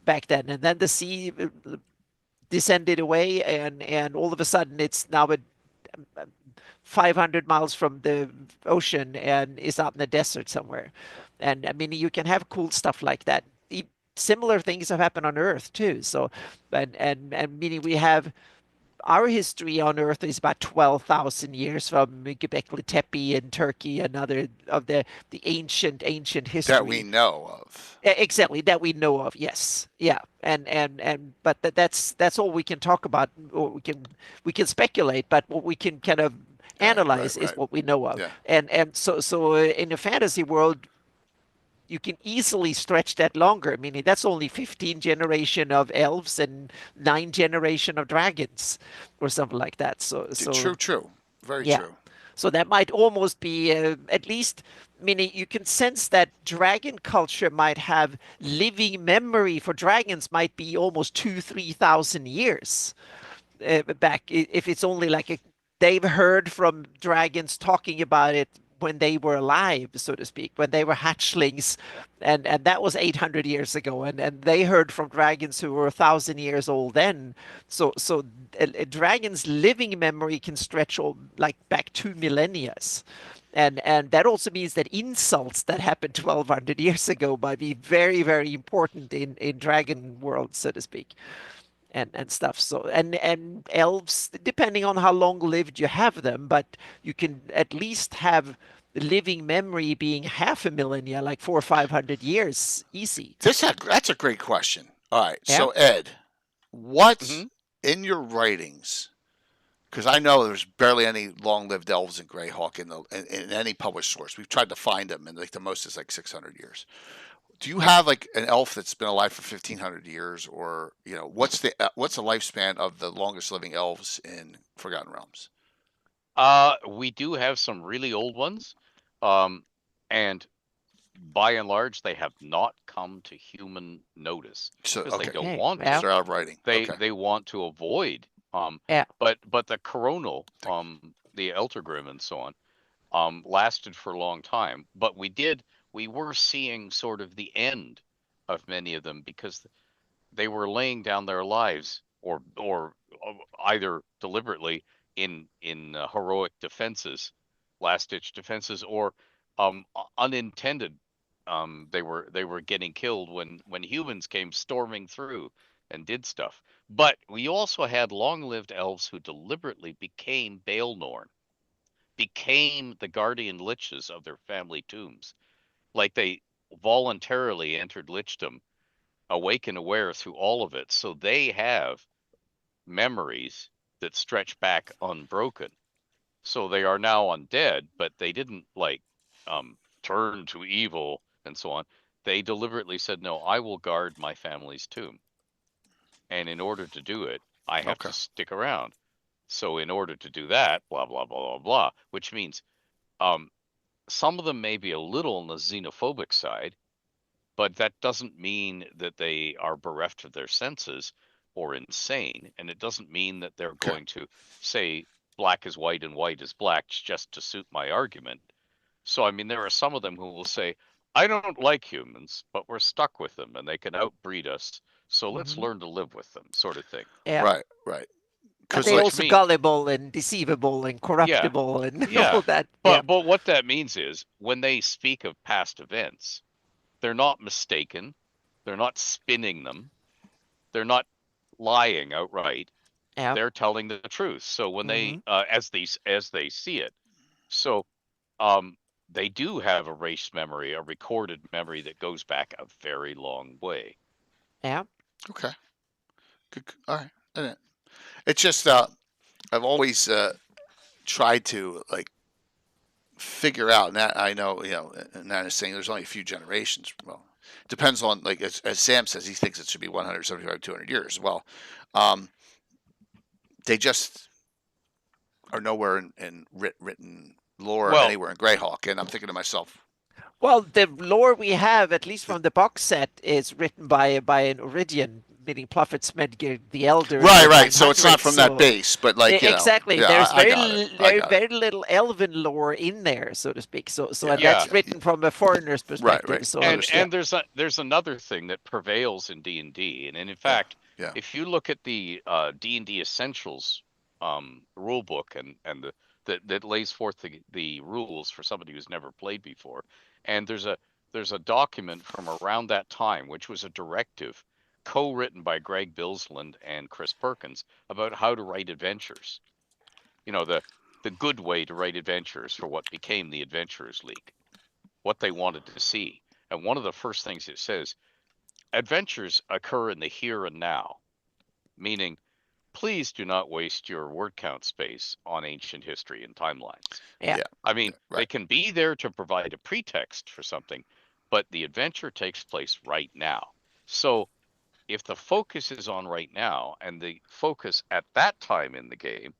back then. And then the sea descended away, and all of a sudden it's now 500 miles from the ocean and is out in the desert somewhere. And I mean, you can have cool stuff like that. Similar things have happened on Earth too. So, and meaning we have our history on Earth is about 12,000 years from Göbekli Tepe in Turkey, another of the ancient history that we know of. Exactly, that we know of. Yes, yeah, and but that's all we can talk about. Or we can speculate, but what we can kind of analyze is what we know of. Yeah. And so in a fantasy world, you can easily stretch that longer. Meaning that's only 15 generation of elves and 9 generation of dragons, or something like that. So true, very true. So that might almost be at least, meaning you can sense that dragon culture might have living memory for dragons might be almost 2,000-3,000 years. back. If it's only like they've heard from dragons talking about it when they were alive, so to speak, when they were hatchlings, and that was 800 years ago, and they heard from dragons who were 1,000 years old then. So a dragon's living memory can stretch like back 2 millennia. And that also means that insults that happened 1,200 years ago might be very, very important in dragon world, so to speak, and stuff. So and elves, depending on how long lived you have them, but you can at least have living memory being half a millennia, like 400 or 500 years, easy. That's a great question. All right, Yeah. so Ed, what's in your writings? Because I know there's barely any long-lived elves in Greyhawk in any published source. We've tried to find them, and like the most is like 600 years. Do you have like an elf that's been alive for 1,500 years, or what's the lifespan of the longest living elves in Forgotten Realms? We do have some really old ones, and by and large, they have not come to human notice because they don't want to. They're out of writing. They want to avoid. But the coronal, the Eltergrim and so on, lasted for a long time. But we were seeing sort of the end of many of them because they were laying down their lives or either deliberately in heroic defenses, last-ditch defenses, or unintended. They were getting killed when humans came storming through and did stuff. But we also had long-lived elves who deliberately became Baelnorn, became the guardian liches of their family tombs. Like they voluntarily entered lichdom, awake and aware through all of it. So they have memories that stretch back unbroken. So they are now undead, but they didn't turn to evil and so on. They deliberately said, no, I will guard my family's tomb. And in order to do it, I have to stick around. So in order to do that, blah, blah, blah, blah, blah, which means some of them may be a little on the xenophobic side, but that doesn't mean that they are bereft of their senses or insane. And it doesn't mean that they're going to say black is white and white is black just to suit my argument. So, I mean, there are some of them who will say, I don't like humans, but we're stuck with them and they can outbreed us. So let's learn to live with them, sort of thing. Yeah. Right. But they're also gullible and deceivable and corruptible and all that. But what that means is when they speak of past events, they're not mistaken. They're not spinning them. They're not lying outright. They're telling the truth. So when they, as they see it, so they do have a race memory, a recorded memory that goes back a very long way. Yeah. Okay. Good. All right. It's just I've always tried to figure out, and I know Nat is saying there's only a few generations. Well, it depends on as Sam says, he thinks it should be 175, 200 years. Well, they just are nowhere in written lore anywhere in Greyhawk, and I'm thinking to myself, well, the lore we have, at least from the box set, is written by an Iridian, meaning Pluffet Smedgir the Elder. Right. So it's not from that base, but exactly. There's very little elven lore in there, so to speak. So that's written from a foreigner's perspective. Right. So, and there's another thing that prevails in D&D, and in fact, if you look at the D&D Essentials rule book and that lays forth the rules for somebody who's never played before, and there's a document from around that time, which was a directive co-written by Greg Bilsland and Chris Perkins about how to write adventures. The good way to write adventures for what became the Adventurers League, what they wanted to see. And one of the first things it says, adventures occur in the here and now, meaning please do not waste your word count space on ancient history and timelines. Yeah. I mean, they can be there to provide a pretext for something, but the adventure takes place right now. So if the focus is on right now, and the focus at that time in the game,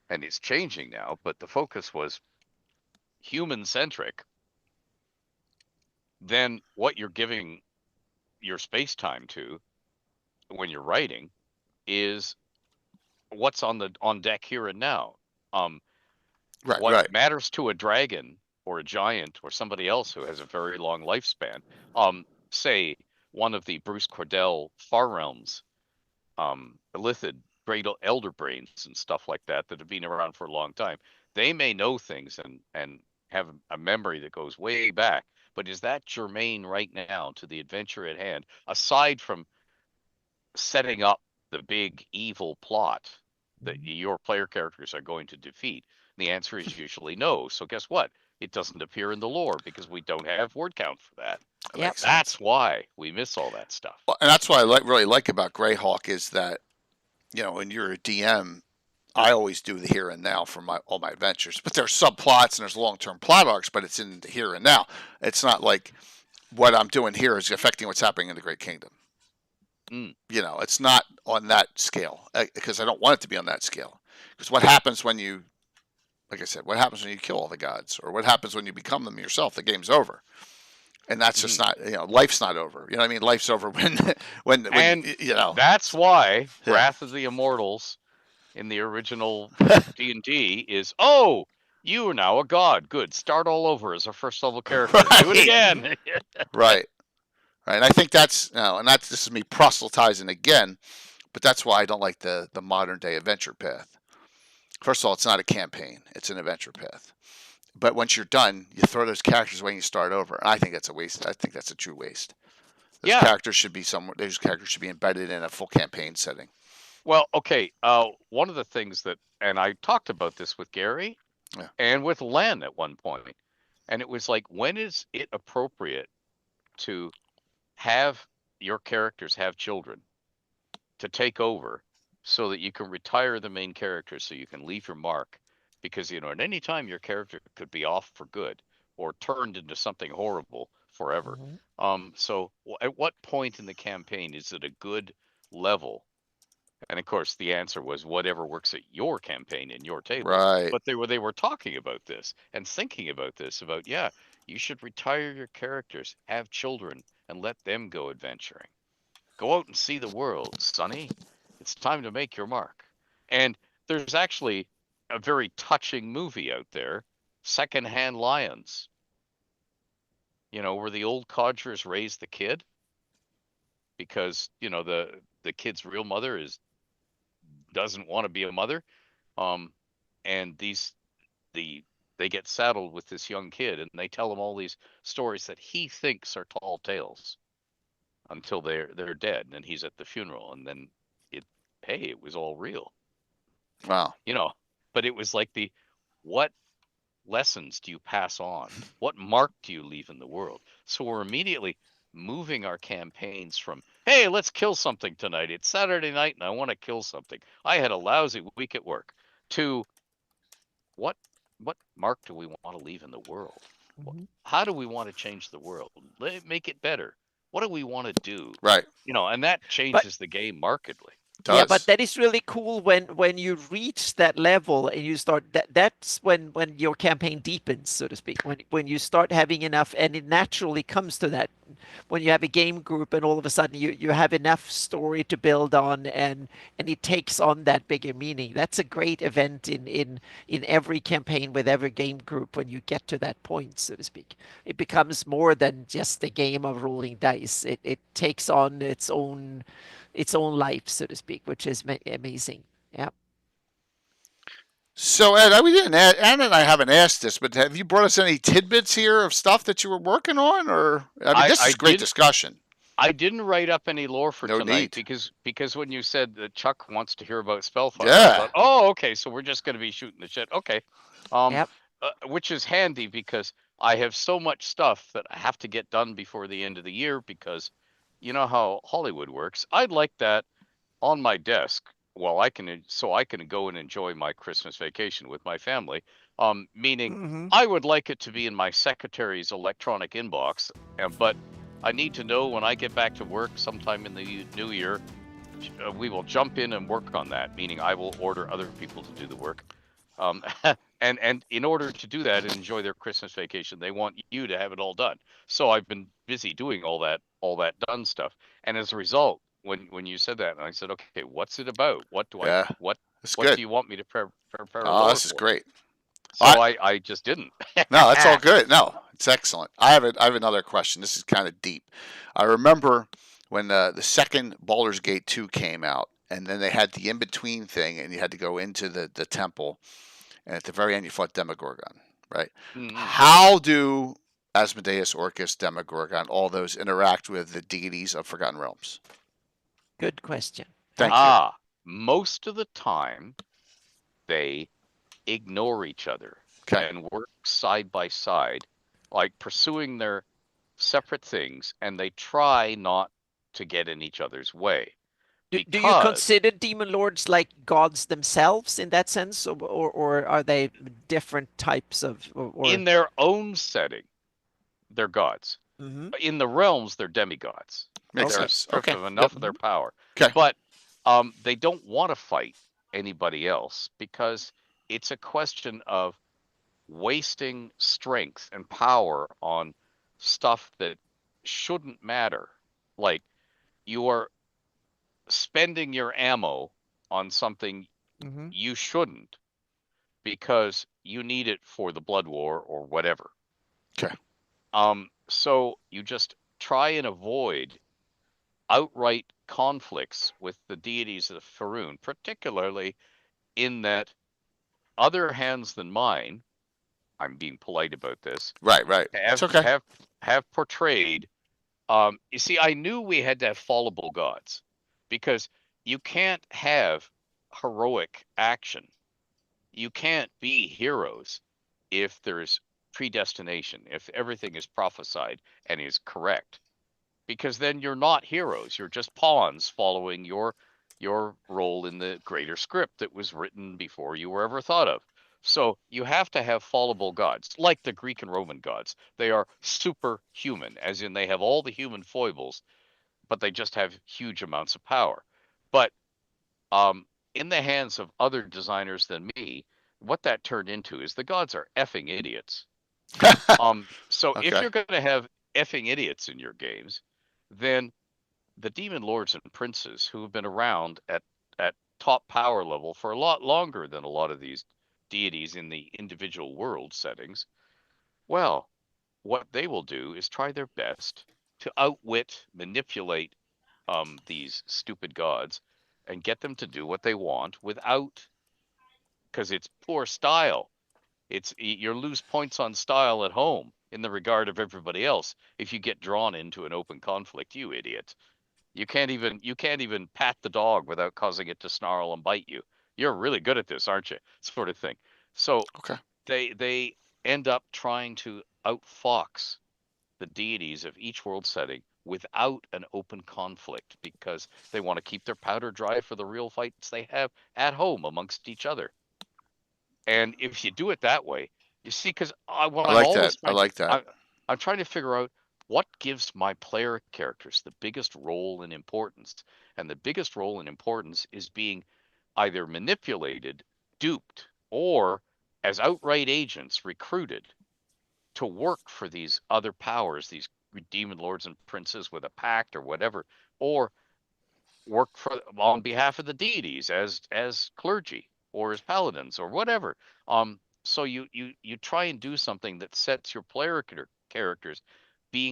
and it's changing now, but the focus was human-centric, then what you're giving your space time to when you're writing is what's on deck here and now. Right, What right. matters to a dragon or a giant or somebody else who has a very long lifespan, say one of the Bruce Cordell Far Realms, Illithid, great elder brains and stuff like that have been around for a long time. They may know things and have a memory that goes way back, but is that germane right now to the adventure at hand, aside from setting up the big evil plot that your player characters are going to defeat? And the answer is usually no. So guess what? It doesn't appear in the lore because we don't have word count for that. Yep. That's why we miss all that stuff. Well, and that's what I really like about Greyhawk is that, when you're a DM, I always do the here and now for all my adventures. But there's subplots and there's long-term plot arcs, but it's in the here and now. It's not like what I'm doing here is affecting what's happening in the Great Kingdom. It's not on that scale because I don't want it to be on that scale. Because what happens when you, like I said, what happens when you kill all the gods, or what happens when you become them yourself? The game's over, and that's just not. Life's not over. You know what I mean? Life's over when That's why Wrath of the Immortals in the original D&D is you are now a god. Good. Start all over as a first level character. Right. Do it again. Right. And I think this is me proselytizing again, but that's why I don't like the modern day adventure path. First of all, it's not a campaign; it's an adventure path. But once you're done, you throw those characters away and you start over. And I think that's a waste. I think that's a true waste. Those characters should be embedded in a full campaign setting. Well, okay. One of the things and I talked about this with Gary and with Len at one point, and it was like, when is it appropriate to have your characters have children to take over so that you can retire the main character so you can leave your mark? Because, at any time your character could be off for good or turned into something horrible forever. So at what point in the campaign is it a good level? And of course, the answer was whatever works at your campaign in your table. Right. But they were talking about this and thinking about this, about, you should retire your characters, have children, and let them go adventuring. Go out and see the world, Sonny. It's time to make your mark. And there's actually a very touching movie out there, Secondhand Lions. Where the old codgers raise the kid because, the kid's real mother doesn't want to be a mother. And they get saddled with this young kid and they tell him all these stories that he thinks are tall tales until they're dead and he's at the funeral, and then it was all real. Wow. But it was like what lessons do you pass on? What mark do you leave in the world? So we're immediately moving our campaigns from, hey, let's kill something tonight. It's Saturday night and I want to kill something. I had a lousy week at work, to what mark do we want to leave in the world? How do we want to change the world? Make it better. What do we want to do? Right. And that changes the game markedly. Yeah, but that is really cool when you reach that level and you start that's when your campaign deepens, so to speak. When you start having enough, and it naturally comes to that, when you have a game group and all of a sudden you have enough story to build on, and it takes on that bigger meaning. That's a great event in every campaign with every game group. When you get to that point, so to speak, it becomes more than just a game of rolling dice. It takes on its own life, so to speak, which is amazing. Yeah. So Ed, Anna and I haven't asked this, but have you brought us any tidbits here of stuff that you were working on, or this is great discussion. I didn't write up any lore for tonight because when you said that Chuck wants to hear about Spellfire, I thought, okay, so we're just going to be shooting the shit. Okay. Which is handy because I have so much stuff that I have to get done before the end of the year, because you know how Hollywood works. I'd like that on my desk so I can go and enjoy my Christmas vacation with my family. Meaning I would like it to be in my secretary's electronic inbox, but I need to know when I get back to work sometime in the new year, we will jump in and work on that, meaning I will order other people to do the work. And in order to do that and enjoy their Christmas vacation, they want you to have it all done. So I've been busy doing all that done stuff. And as a result, when you said that, and I said, okay, what's it about? What That's What good. do you want me to prepare a Oh, lore this is for? great. So I just didn't. No, that's all good. No, it's excellent. I have another question. This is kind of deep. I remember when the second Baldur's Gate 2 came out, and then they had the in between thing, and you had to go into the temple, and at the very end you fought Demogorgon, right? Mm-hmm. How do Asmodeus, Orcus, Demogorgon, all those interact with the deities of Forgotten Realms? Good question. Thank you. Most of the time they ignore each other and work side by side, like pursuing their separate things, and they try not to get in each other's way. Do you consider demon lords like gods themselves in that sense, or are they different types of? In their own setting, they're gods. Mm-hmm. In the realms, they're demigods. Makes they're sense. stripped of enough of their power. Okay. But they don't want to fight anybody else because it's a question of wasting strength and power on stuff that shouldn't matter. Like you are spending your ammo on something you shouldn't because you need it for the blood war or whatever. Okay. So you just try and avoid outright conflicts with the deities of Faerun, particularly in that other hands than mine, I'm being polite about this. Right. It's okay. Have portrayed. You see, I knew we had to have fallible gods because you can't have heroic action. You can't be heroes if there's predestination, if everything is prophesied and is correct. Because then you're not heroes. You're just pawns following your role in the greater script that was written before you were ever thought of. So you have to have fallible gods, like the Greek and Roman gods. They are superhuman, as in they have all the human foibles, but they just have huge amounts of power. But in the hands of other designers than me, what that turned into is the gods are effing idiots. So if you're going to have effing idiots in your games, then the demon lords and princes who have been around at top power level for a lot longer than a lot of these deities in the individual world settings, well, what they will do is try their best to outwit, manipulate these stupid gods and get them to do what they want without, because it's poor style. You lose points on style at home in the regard of everybody else if you get drawn into an open conflict, you idiot. You can't even pat the dog without causing it to snarl and bite you. You're really good at this, aren't you? Sort of thing. So they end up trying to outfox the deities of each world setting without an open conflict because they want to keep their powder dry for the real fights they have at home amongst each other. And if you do it that way, you see, because I like that. I'm trying to figure out what gives my player characters the biggest role and importance. And the biggest role and importance is being either manipulated, duped, or as outright agents recruited to work for these other powers, these demon lords and princes with a pact or whatever, or work on behalf of the deities as clergy or as paladins or whatever. So you try and do something that sets your player characters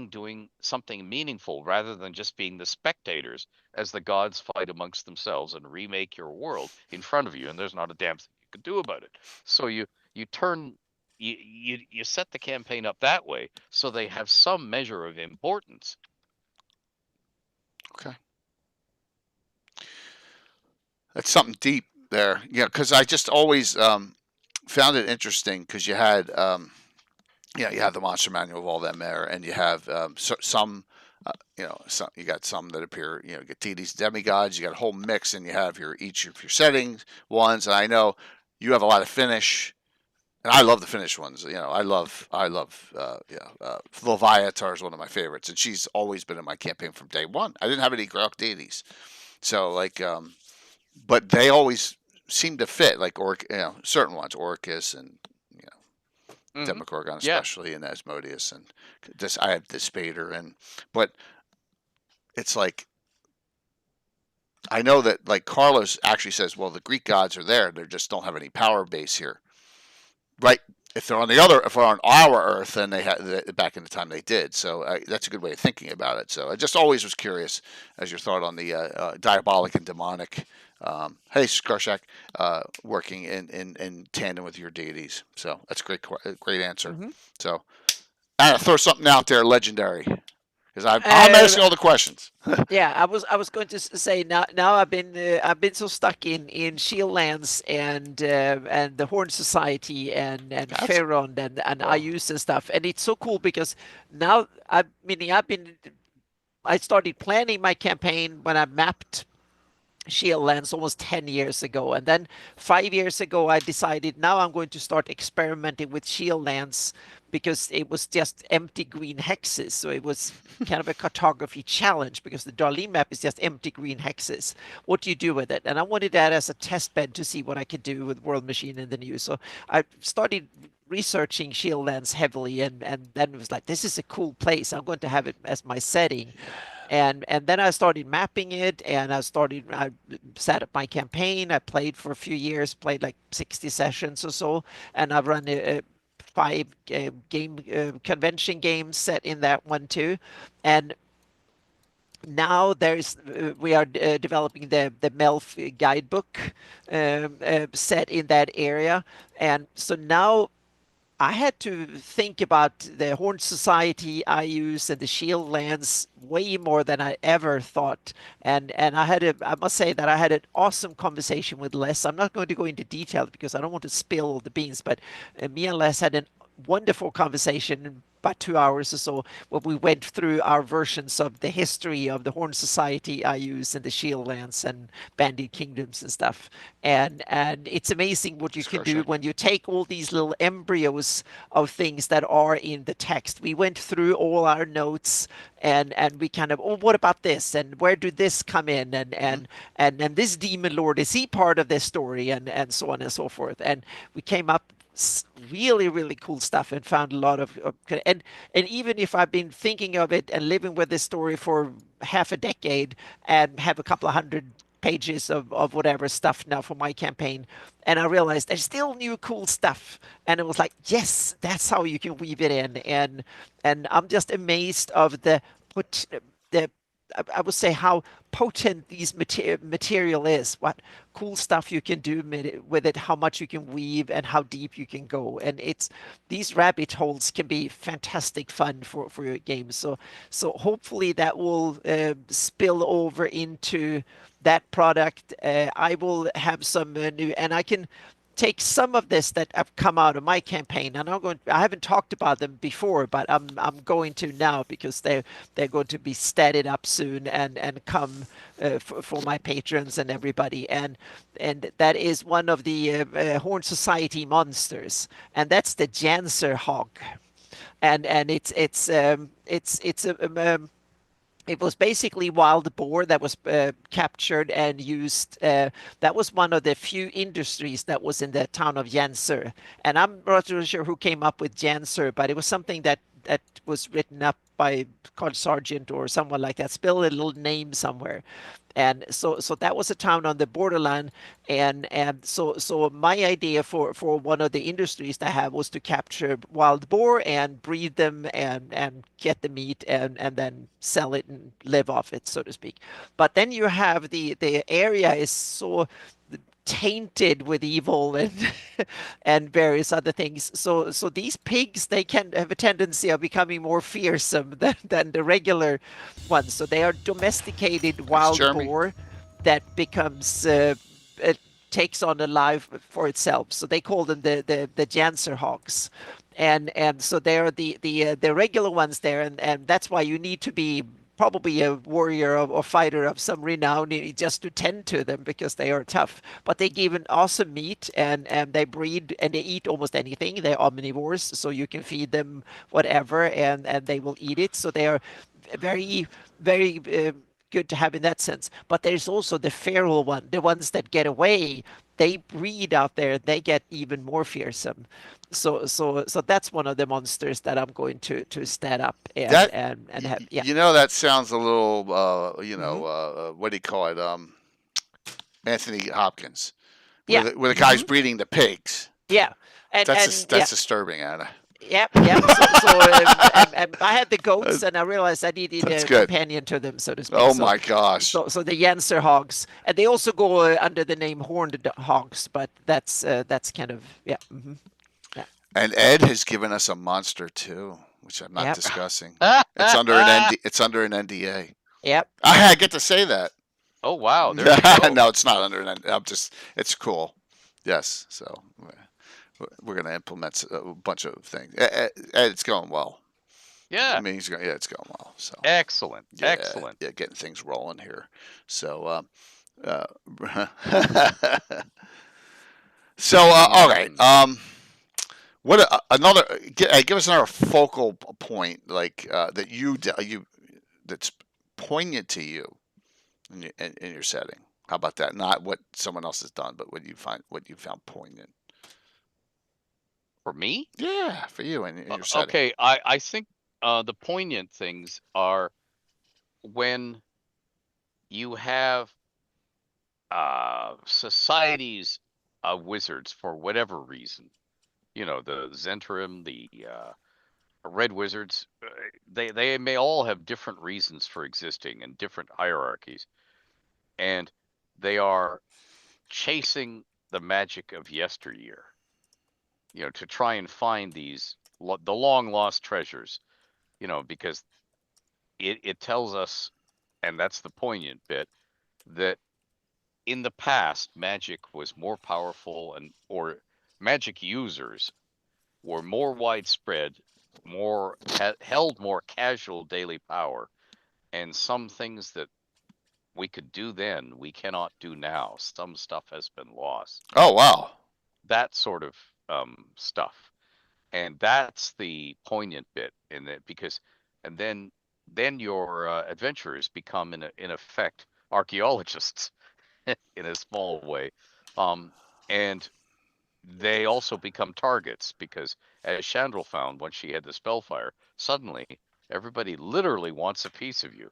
doing something meaningful rather than just being the spectators as the gods fight amongst themselves and remake your world in front of you, and there's not a damn thing you can do about it. So you set the campaign up that way so they have some measure of importance. Okay. That's something deep there. Yeah, because I just always found it interesting because you had you have the monster manual of all them there, and you have some you got some that appear, you get deities, demigods, you got a whole mix, and you have each of your settings ones. And I know you have a lot of Finnish, and I love the Finnish ones. I love Leviatar is one of my favorites, and she's always been in my campaign from day one. I didn't have any Greyhawk deities, so but they always seem to fit, like certain ones, Orcus and Demogorgon especially, and Asmodeus, and I have the Spader, but it's like I know that like Carlos actually says, well, the Greek gods are there. They just don't have any power base here, right? If they're if they're on our Earth, then they had back in the time they did. So that's a good way of thinking about it. So I just always was curious as your thought on the diabolic and demonic. Hey, Skarshak, working in tandem with your deities. So that's a great answer. Mm-hmm. So Anna, throw something out there, legendary, because I'm asking all the questions. Yeah, I was going to say now I've been so stuck in Shieldlands and the Horn Society and Pharaon and IUs and stuff, and it's so cool because now I started planning my campaign when I mapped Shieldlands almost 10 years ago, and then 5 years ago I decided now I'm going to start experimenting with Shieldlands because it was just empty green hexes. So it was kind of a cartography challenge because the Darlene map is just empty green hexes. What do you do with it? And I wanted that as a test bed to see what I could do with World Machine in the new. So I started researching Shieldlands heavily, and then it was like, this is a cool place. I'm going to have it as my setting. And then I started mapping it, and I set up my campaign. I played for a few years, played like 60 sessions or so, and I've run a 5 game convention games set in that one too. And now we are developing the Melf guidebook set in that area, and so now I had to think about the Horn Society IUs and the Shieldlands way more than I ever thought. And I must say that I had an awesome conversation with Les. I'm not going to go into detail because I don't want to spill the beans, but me and Les had a wonderful conversation about 2 hours or so when we went through our versions of the history of the Horn Society IUs and the Shieldlands and Bandit Kingdoms and stuff. And it's amazing what you can do when you take all these little embryos of things that are in the text. We went through all our notes and we kind of, what about this? And where did this come in? And this demon lord, is he part of this story? And so on and so forth. And we came up really, really cool stuff and found a lot of and even if I've been thinking of it and living with this story for half a decade and have a couple of 100 pages of whatever stuff now for my campaign, and I realized there's still new cool stuff, and it was like, yes, that's how you can weave it in. And I'm just amazed of I would say how potent these material is, what cool stuff you can do with it, how much you can weave and how deep you can go. And these rabbit holes can be fantastic fun for your games. So hopefully that will spill over into that product. I will have some new, and I can take some of this that have come out of my campaign, and I haven't talked about them before, but I'm going to now because they're going to be statted up soon and come for my patrons and everybody, and that is one of the Horn Society monsters, and that's the Janser hog, and it was basically wild boar that was captured and used. That was one of the few industries that was in the town of Janser. And I'm not really sure who came up with Janser, but it was something that was written up by Carl Sargent or someone like that. Spell a little name somewhere. And so that was a town on the borderline, and so my idea for one of the industries to have was to capture wild boar and breed them and get the meat and then sell it and live off it, so to speak. But then you have the area is so tainted with evil and and various other things. So these pigs, they can have a tendency of becoming more fearsome than the regular ones. So they are domesticated wild boar that becomes takes on a life for itself. So they call them the Janser hogs. And so they're the regular ones there, and that's why you need to be probably a warrior or fighter of some renown just to tend to them because they are tough. But they give an awesome meat, and they breed and they eat almost anything. They're omnivores, so you can feed them whatever, and they will eat it. So they are very, very good to have in that sense. But there's also the feral one, the ones that get away. They breed out there. They get even more fearsome. So that's one of the monsters that I'm going to stat up and have. Yeah. You know, that sounds a little what do you call it? Anthony Hopkins, Yeah. where the guy's breeding the pigs. Yeah. That's disturbing, Anna. Yep. So I had the goats, and I realized I needed a companion to them, so to speak. Oh my gosh! So the Janser hogs, and they also go under the name horned hogs, but that's kind of yeah. And Ed has given us a monster too, which I'm not discussing. It's under an NDA. Yep. I get to say that. Oh wow! There you go. No, it's not under an NDA. It's cool. Yes. So we're going to implement a bunch of things. It's going well. Yeah. I mean, it's going well. So excellent. Yeah, Excellent. Yeah, getting things rolling here. So, all right. What another? Give us another focal point, like that you that's poignant to you in your setting. How about that? Not what someone else has done, but what you found poignant. For me? Yeah, for you in your setting. Okay, I think the poignant things are when you have societies of wizards for whatever reason. You know, the Zentrum, the Red Wizards, they may all have different reasons for existing and different hierarchies. And they are chasing the magic of yesteryear. You know, to try and find the long lost treasures, you know, because it tells us, and that's the poignant bit, that in the past, magic was more powerful or magic users were more widespread, held more casual daily power, and some things that we could do then, we cannot do now. Some stuff has been lost. Oh, wow. That sort of stuff. And that's the poignant bit in it, because, and then your adventurers become in effect archaeologists in a small way, and they also become targets, because as Chandrel found when she had the spellfire, suddenly everybody literally wants a piece of you.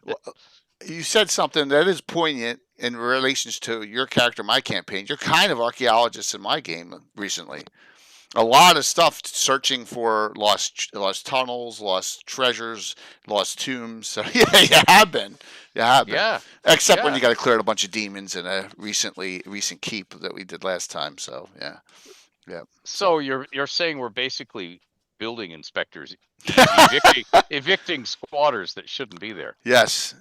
Well, you said something that is poignant in relations to your character, my campaign. You're kind of archaeologists in my game recently. A lot of stuff searching for lost tunnels, lost treasures, lost tombs. So yeah, you have been. Yeah. Except when you got to clear out a bunch of demons in a recent keep that we did last time. So yeah. So you're saying we're basically building inspectors evicting squatters that shouldn't be there. Yes,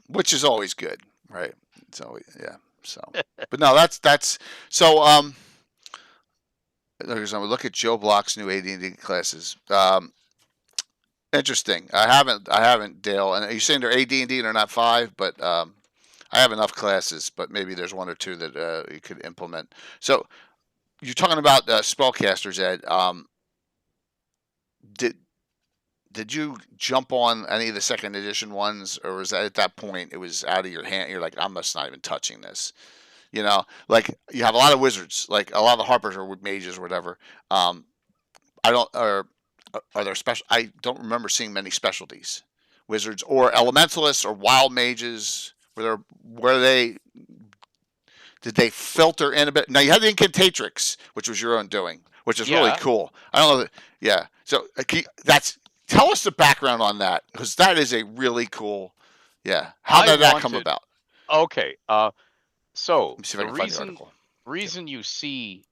which is always good, right? It's always So, but no, that's so. Look at Joe Block's new AD&D classes. Interesting. I haven't, Dale. And you're saying they're AD&D and they're not 5, but I have enough classes, but maybe there's 1 or 2 that you could implement. So you're talking about spellcasters, Ed. Did you jump on any of the 2nd edition ones, or was that at that point it was out of your hand? You're like, I'm just not even touching this. You know, like you have a lot of wizards, like a lot of the Harpers are mages or whatever. Are there special? I don't remember seeing many specialties, wizards or elementalists or wild mages. Did they filter in a bit? Now you had the Incantatrix, which was your own doing, which is really cool. I don't know. So tell us the background on that, because that is a really cool. Yeah. How did that come about? Okay. So let me see if I can find the article. Reason you see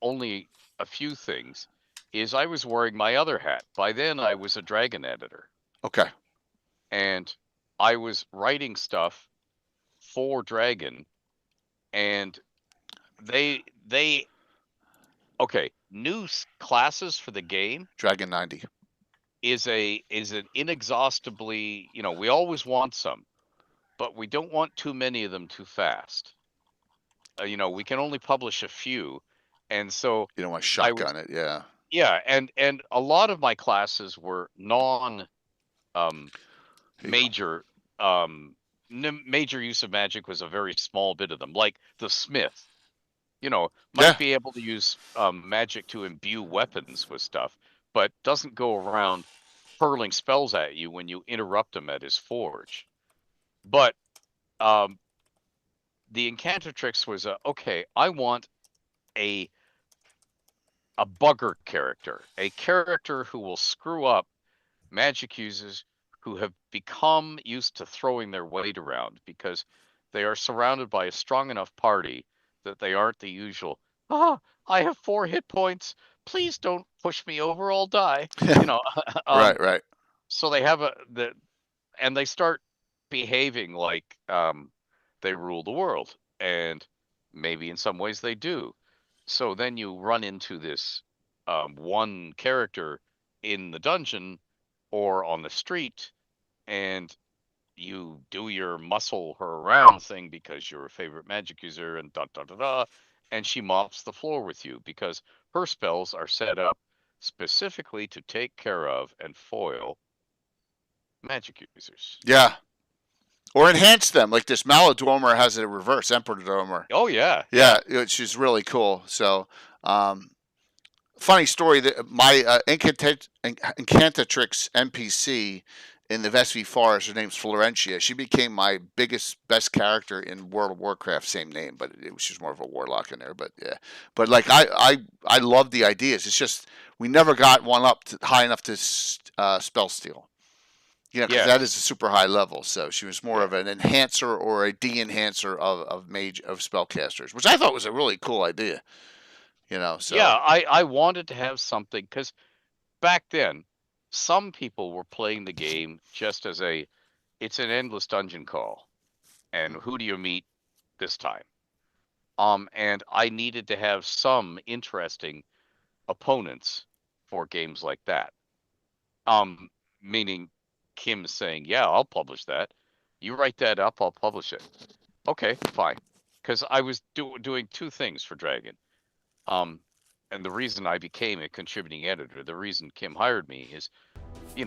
only a few things is I was wearing my other hat. By then I was a dragon editor. Okay. And I was writing stuff for Dragon, and new classes for the game. Dragon 90 is an inexhaustibly, we always want some, but we don't want too many of them too fast. We can only publish a few, and so you don't want to shotgun it. Yeah. Yeah, and a lot of my classes were major. Major use of magic was a very small bit of them, like the smith. Might be able to use magic to imbue weapons with stuff, but doesn't go around hurling spells at you when you interrupt him at his forge. But the Incantatrix was okay. I want a bugger character, a character who will screw up magic users who have become used to throwing their weight around because they are surrounded by a strong enough party that they aren't the usual, I have 4 hit points. Please don't push me over, I'll die. Right, right. So they have and they start behaving like they rule the world, and maybe in some ways they do. So then you run into this one character in the dungeon or on the street, and you do your muscle her around thing because you're a favorite magic user, and da da da da, and she mops the floor with you because her spells are set up specifically to take care of and foil magic users. Yeah. Or enhance them, like this Maladormer has a reverse Emperor Dormer. Oh yeah, yeah, which is really cool. So, funny story that my Incantatrix NPC in the Vespi Forest, her name's Florentia. She became my best character in World of Warcraft. Same name, but she's more of a warlock in there. But yeah, but like I love the ideas. It's just we never got one up high enough to spell steal. Because that is a super high level. So she was more of an enhancer or a de-enhancer of spellcasters, which I thought was a really cool idea. So yeah, I wanted to have something because back then some people were playing the game just as it's an endless dungeon call, and who do you meet this time? And I needed to have some interesting opponents for games like that. Meaning Kim saying, yeah, I'll publish that. You write that up, I'll publish it. Okay, fine. Because I was doing 2 things for Dragon. And the reason I became a contributing editor, the reason Kim hired me is, he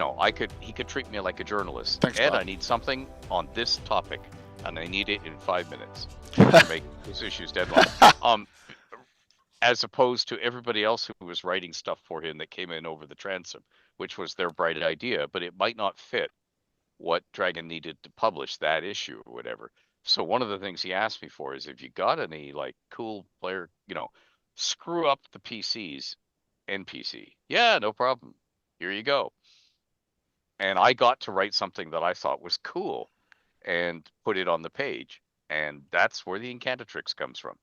could treat me like a journalist. Thanks, Ed, Bob. I need something on this topic, and I need it in 5 minutes to make this issue's deadline. As opposed to everybody else who was writing stuff for him that came in over the transom, which was their bright idea, but it might not fit what Dragon needed to publish that issue or whatever. So one of the things he asked me for is, if you got any like cool player, screw up the PC's NPC. Yeah, no problem. Here you go. And I got to write something that I thought was cool and put it on the page. And that's where the Incantatrix comes from.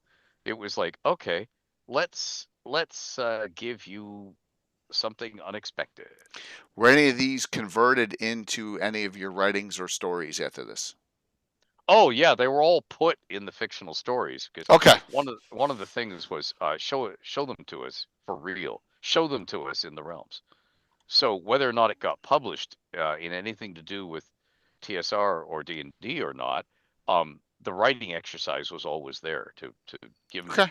It was like, okay, let's give you something unexpected. Were any of these converted into any of your writings or stories after this? Oh yeah, they were all put in the fictional stories. Okay. One of the things was show them to us for real. Show them to us in the realms. So whether or not it got published in anything to do with TSR or D&D or not, the writing exercise was always there to give them,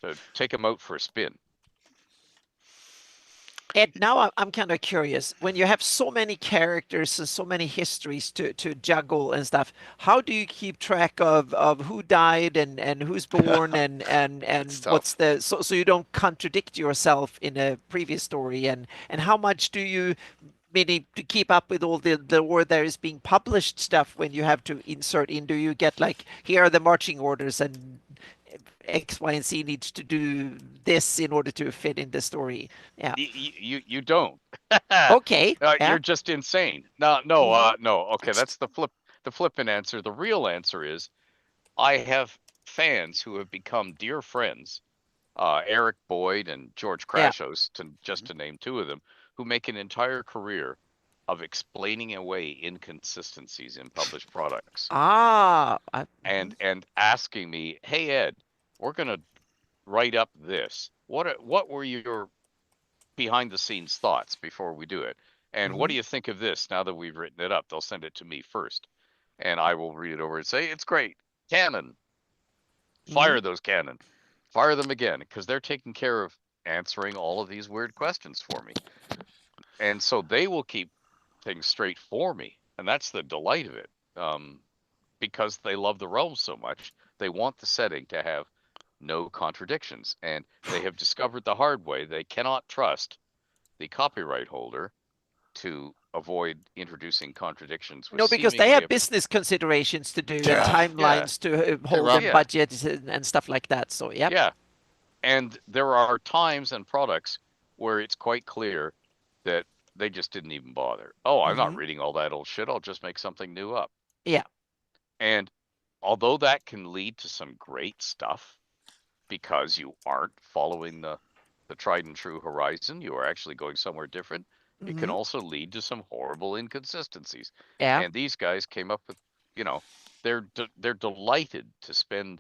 to take them out for a spin. Ed, now I'm kind of curious. When you have so many characters and so many histories to juggle and stuff, how do you keep track of who died and who's born and what's so you don't contradict yourself in a previous story, and how much do you meaning to keep up with all the lore that is being published stuff when you have to insert in? Do you get like, here are the marching orders and X, Y, and Z needs to do this in order to fit in the story? Yeah. You don't. Okay. You're just insane. No. Okay, that's the flippant answer. The real answer is, I have fans who have become dear friends, Eric Boyd and George Krashos, to name 2 of them, who make an entire career of explaining away inconsistencies in published products. And asking me, hey Ed, we're gonna write up this. What were your behind the scenes thoughts before we do it? And what do you think of this now that we've written it up? They'll send it to me first, and I will read it over and say, it's great. Cannon. Fire those cannon. Fire them again, because they're taking care of answering all of these weird questions for me. And so they will keep things straight for me. And that's the delight of it. Because they love the realms so much, they want the setting to have no contradictions. And they have discovered the hard way they cannot trust the copyright holder to avoid introducing contradictions. No, because they have business considerations to do and timelines to hold and budgets and stuff like that. So, yeah. Yeah. And there are times and products where it's quite clear that they just didn't even bother. Oh, I'm not reading all that old shit. I'll just make something new up. Yeah. And although that can lead to some great stuff because you aren't following the tried and true horizon, you are actually going somewhere different. It can also lead to some horrible inconsistencies. Yeah. And these guys came up with, they're delighted to spend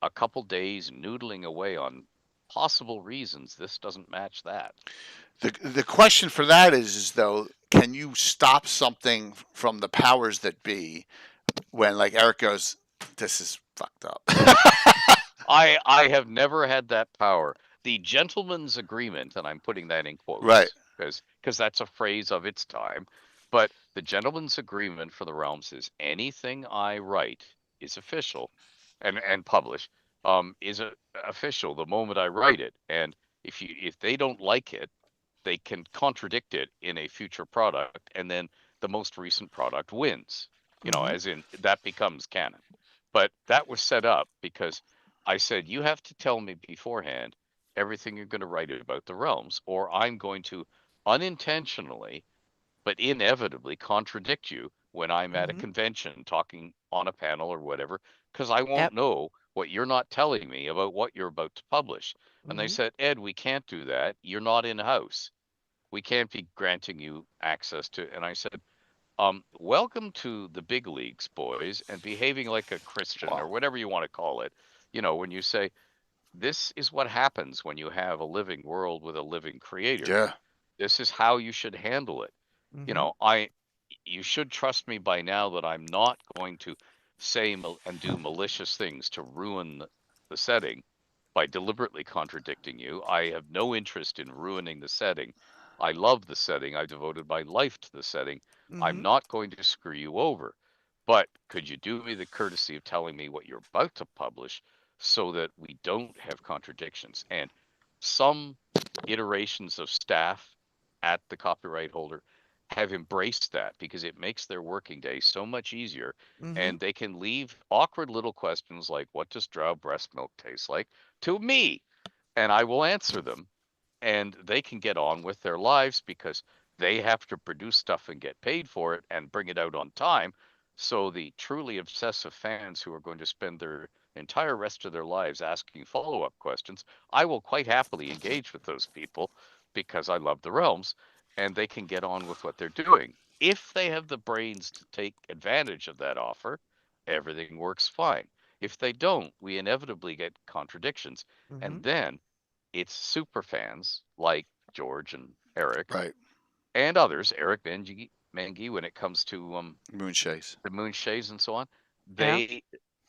a couple days noodling away on possible reasons this doesn't match that. The question for that is though, can you stop something from the powers that be when, like, Eric goes, this is fucked up? I have never had that power. The gentleman's agreement, and I'm putting that in quotes, right, because that's a phrase of its time, but the gentleman's agreement for the realms is anything I write is official and publish is official the moment I write it. And if they don't like it, they can contradict it in a future product, and then the most recent product wins. As in that becomes canon. But that was set up because I said, you have to tell me beforehand everything you're going to write about the realms, or I'm going to unintentionally but inevitably contradict you when I'm at a convention talking on a panel or whatever, because I won't know what you're not telling me about what you're about to publish. And they said, Ed, we can't do that. You're not in-house. We can't be granting you access to. And I said, welcome to the big leagues, boys, and behaving like a Christian or whatever you want to call it. When you say, this is what happens when you have a living world with a living creator. Yeah. This is how you should handle it. You should trust me by now that I'm not going to say and do malicious things to ruin the setting by deliberately contradicting you. I have no interest in ruining the setting. I love the setting. I devoted my life to the setting. I'm not going to screw you over. But could you do me the courtesy of telling me what you're about to publish so that we don't have contradictions? And some iterations of staff at the copyright holder have embraced that because it makes their working day so much easier, and they can leave awkward little questions like, what does drow breast milk taste like, to me, and I will answer them, and they can get on with their lives because they have to produce stuff and get paid for it and bring it out on time. So the truly obsessive fans who are going to spend their entire rest of their lives asking follow-up questions, I will quite happily engage with those people because I love the realms, and they can get on with what they're doing. If they have the brains to take advantage of that offer, everything works fine. If they don't, we inevitably get contradictions. And then it's super fans like George and Eric, right, and others, Eric Mengi, when it comes to Moonshays, the Moonshays and so on, they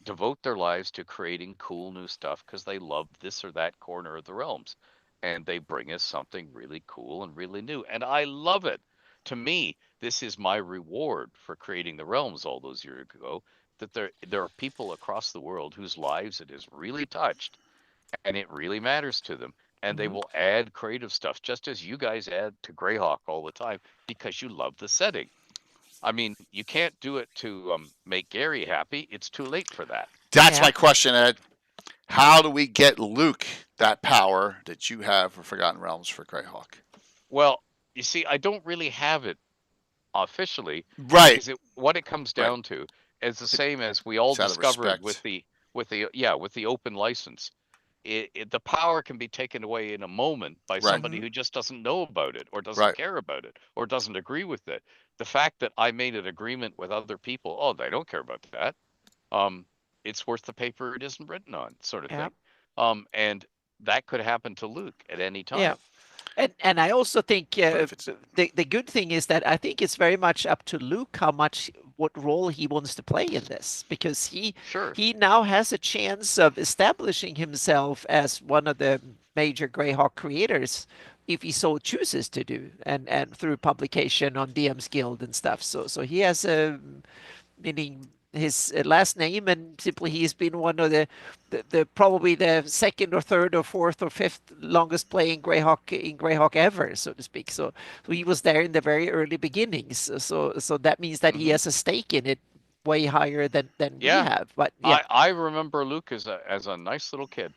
devote their lives to creating cool new stuff because they love this or that corner of the realms. And they bring us something really cool and really new. And I love it. To me, this is my reward for creating the realms all those years ago, that there are people across the world whose lives it has really touched and it really matters to them. And they will add creative stuff, just as you guys add to Greyhawk all the time, because you love the setting. I mean, you can't do it to make Gary happy. It's too late for that. That's my question, Ed. How do we get Luke that power that you have for Forgotten Realms for Greyhawk? Well, you see, I don't really have it officially. Right. Because what it comes down to is the same as we all discovered with the open license. The power can be taken away in a moment by somebody who just doesn't know about it or doesn't care about it or doesn't agree with it. The fact that I made an agreement with other people, they don't care about that. It's worth the paper it isn't written on, sort of thing. And that could happen to Luke at any time. Yeah. And I also think the good thing is that I think it's very much up to Luke what role he wants to play in this, because he now has a chance of establishing himself as one of the major Greyhawk creators if he so chooses to do, and through publication on DM's Guild and stuff. So he has a meaning his last name, and simply he's been one of the probably the second or third or fourth or fifth longest playing Greyhawk ever, so to speak. So he was there in the very early beginnings. So that means that he has a stake in it way higher than we have. But yeah, I remember Luke as a nice little kid,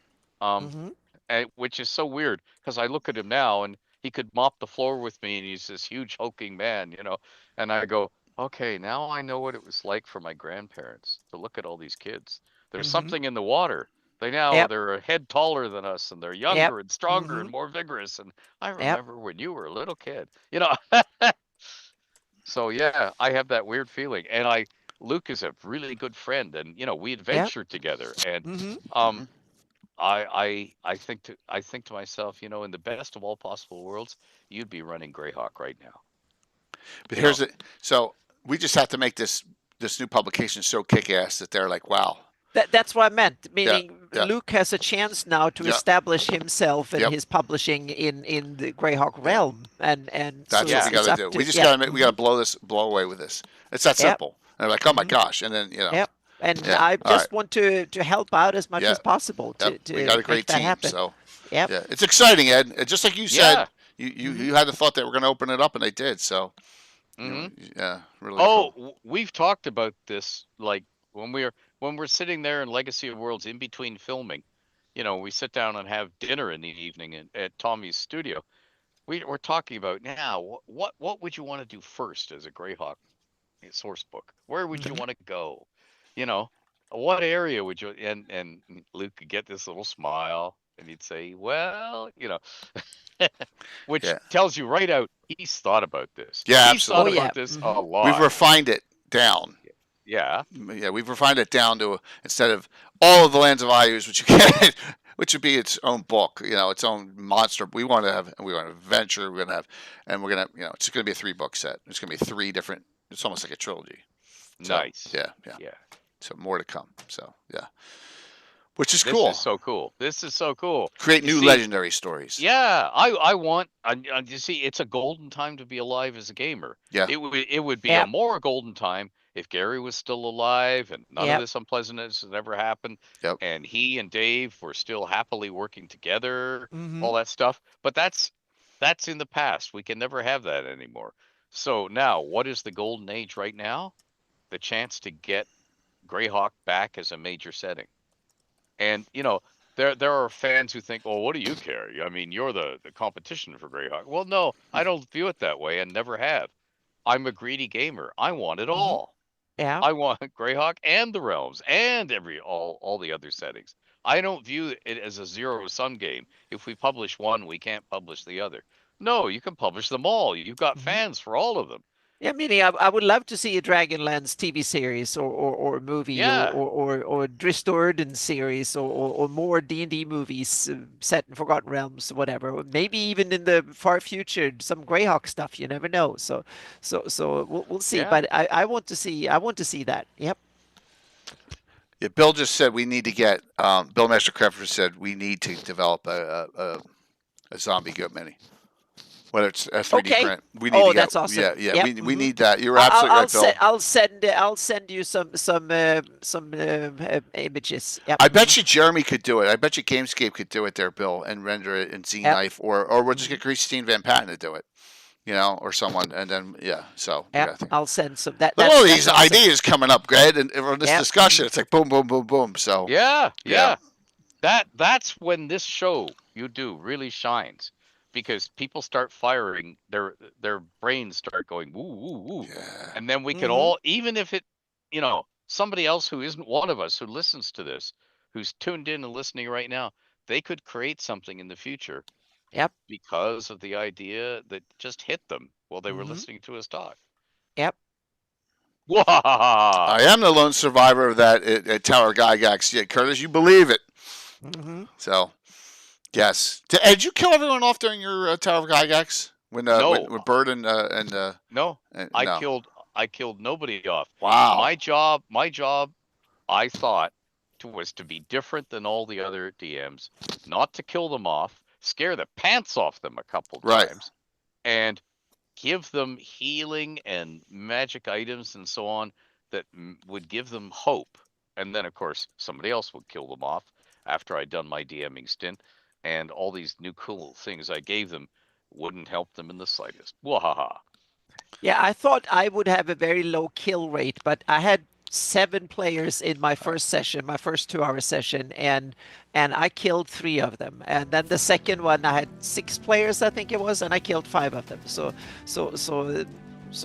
which is so weird because I look at him now and he could mop the floor with me, and he's this huge hulking man, and I go, okay, now I know what it was like for my grandparents to look at all these kids. There's something in the water. They're a head taller than us, and they're younger and stronger and more vigorous. And I remember when you were a little kid, So yeah, I have that weird feeling, and Luke is a really good friend, and we adventured together, and I think to myself, in the best of all possible worlds, you'd be running Greyhawk right now. But so we just have to make this new publication so kick-ass that they're like, wow. That's what I meant. Meaning, Luke has a chance now to establish himself and his publishing in the Greyhawk realm, and that's what we got to do. We just got to blow away with this. It's that simple. And they're like, oh my gosh, and then And I just want to help out as much as possible to we got a great team. Happen. So it's exciting, Ed. Just like you said, you had the thought that we're going to open it up, and they did. So really. Cool. We've talked about this, like when we're sitting there in Legacy of Worlds in between filming, we sit down and have dinner in the evening at Tommy's studio. We're talking about now what would you want to do first as a Greyhawk source book? Where would you want to go? What area would you? And Luke could get this little smile, and he'd say, well, which tells you right out he's thought about this. Yeah, he's thought about this a lot. We've refined it down. Yeah, we've refined it down to instead of all of the Lands of Ayus, which would be its own book, its own monster. We want to adventure. We're gonna have, and we're gonna, it's gonna be a 3-book set. It's gonna be 3 different. It's almost like a trilogy. So, nice. Yeah. So more to come. So which is cool. This is so cool. Create new legendary stories. Yeah, I want. You see, it's a golden time to be alive as a gamer. Yeah. It would be a more golden time if Gary was still alive and none of this unpleasantness has ever happened. Yep. And he and Dave were still happily working together. All that stuff. But that's in the past. We can never have that anymore. So now, what is the golden age right now? The chance to get Greyhawk back as a major setting. And, there are fans who think, well, what do you care? I mean, you're the competition for Greyhawk. Well, no, I don't view it that way and never have. I'm a greedy gamer. I want it all. Yeah. I want Greyhawk and the Realms and all the other settings. I don't view it as a zero-sum game. If we publish one, we can't publish the other. No, you can publish them all. You've got fans for all of them. Yeah, meaning I would love to see a Dragonlance TV series or movie or Driss Do'Urden series or more D&D movies set in Forgotten Realms, whatever. Maybe even in the far future, some Greyhawk stuff. You never know. So we'll see. Yeah. But I want to see that. Yep. Yeah, Bill just said we need to get. Bill Master Crafter said we need to develop a zombie goat mini. Whether it's a 3D print, we need to get. That's awesome. Yeah. Yep. We need that. You're absolutely right, Bill. I'll send you some images. Yep. I bet you Jeremy could do it. I bet you Gamescape could do it there, Bill, and render it in Z-Knife, or we'll just get Christine Van Patten to do it, or someone, and then So I'll send some. Look at all these ideas coming up, Greg, and from this discussion, it's like boom, boom, boom, boom. So yeah. That's when this show you do really shines. Because people start firing, their brains start going woo woo woo, and then we could all, even if it, somebody else who isn't one of us who listens to this, who's tuned in and listening right now, they could create something in the future. Yep. Because of the idea that just hit them while they were listening to us talk. Yep. I am the lone survivor of that at Tower Gygax. Yeah, Curtis, you believe it. So. Yes. Did you kill everyone off during your Tower of Gygax? No. When Bird and no. I killed nobody off. Wow. My job, I thought, was to be different than all the other DMs, not to kill them off, scare the pants off them a couple times, and give them healing and magic items and so on that would give them hope. And then, of course, somebody else would kill them off after I'd done my DMing stint. And all these new cool things I gave them wouldn't help them in the slightest. Wahaha. Yeah, I thought I would have a very low kill rate, but I had 7 players in my first session, my first 2-hour session, and I killed 3 of them. And then the second one, I had 6 players, I think it was, and I killed 5 of them. So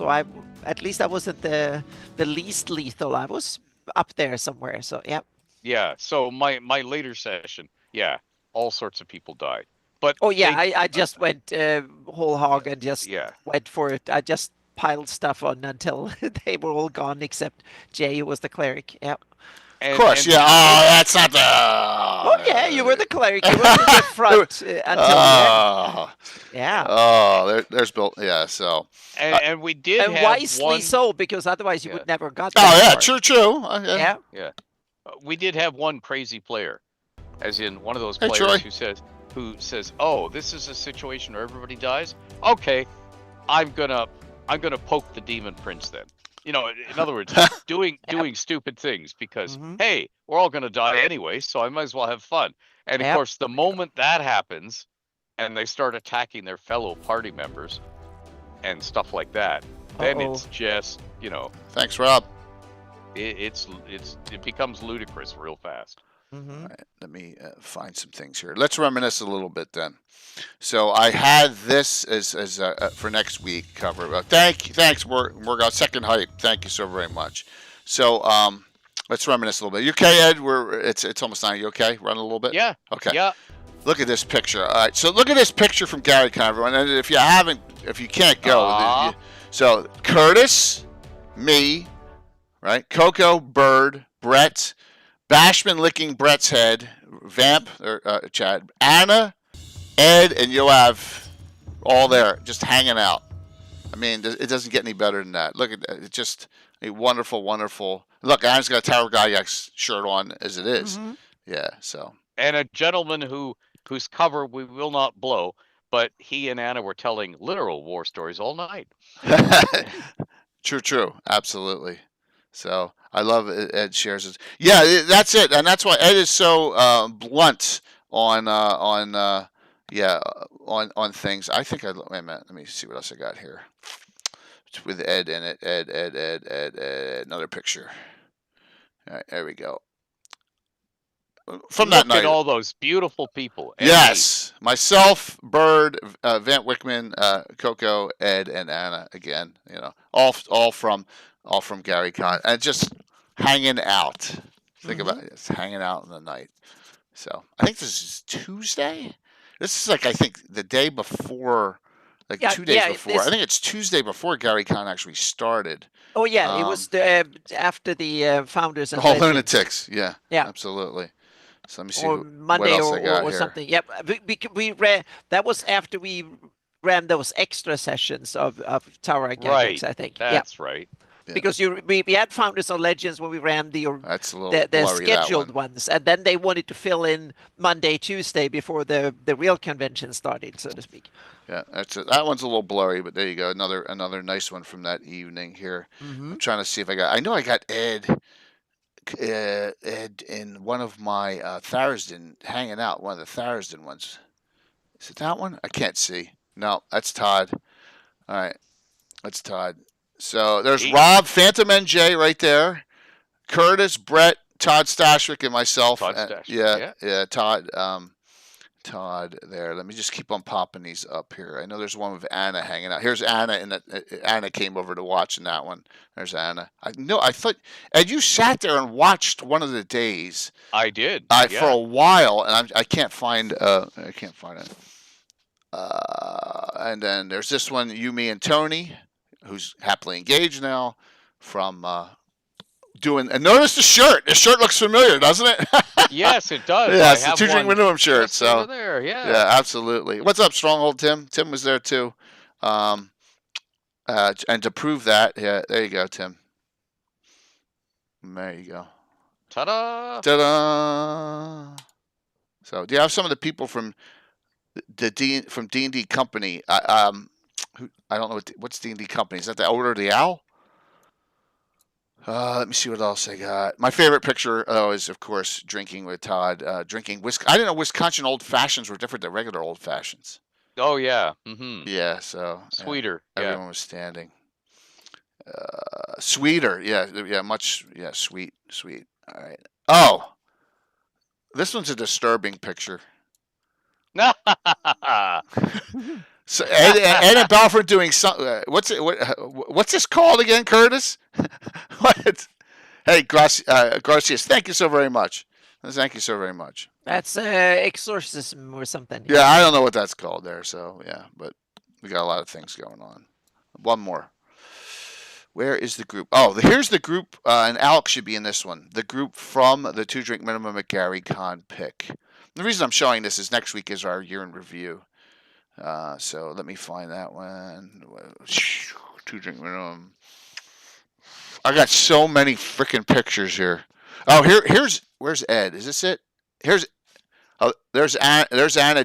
I, at least I wasn't the least lethal. I was up there somewhere. So yeah. Yeah. So my later session, yeah, all sorts of people died. But oh yeah, I just went whole hog and just went for it. I just piled stuff on until they were all gone except Jay, who was the cleric. Yeah. Of course, yeah. Oh, that's not the. Oh yeah, you were the cleric. You were in the front until the end. Yeah. Oh, there's Bill. Yeah. So. And we did. And have wisely one... so, because otherwise you would never got. Oh yeah, far. true. Yeah. Yeah. We did have one crazy player, as in one of those players who says, "Oh, this is a situation where everybody dies. Okay, I'm gonna poke the demon prince then." You know, in other words, doing stupid things because hey, we're all gonna die anyway, so I might as well have fun. And of course, the moment that happens, and they start attacking their fellow party members and stuff like that, then it's just, you know. Thanks, Rob. It becomes ludicrous real fast. All right, let me find some things here. Let's reminisce a little bit then. So I had this as for next week cover. Thanks, Morgoth, second hype. Thank you so very much. So let's reminisce a little bit. You okay, Ed? It's almost 9. You okay? Running a little bit? Yeah. Okay. Yeah. Look at this picture. All right. So look at this picture from Gary, everyone. And if you can't go, so Curtis, me, right? Coco, Bird, Brett. Bashman licking Brett's head, Vamp, or Chad, Anna, Ed, and Yoav, all there, just hanging out. I mean, it doesn't get any better than that. Look at that. It's just a wonderful, wonderful. Look, Anna's got a Tower Gaiax shirt on as it is. Yeah, so. And a gentleman whose cover we will not blow, but he and Anna were telling literal war stories all night. True. Absolutely. So I love Ed shares it. Yeah, that's it, and that's why Ed is so blunt on things. I think wait a minute. Let me see what else I got here with Ed in it. Ed. Another picture. All right, there we go. From that night, at all those beautiful people. Yes, myself, Bird, Vant Wickman, Coco, Ed, and Anna again. You know, all from Gary Con, and just hanging out. Think about it, it's hanging out in the night. So I think this is Tuesday. This is like, I think the day before, 2 days before. I think it's Tuesday before Gary Con actually started. Oh yeah, it was after the founders and all lunatics. Yeah, absolutely. So let me see. Or Monday or something. Yep, we ran. That was after we ran those extra sessions of Tower Gaiax, right. I think. That's right. Yeah. Because we had Founders and Legends when we ran the scheduled ones, and then they wanted to fill in Monday, Tuesday before the real convention started, so to speak. Yeah, that one's a little blurry, but there you go. Another nice one from that evening here. I'm trying to see if I know I got Ed in one of my Tharsden hanging out. One of the Tharsden ones. Is it that one? I can't see. No, that's Todd. All right, that's Todd. So there's Rob, Phantom NJ right there, Curtis, Brett, Todd Stashwick, and myself. Yeah, Todd. Todd there. Let me just keep on popping these up here. I know there's one with Anna hanging out. Here's Anna, and Anna came over to watch in that one. There's Anna. I thought, Ed, you sat there and watched one of the days. I did. For a while, and I can't find it. And then there's this one, you, me, and Tony, who's happily engaged now, from doing. And notice the shirt. The shirt looks familiar, doesn't it? Yes, it does. Yeah, it's the Two Drink Minimum shirt. So over there, yeah, absolutely. What's up, Stronghold Tim? Tim was there too. And to prove that, yeah, there you go, Tim. There you go. Ta-da! Ta-da! So, do you have some of the people from D&D Company? I don't know what's D&D Company. Is that the Order of the Owl? Let me see what else I got. My favorite picture, is of course drinking with Todd. Drinking I didn't know Wisconsin old fashions were different than regular old fashions. Oh yeah. Mm-hmm. Yeah, so Sweeter. everyone was standing. Sweeter, much, sweet. All right. Oh, this one's a disturbing picture. Yeah. So Ed and Balfour doing something. What's this called again, Curtis? What? Hey, Gracias, thank you so very much. Thank you so very much. That's exorcism or something. Yeah, I don't know what that's called there. So yeah, but we got a lot of things going on. One more. Where is the group? Oh, here's the group, and Alex should be in this one. The group from the 2 Drink Minimum at Gary Con pick. The reason I'm showing this is next week is our year in review. So let me find that one. 2 Drink Minimum. I got so many freaking pictures here. Oh, where's Ed? Is this it? There's Anna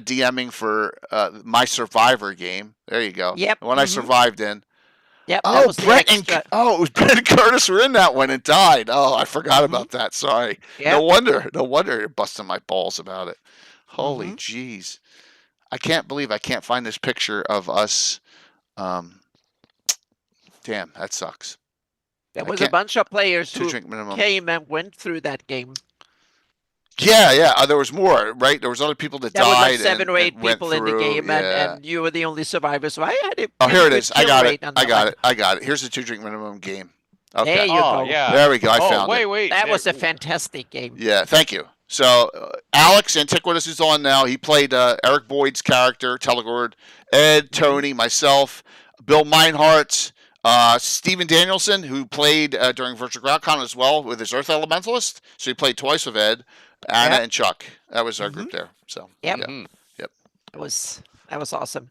DMing for my Survivor game. There you go. Yep. The one I survived in. Yep. Oh, it was Brent and Curtis were in that one and died. Oh, I forgot about that. Sorry. Yep. No wonder you're busting my balls about it. Holy jeez. I can't believe I can't find this picture of us. Damn, that sucks. There was a bunch of players who minimum. Came and went through that game. Yeah. There was more, right? There was other people that died. There were like 7 or 8 people in the game, and you were the only survivor. So I had it. Oh, here it is. I got it. Here's the 2 Drink Minimum game. Okay. There you go. Yeah. There we go. I found it. Wait. That was a fantastic game. Yeah, thank you. So Alex Antiquitous is on now. He played Eric Boyd's character, Telegord, Ed, Tony, myself, Bill Meinhardt, Steven Danielson, who played during Virtual GroundCon as well with his Earth Elementalist. So he played twice with Ed, Anna, and Chuck. That was our group there. So Yep. Yep. That was awesome.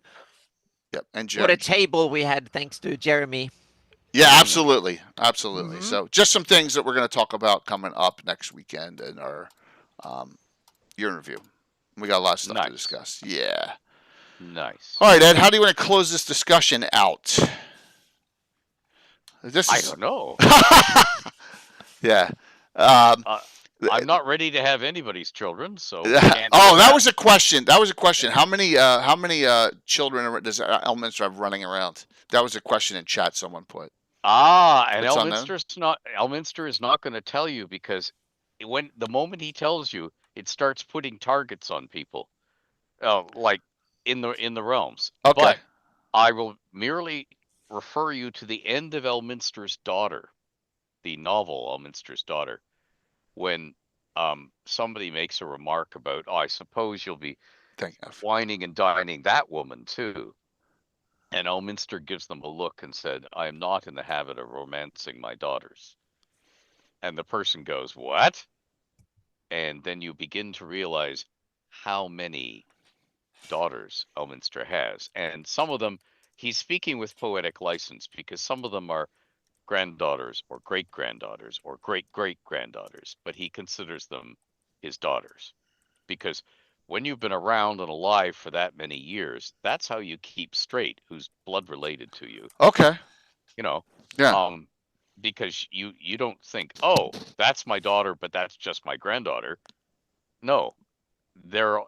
Yep. And Jeremy. What a table we had, thanks to Jeremy. Yeah, absolutely. So just some things that we're going to talk about coming up next weekend in our year in review. We got a lot of stuff to discuss. Yeah. Nice. All right, Ed, how do you want to close this discussion out? I don't know. Yeah. I'm not ready to have anybody's children, so. That was a question. How many children does Elminster have running around? That was a question in chat someone put. And Elminster is not going to tell you, because the moment he tells you, it starts putting targets on people, like in the realms. Okay. But I will merely refer you to the end of Elminster's Daughter, the novel Elminster's Daughter, when somebody makes a remark about, I suppose you'll be whining and dining that woman too. And Elminster gives them a look and said, I am not in the habit of romancing my daughters. And the person goes, what? And then you begin to realize how many daughters Elminster has. And some of them, he's speaking with poetic license, because some of them are granddaughters or great-granddaughters or great-great-granddaughters, but he considers them his daughters. Because when you've been around and alive for that many years, that's how you keep straight who's blood related to you. Okay. Yeah. Because you don't think, oh, that's my daughter, but that's just my granddaughter. No, they're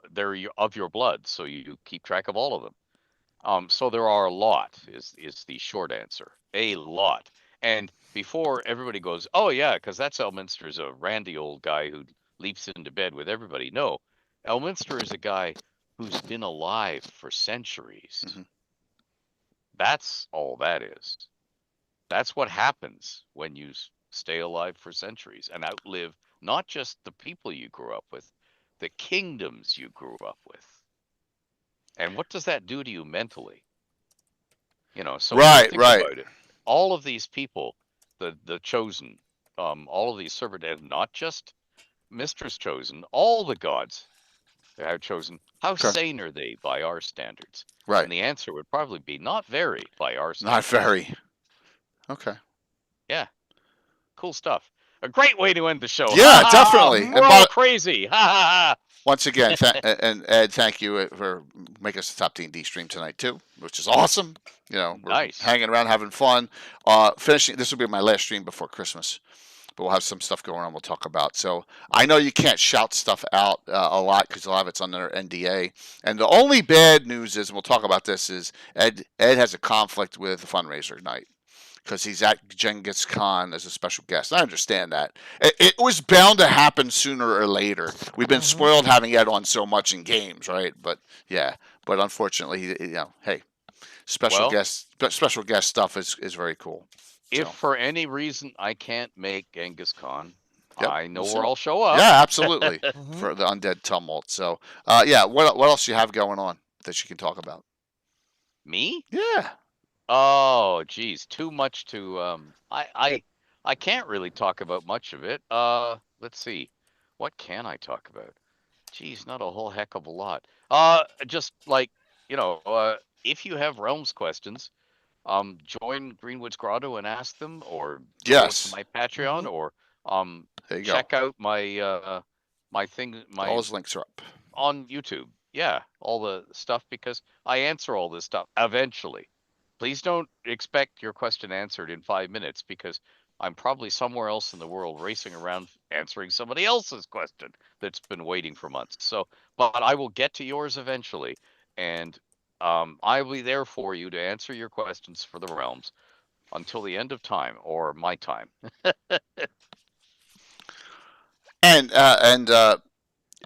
of your blood, so you keep track of all of them. So there are a lot is the short answer. A lot. And before everybody goes, oh yeah, because that's Elminster's a randy old guy who leaps into bed with everybody. No, Elminster is a guy who's been alive for centuries. Mm-hmm. That's all that is. That's what happens when you stay alive for centuries and outlive not just the people you grew up with, the kingdoms you grew up with. And what does that do to you mentally? So right. About it, all of these people, the chosen, all of these servants, and not just Mistress chosen, all the gods that are chosen, how sane are they by our standards? Right. And the answer would probably be not very by our standards. Not very. Okay. Yeah. Cool stuff. A great way to end the show. Yeah, definitely. We're all crazy. Ha ha ha. Once again, and Ed, thank you for making us the top D&D stream tonight too, which is awesome. We're Nice. hanging around, having fun. Finishing. This will be my last stream before Christmas, but we'll have some stuff going on. We'll talk about. So I know you can't shout stuff out a lot because a lot of it's under NDA. And the only bad news is, and we'll talk about this, is Ed has a conflict with the fundraiser night, because he's at Genghis Khan as a special guest. I understand that. It was bound to happen sooner or later. We've been spoiled having Ed on so much in games, right? But unfortunately, hey, special guest stuff is very cool. If for any reason I can't make Genghis Khan, Yep, I know where I'll show up. Yeah, absolutely. For the Undead Tumult. So, what else do you have going on that you can talk about? Me? Yeah. Oh, geez, too much to I can't really talk about much of it. Let's see. What can I talk about? Geez, not a whole heck of a lot. Just like, if you have Realms questions, join Greenwood's Grotto and ask them, or go to my Patreon, or check out my my thing. All those links are up on YouTube. Yeah, all the stuff, because I answer all this stuff eventually. Please don't expect your question answered in 5 minutes, because I'm probably somewhere else in the world racing around answering somebody else's question that's been waiting for months. So, but I will get to yours eventually, and I will be there for you to answer your questions for the Realms until the end of time, or my time. And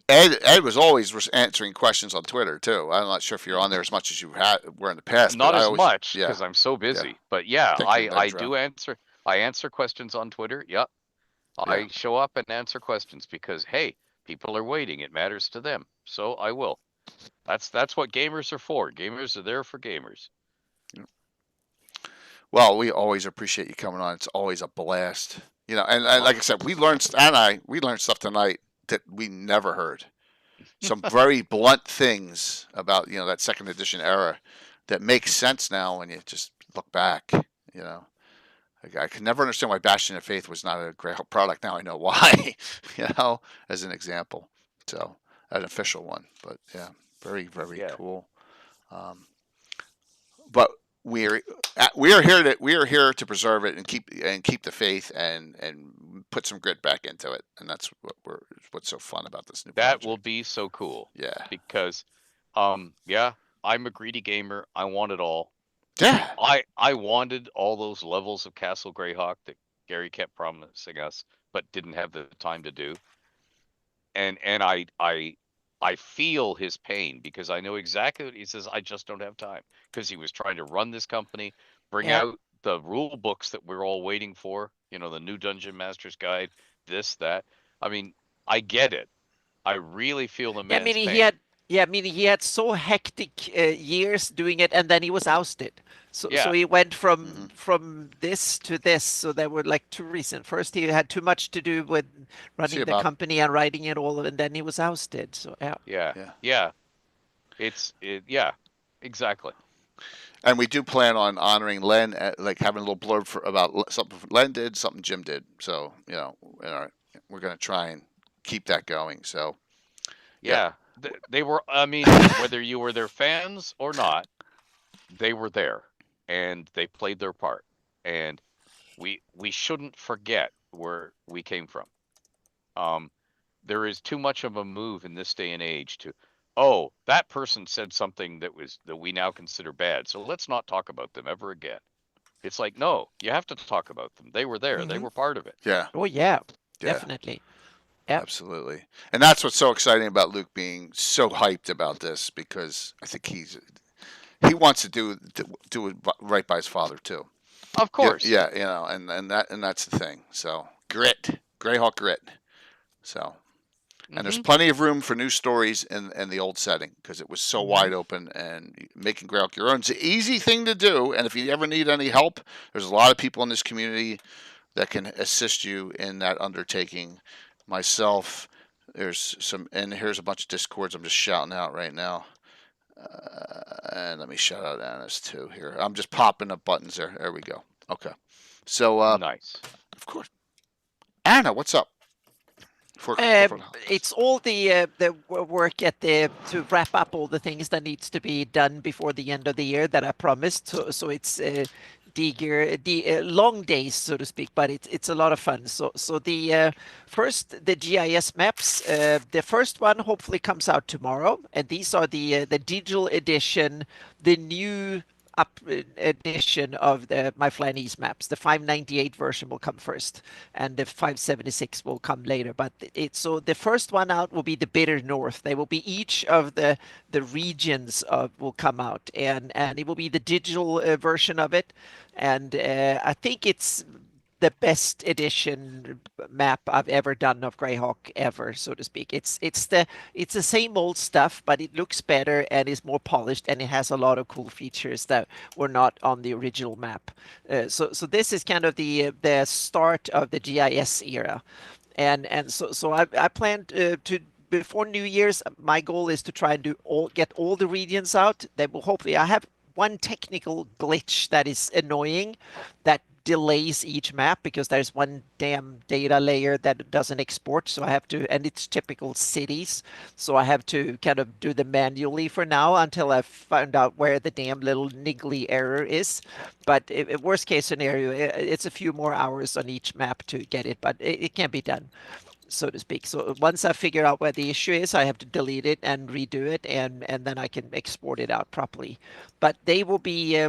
Ed was always answering questions on Twitter too. I'm not sure if you're on there as much as you were in the past. Not as much, because I'm so busy. Yeah. But yeah, I do answer. I answer questions on Twitter. Yep. I show up and answer questions because, hey, people are waiting. It matters to them. So I will. That's what gamers are for. Gamers are there for gamers. Well, we always appreciate you coming on. It's always a blast. And like I said, we learned stuff tonight that we never heard. Some very blunt things about, that second edition era that makes sense now when you just look back. I could never understand why Bastion of Faith was not a Greyhawk product. Now I know why, as an example. So, an official one. But yeah, very, very cool. But we are here to preserve it and keep the faith and put some grit back into it, and that's what's so fun about this new project. That will be so cool. Yeah, because I'm a greedy gamer. I want it all. Yeah, I wanted all those levels of Castle Greyhawk that Gary kept promising us, but didn't have the time to do. And I feel his pain, because I know exactly what he says. I just don't have time, because he was trying to run this company, bring out the rule books that we're all waiting for. The new Dungeon Master's Guide, this, that. I mean, I get it. I really feel the man's pain. He had so hectic years doing it, and then he was ousted. So he went from this to this. So there were like two reasons. First, he had too much to do with running the company and writing it all, and then he was ousted. So yeah. Exactly. And we do plan on honoring Len, like having a little blurb about something Len did, something Jim did. So we're going to try and keep that going. So yeah. They were, whether you were their fans or not, they were there, and they played their part. And we shouldn't forget where we came from. There is too much of a move in this day and age to, that person said something that we now consider bad, so let's not talk about them ever again. It's like, no, you have to talk about them. They were there. They were part of it. Yeah. Oh yeah. Definitely. Yep. Absolutely. And that's what's so exciting about Luke being so hyped about this, because I think he wants to do it right by his father too. Of course. Yeah, and that's the thing. So, grit, Greyhawk grit. So, and there's plenty of room for new stories in the old setting, because it was so wide open, and making Greyhawk your own is an easy thing to do. And if you ever need any help, there's a lot of people in this community that can assist you in that undertaking. Myself, there's some, and here's a bunch of Discords I'm just shouting out right now. And let me shout out Anna's too here. I'm just popping up buttons there. There we go. Okay. So nice. Of course. Anna, what's up? It's all the work to wrap up all the things that needs to be done before the end of the year that I promised. So it's long days, so to speak, but it's a lot of fun. So the GIS maps. The first one hopefully comes out tomorrow, and these are the digital edition, the new edition of my Flanese maps. The 598 version will come first, and the 576 will come later. But so the first one out will be the Bitter North. They will be each of the regions will come out, and it will be the digital version of it. And I think it's the best edition map I've ever done of Greyhawk ever, so to speak. It's the same old stuff, but it looks better and is more polished, and it has a lot of cool features that were not on the original map. So this is kind of the start of the GIS era, and so I plan to before New Year's. My goal is to try and get all the regions out. That will hopefully I have one technical glitch that is annoying that delays each map because there's one damn data layer that doesn't export. So I have to, and it's typical cities. So I have to kind of do them manually for now until I've found out where the damn little niggly error is. But worst case scenario, it's a few more hours on each map to get it, but it can be done, so to speak. So once I figure out where the issue is, I have to delete it and redo it, and then I can export it out properly. But they will be,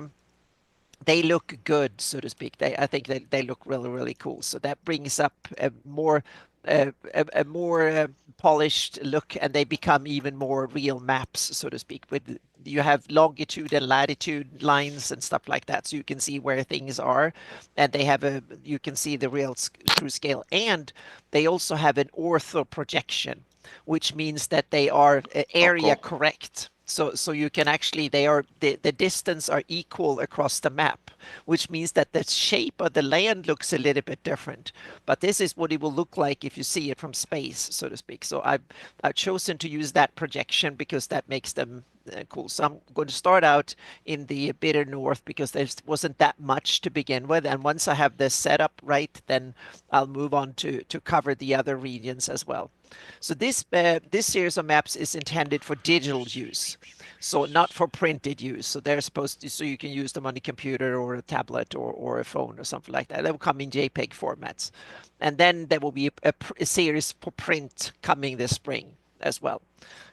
they look good, so to speak. I think they look really, really cool. So that brings up a more polished look, and they become even more real maps, so to speak. With you have longitude and latitude lines and stuff like that, so you can see where things are, and they have you can see the real true scale, and they also have an ortho projection, which means that they are area correct. So you can actually, the distance are equal across the map, which means that the shape of the land looks a little bit different. But this is what it will look like if you see it from space, so to speak. So I've chosen to use that projection because that makes them cool. So I'm going to start out in the Bitter North because there wasn't that much to begin with. And once I have this set up right, then I'll move on to cover the other regions as well. So this series of maps is intended for digital use, so not for printed use. So they're supposed to, so you can use them on a computer or a tablet or a phone or something like that. They will come in JPEG formats, and then there will be a series for print coming this spring as well,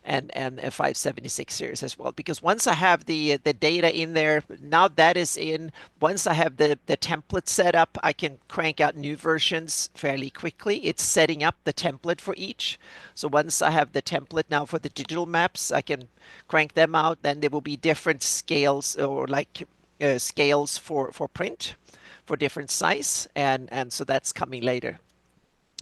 and a 576 series as well. Because once I have the data in there, now that is in, once I have the template set up, I can crank out new versions fairly quickly. It's setting up the template for each. So once I have the template now for the digital maps, I can crank them out. Then there will be different scales, or like scales for print for different size, and so that's coming later.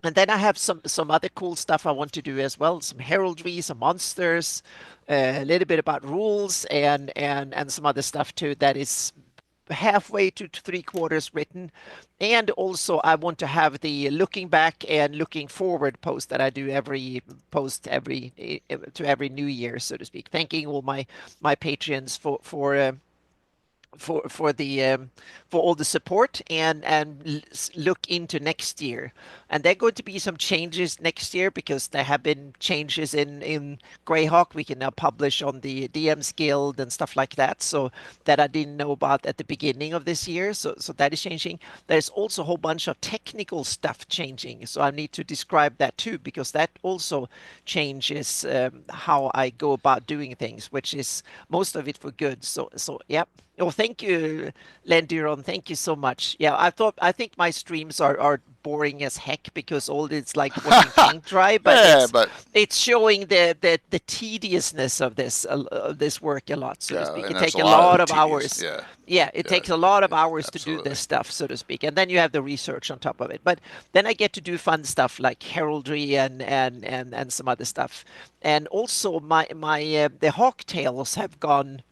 And then I have some other cool stuff I want to do as well, some heraldry, some monsters, a little bit about rules, and some other stuff too that is halfway to 3/4 written. And also I want to have the looking back and looking forward post that I do every New Year, so to speak, thanking all my patrons for all the support, and look into next year. And there are going to be some changes next year because there have been changes in Greyhawk. We can now publish on the DM's Guild and stuff like that, so that I didn't know about at the beginning of this year. So that is changing. There's also a whole bunch of technical stuff changing, so I need to describe that too, because that also changes how I go about doing things, which is most of it for good. So yeah. Oh, thank you, Lenduron. Thank you so much. Yeah, I think my streams are boring as heck because all it's like watching paint dry, but it's showing the tediousness of this work a lot, so to speak. It takes a lot of hours. Yeah, it takes a lot of hours to do this stuff, so to speak. And then you have the research on top of it. But then I get to do fun stuff like heraldry and some other stuff. And also the hawk tails have gone.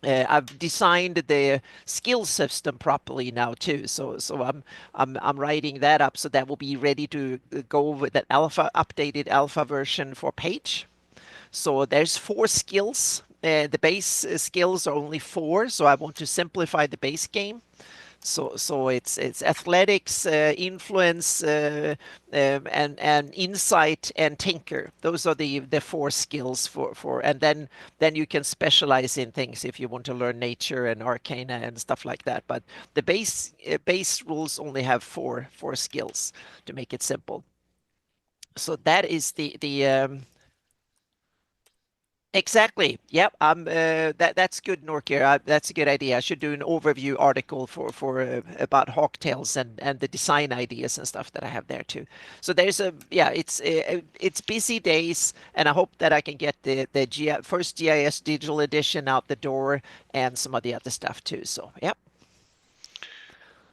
I've designed the skill system properly now too, so I'm writing that up, so that will be ready to go with that updated alpha version for Page. So there's 4 skills. The base skills are only 4, so I want to simplify the base game. So it's athletics, influence, and insight and tinker. Those are the 4 skills for and then you can specialize in things if you want to learn nature and arcana and stuff like that. But the base rules only have 4 skills to make it simple. So that is the exactly. Yep. That's good, Norkir. That's a good idea. I should do an overview article for about hawktails and the design ideas and stuff that I have there too. So there's it's busy days, and I hope that I can get the first GIS digital edition out the door and some of the other stuff too. So yep.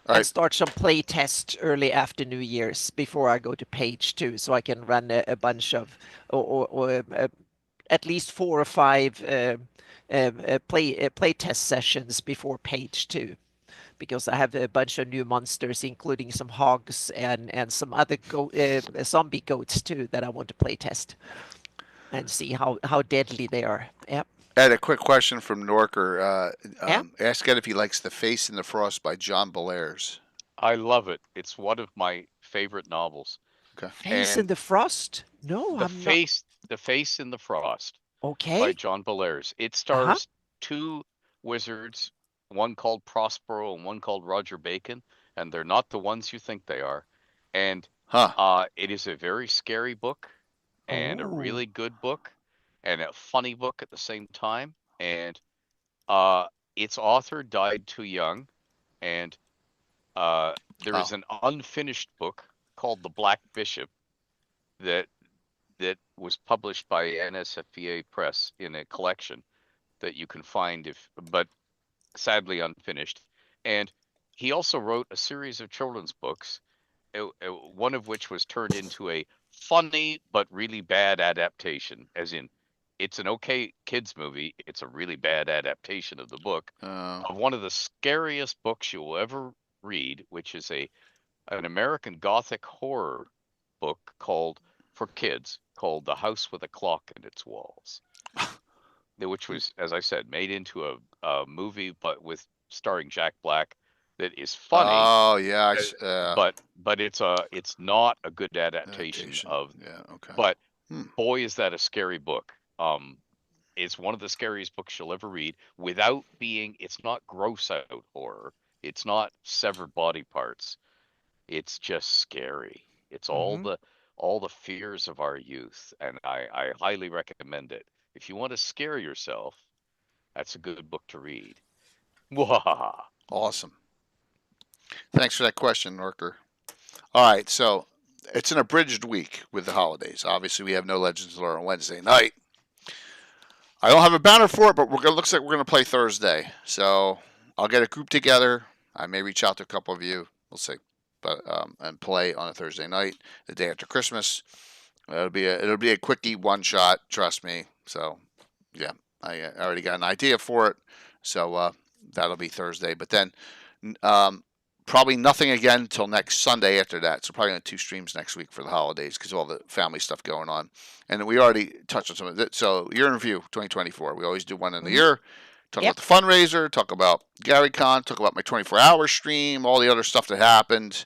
And start some play tests early after New Year's before I go to page 2, so I can run a bunch of or at least 4 or 5 play test sessions before page 2, because I have a bunch of new monsters, including some hogs and some other zombie goats too that I want to play test and see how deadly they are. Yep. Ed, a quick question from Norker. Ask Ed if he likes The Face in the Frost by John Bellairs. I love it. It's one of my favorite novels. Okay. Face in the Frost? No, The Face in the Frost. Okay. By John Bellairs. It stars 2 wizards, one called Prospero and one called Roger Bacon, and they're not the ones you think they are. And it is a very scary book and a really good book and a funny book at the same time. And its author died too young, and there is an unfinished book called The Black Bishop that was published by NSFEA Press in a collection that you can find but sadly unfinished. And he also wrote a series of children's books, one of which was turned into a funny but really bad adaptation, as in it's an okay kids movie. It's a really bad adaptation of the book of one of the scariest books you'll ever read, which is an American Gothic horror book for kids called The House with a Clock in Its Walls, which was, as I said, made into a movie, but starring Jack Black, that is funny. Oh yeah, but it's not a good adaptation of. Yeah, okay. But boy, is that a scary book. It's one of the scariest books you'll ever read without being. It's not gross out horror. It's not severed body parts. It's just scary. It's all the fears of our youth, and I highly recommend it. If you want to scare yourself, that's a good book to read. Awesome. Thanks for that question, Norker. All right, so it's an abridged week with the holidays. Obviously, we have no Legends to Learn on Wednesday night. I don't have a banner for it, but looks like we're going to play Thursday. So I'll get a group together. I may reach out to a couple of you. We'll see. But and play on a Thursday night, the day after Christmas. It'll be a quickie one shot, trust me. So yeah, I already got an idea for it. So that'll be Thursday. But then probably nothing again until next Sunday after that. So probably 2 streams next week for the holidays because of all the family stuff going on. And we already touched on some of it. So year in review 2024. We always do one in the year. Talk about the fundraiser, talk about GaryCon, talk about my 24-hour stream, all the other stuff that happened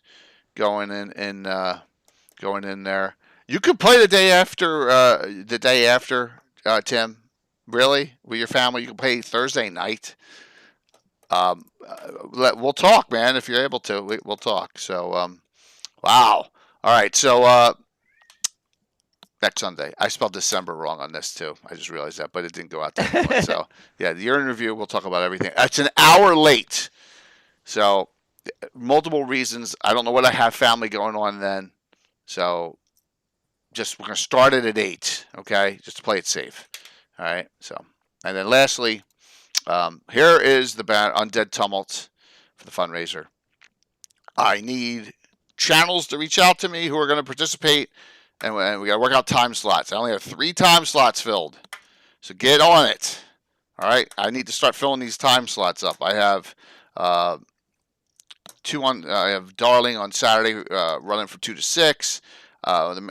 going in there. You could play the day after, Tim. Really? With your family, you can play Thursday night. We'll talk, man, if you're able to. We'll talk. So, wow. All right, so next Sunday. I spelled December wrong on this too. I just realized that, but it didn't go out that point. So yeah, the year in review, we'll talk about everything. It's an hour late. So multiple reasons. I don't know what I have family going on then. So we're gonna start it at 8, okay? Just to play it safe. All right. So and then lastly, here is the Undead Tumult for the fundraiser. I need channels to reach out to me who are going to participate. And we got to work out time slots. I only have 3 time slots filled. So get on it. All right. I need to start filling these time slots up. I have I have Darling on Saturday running from 2 to 6.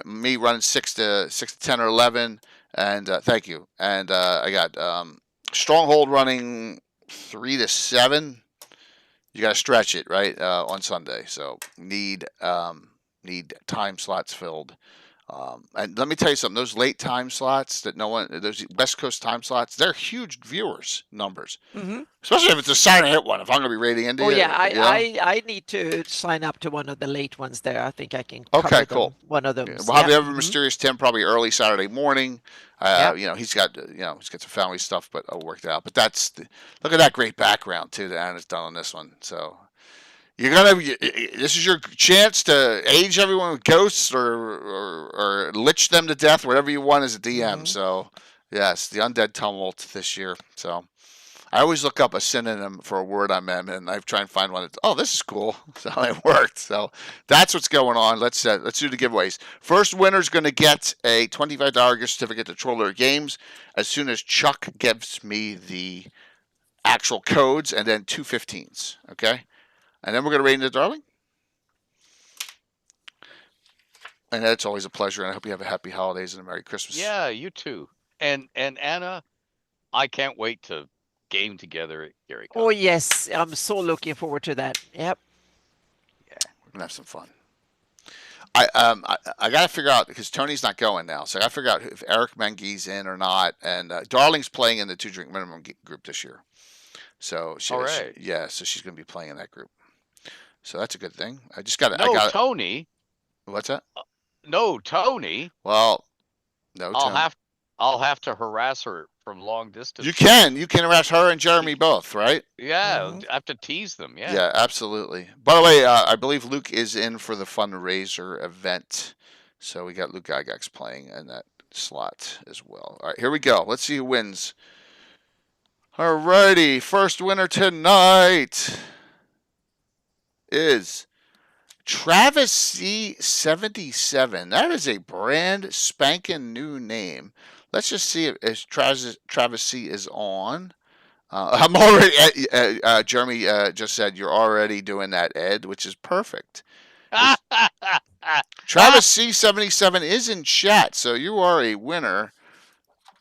Me running 6 to 10 or 11. And thank you. And I got Stronghold running 3 to 7. You got to stretch it, right, on Sunday. So need time slots filled. And let me tell you something, those late time slots those West Coast time slots, they're huge viewers numbers. Mm-hmm. Especially if it's a Saturday hit one. If I'm going to be rating India. Oh yeah, I need to sign up to one of the late ones there. I think I can cover cool. One of those. Yeah. We'll have the Ever Mysterious Tim probably early Saturday morning. He's got some family stuff, but I'll work that out. But look at that great background too that Anna's done on this one. So this is your chance to age everyone with ghosts or lich them to death, whatever you want as a DM. Mm-hmm. So yes, the Undead Tumult this year. So I always look up a synonym for a word I'm in, and I try and find one that's, this is cool. So it worked. So that's what's going on. Let's do the giveaways. First winner's going to get a $25 gift certificate to Troller Games as soon as Chuck gives me the actual codes, and then 2 15s. Okay? And then we're going to rate into Darling. And it's always a pleasure, and I hope you have a happy holidays and a Merry Christmas. Yeah, you too. And Anna, I can't wait to game together at Gary Cup. Oh yes, I'm so looking forward to that. Yep. Yeah, we're gonna have some fun. I gotta figure out, because Tony's not going now, so I gotta figure out if Eric Menge's in or not. And Darling's playing in the 2 Drink Minimum group this year, so so she's gonna be playing in that group. So that's a good thing. Tony. What's that? No, Tony. Well, no. I'll have to harass her from long distance. You can harass her and Jeremy both, right? Yeah, I have to tease them. Yeah. Yeah, absolutely. By the way, I believe Luke is in for the fundraiser event, so we got Luke Gygax playing in that slot as well. All right, here we go. Let's see who wins. All righty, first winner tonight is Travis C77. That is a brand spanking new name. Let's just see if Travis C is on. I'm already. Jeremy just said you're already doing that, Ed, which is perfect. Travis C77 is in chat, so you are a winner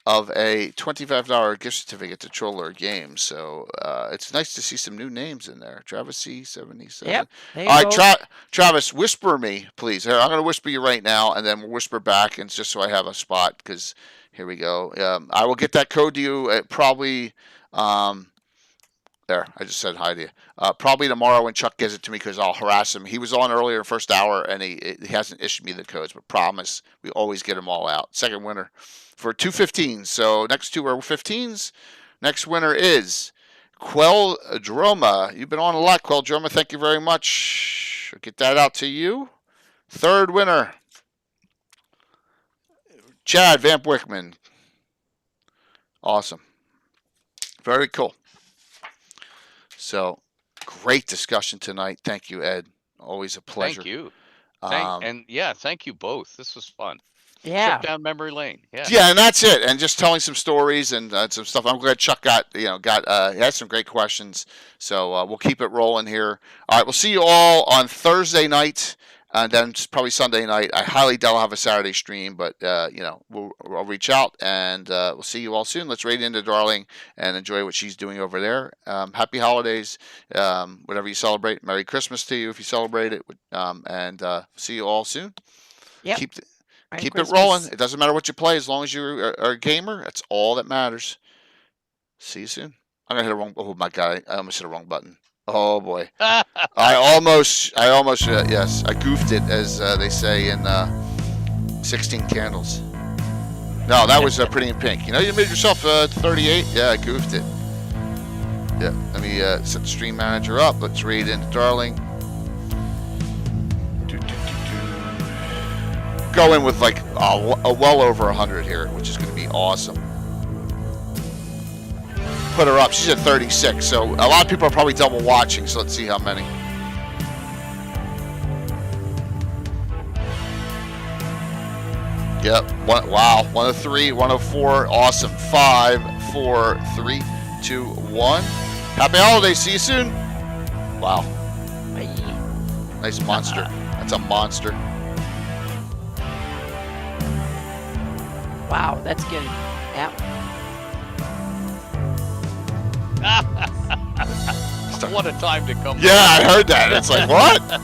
of a $25 gift certificate to Troller Games. So it's nice to see some new names in there. Travis C77. Yep. All right, Travis, whisper me, please. Here, I'm going to whisper you right now, and then we'll whisper back, and just so I have a spot, because here we go. I will get that code to you at probably. There, I just said hi to you. Probably tomorrow when Chuck gives it to me, because I'll harass him. He was on earlier, first hour, and he hasn't issued me the codes, but promise we always get them all out. Second winner for 2 15s. So next two are 15s. Next winner is Queldroma. You've been on a lot, Queldroma. Thank you very much. I'll get that out to you. Third winner, Chad Vamp Wickman. Awesome. Very cool. So, great discussion tonight. Thank you, Ed. Always a pleasure. Thank you. Thank you both. This was fun. Yeah. Trip down memory lane. Yeah. Yeah, and that's it. And just telling some stories and some stuff. I'm glad Chuck he had some great questions. So we'll keep it rolling here. All right, we'll see you all on Thursday night. And then probably Sunday night. I highly doubt I'll have a Saturday stream, but I'll reach out, and we'll see you all soon. Let's raid into Darling and enjoy what she's doing over there. Happy holidays, whatever you celebrate. Merry Christmas to you if you celebrate it, and see you all soon. Yep. Keep it rolling. It doesn't matter what you play, as long as you are a gamer. That's all that matters. See you soon. I'm gonna hit a wrong. Oh my god! I almost hit a wrong button. Oh boy! I almost, yes, I goofed it, as they say in 16 Candles. No, that was Pretty in Pink. You made yourself 38. Yeah, I goofed it. Yeah, let me set the stream manager up. Let's read into Darling. Go in with like a well over 100 here, which is going to be awesome. Put her up. She's at 36, so a lot of people are probably double watching, so let's see how many. Yep. Wow. 103, 104. Awesome. 5, 4, 3, 2, 1. Happy holidays. See you soon. Wow. Nice monster. That's a monster. Wow, that's good. Yeah. start. What a time to come. Yeah, I heard that. It's like, what?